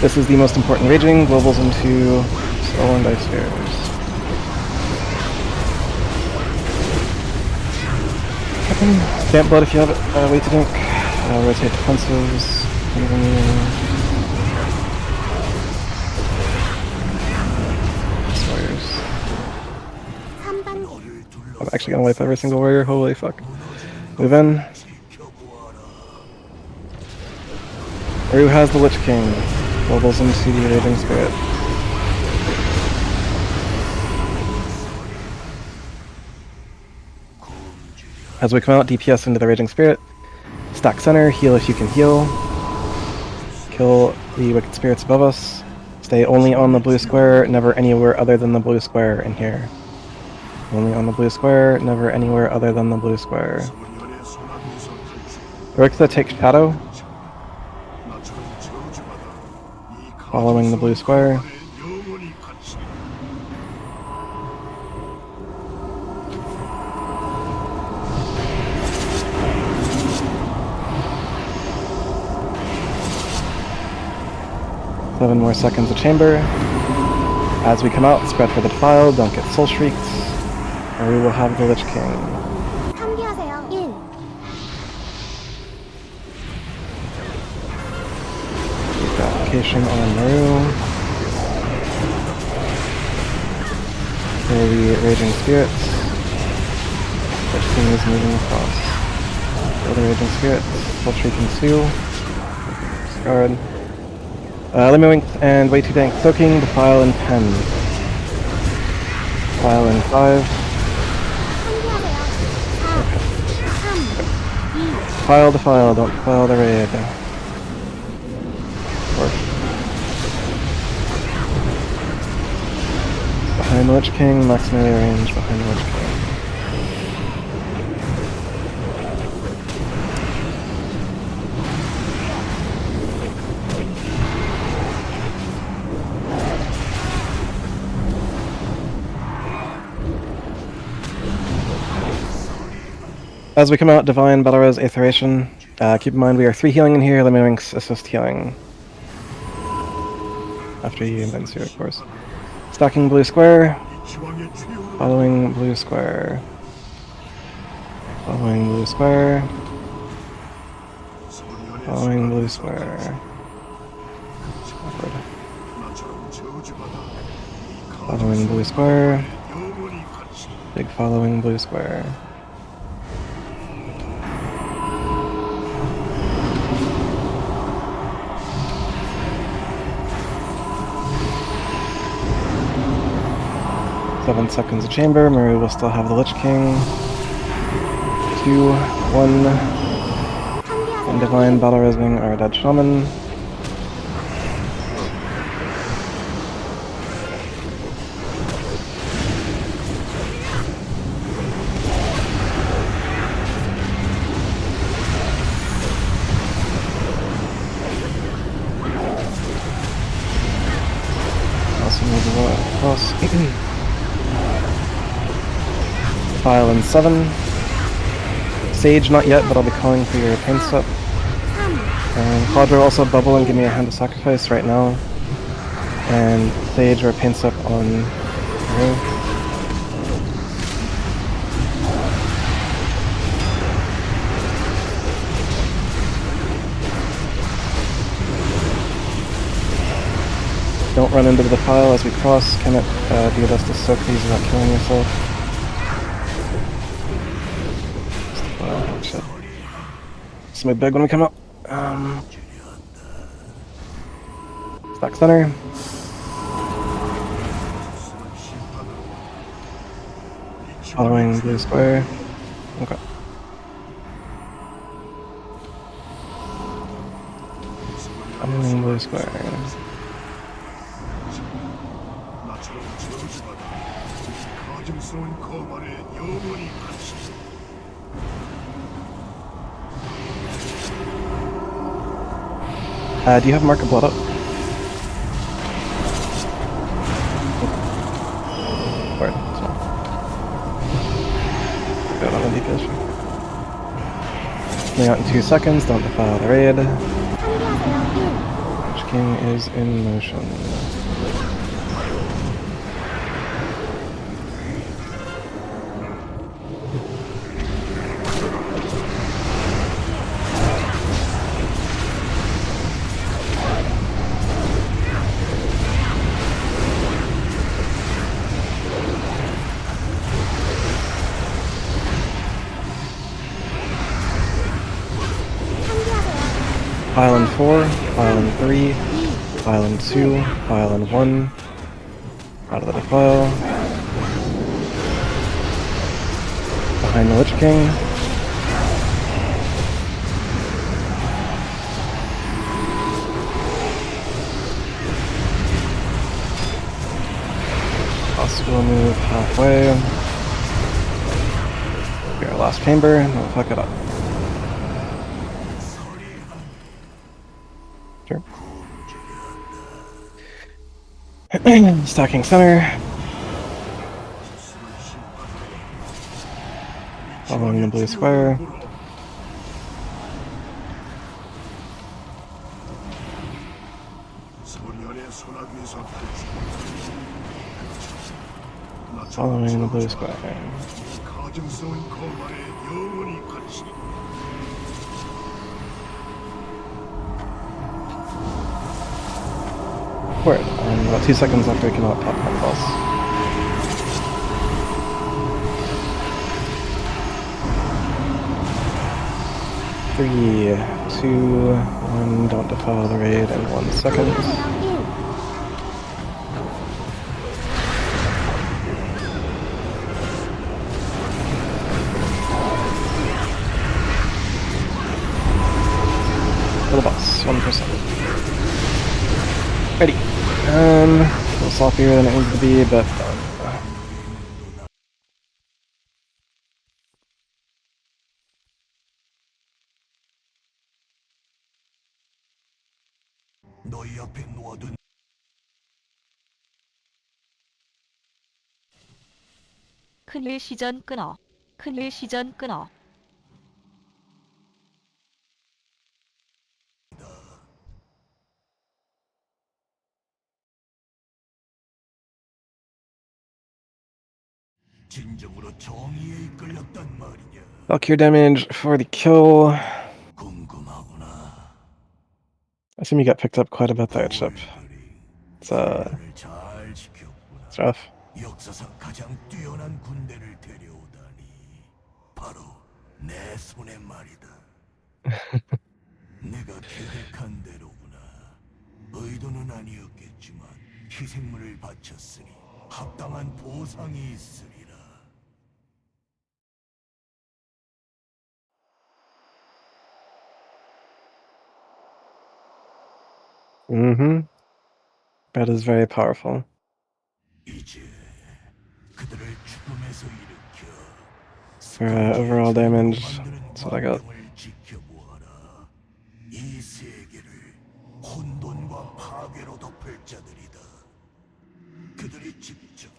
This is the most important Raging, globals into Skull and Ice Spheres. Damp Blood if you have it, way to dink. Rotate defensives. I'm actually gonna wipe every single warrior, holy fuck. Move in. Ryu has the Lich King. Levels into the Raging Spirit. As we come out, DPS into the Raging Spirit. Stack center, heal if you can heal. Kill the Wicked Spirits above us. Stay only on the blue square, never anywhere other than the blue square in here. Only on the blue square, never anywhere other than the blue square. Rixa, take Shadow. Following the blue square. 7 more seconds of chamber. As we come out, spread for the defile, don't get soul shrieked, or we will have the Lich King. 상기하세요. 1. Keep application on Maru. For the Raging Spirits. Lich King is moving across. For the Raging Spirits, soul shrieking 2. Discard. Lemmy Wink and Way Too Dank soaking, defile in 10. Defile in 5. 상기하세요. 4. 3. 2. Defile, don't defile the raid. Behind the Lich King, max melee range behind the Lich King. As we come out, Divine, Battle Rose, Aetheration. Keep in mind we are 3 healing in here, Lemmy Winks assist healing. After you invent you, of course. Stacking blue square. Following blue square. Following blue square. Following blue square. Upward. Following blue square. Big following blue square. Seven seconds of chamber. Maru will still have the Lich King. 2, 1. And Divine Battle Rising our dead shaman. Also move the roll across. File in 7. Sage, not yet, but I'll be calling for your pain step. And Quadro, also bubble and give me a hand of sacrifice right now. And Sage or pain step on Maru. Don't run into the file as we cross. Cannot do your best to soak these without killing yourself. Shit. This will be big when we come up. Stack center. Following blue square. Okay. Following blue square. Do you have Mark of Blood up? Word, small. Good on the DPS. Coming out in 2 seconds, don't defile the raid. Lich King is in motion. Island 4, Island 3, Island 2, Island 1, out of the defile. Behind the Lich King. Us will move halfway. Be our last chamber, and we'll fuck it up. Sure. Stacking center. Following the blue square. following the blue square. 가증스러운 거만에 영원히 갇히리. Word. And about 2 seconds after we cannot pop on the boss. Three, two, one. Don't defile the raid in 1 second. 준비하세요. 1. For the boss, 1%. Ready. A little sloppier than it needs to be, but 너희 앞에 놓아둔 큰일 시전 끊어. 큰일 시전 끊어. 진정으로 정의에 이끌렸단 말이냐. Valkyrie damage for the kill. 궁금하구나. I assume you got picked up quite a bit there, Chip. It's 나를 잘 지켰구나. it's rough. 역사상 가장 뛰어난 군대를 데려오다니 바로 내 손에 말이다. 내가 계획한 대로구나. 의도는 아니었겠지만 희생물을 바쳤으니 합당한 보상이 있으리라. Mm-hmm. That is very powerful. 이제 그들을 죽음에서 일으켜 For overall damage, that's what I got. 왕명을 지켜보아라. 이 세계를 혼돈과 파괴로 덮을 자들이다. 그들이 직접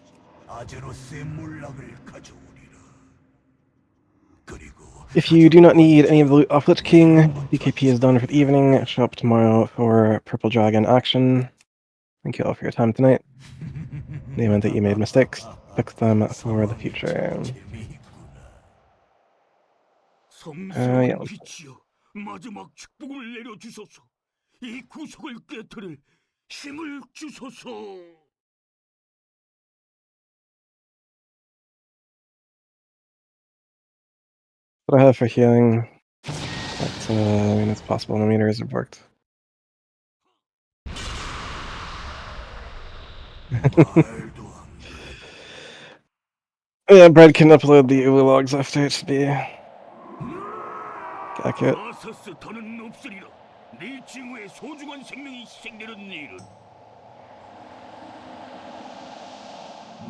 아제로스의 몰락을 가져오리라. 그리고 If you do not need any of the loot off Lich King, BKP is done for the evening. Show up tomorrow for Purple Dragon action. Thank you all for your time tonight. In the event that you made mistakes, fix them for the future. 섬세한 yeah. 빛이여, 마지막 축복을 내려주소서. 이 구석을 깨뜨릴 힘을 주소서. What I have for healing, but I mean, it's possible the meters have worked. Yeah, Brad can upload the ULA logs after, it should be accurate. 아사스 더는 없으리라. 네 징후에 소중한 생명이 희생되는 일은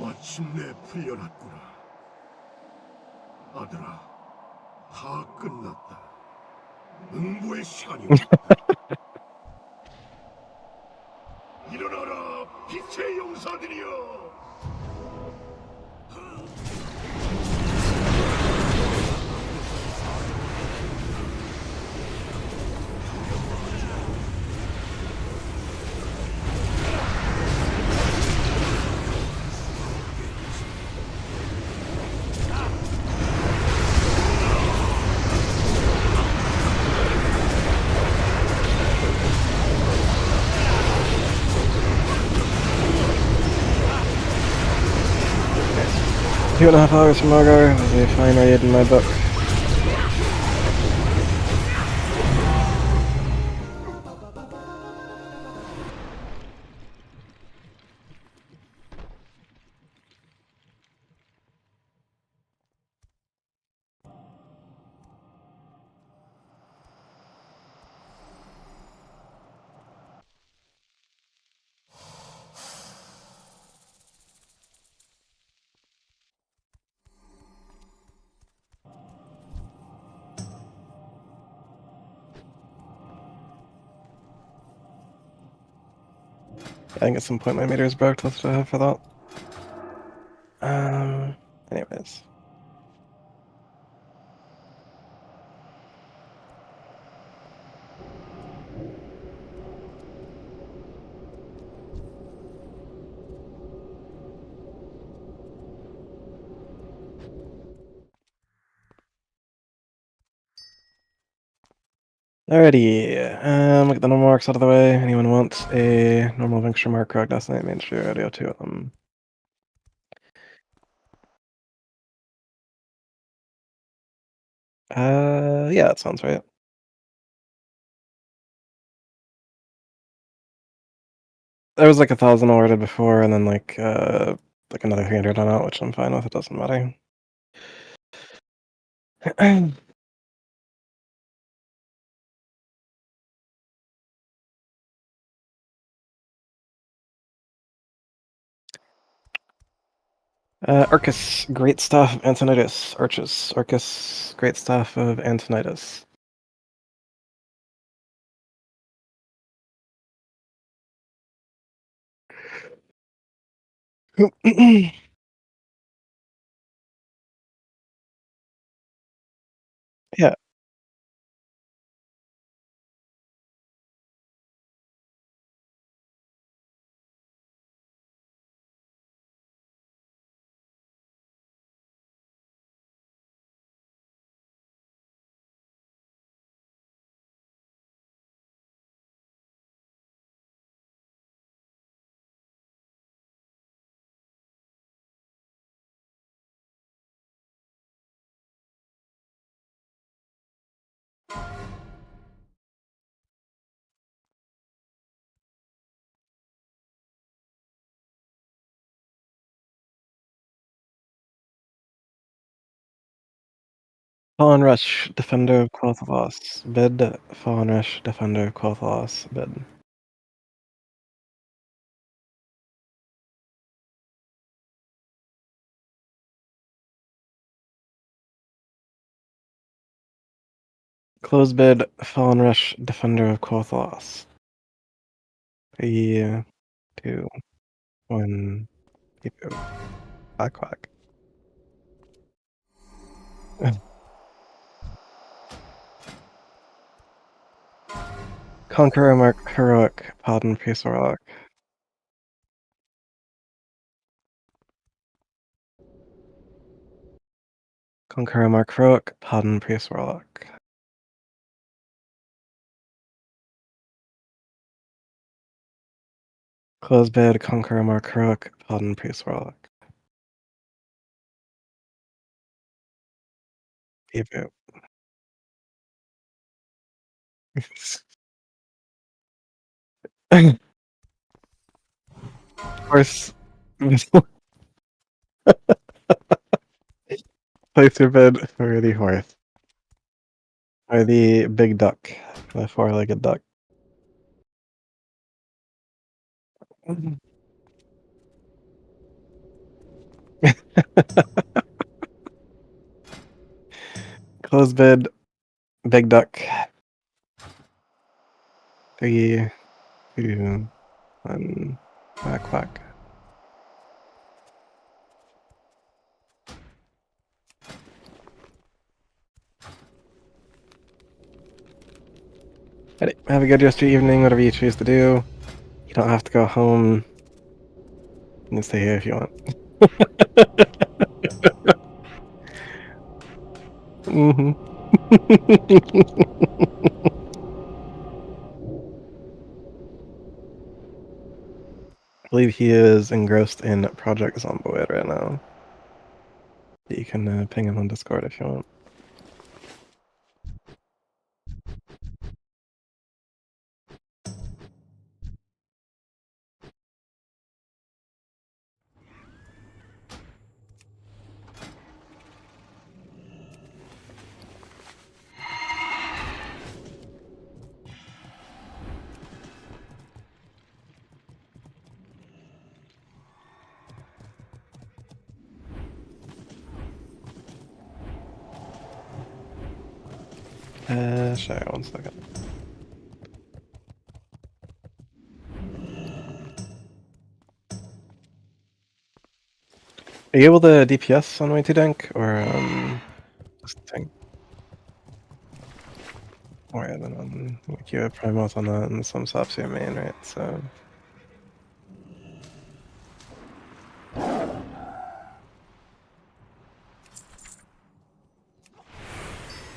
마침내 풀려났구나. 아들아, 다 끝났다. 응보의 시간이 왔다. 일어나라, 빛의 용사들이여. Two and a half hours from Margar was a fine raid in my book. I think at some point my meter is broke. That's what I have for that. Anyways. Alrighty, get the normal marks out of the way. Anyone want a normal Venture mark, Rognosnite, Main Street Radio, 2 of them. Yeah, that sounds right. There was like 1,000 awarded before, and then like another 300 on out, which I'm fine with. It doesn't matter. Arcus, great stuff of Antonitis. Archus, Arcus, great stuff of Antonitis. Yeah. Fallen Rush, Defender of Quathlos, bid. Fallen Rush, Defender of Quathlos, bid. Close bid, Fallen Rush, Defender of Quathlos. 3, 2, 1, quack quack. Conqueror Mark Heroic, Paladin Priest Warlock. Conqueror Mark Heroic, Paladin Priest Warlock. Close bid, Conqueror Mark Heroic, Paladin Priest Warlock. Evo. Of course. Place your bid for the horse. Or the big duck. The 4-legged duck. Close bid, big duck. 3, 2, 1, quack quack. Alright, have a good rest of your evening, whatever you choose to do. You don't have to go home. You can stay here if you want. Mm-hmm. I believe he is engrossed in Project Zomboid right now. You can ping him on Discord if you want. Sure, 1 second. Are you able to DPS on Way2 Dank, or just tank? Or yeah, then like you have primos on that and some stops your main, right? So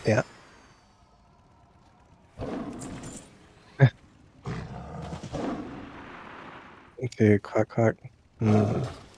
yeah. Okay, quack quack.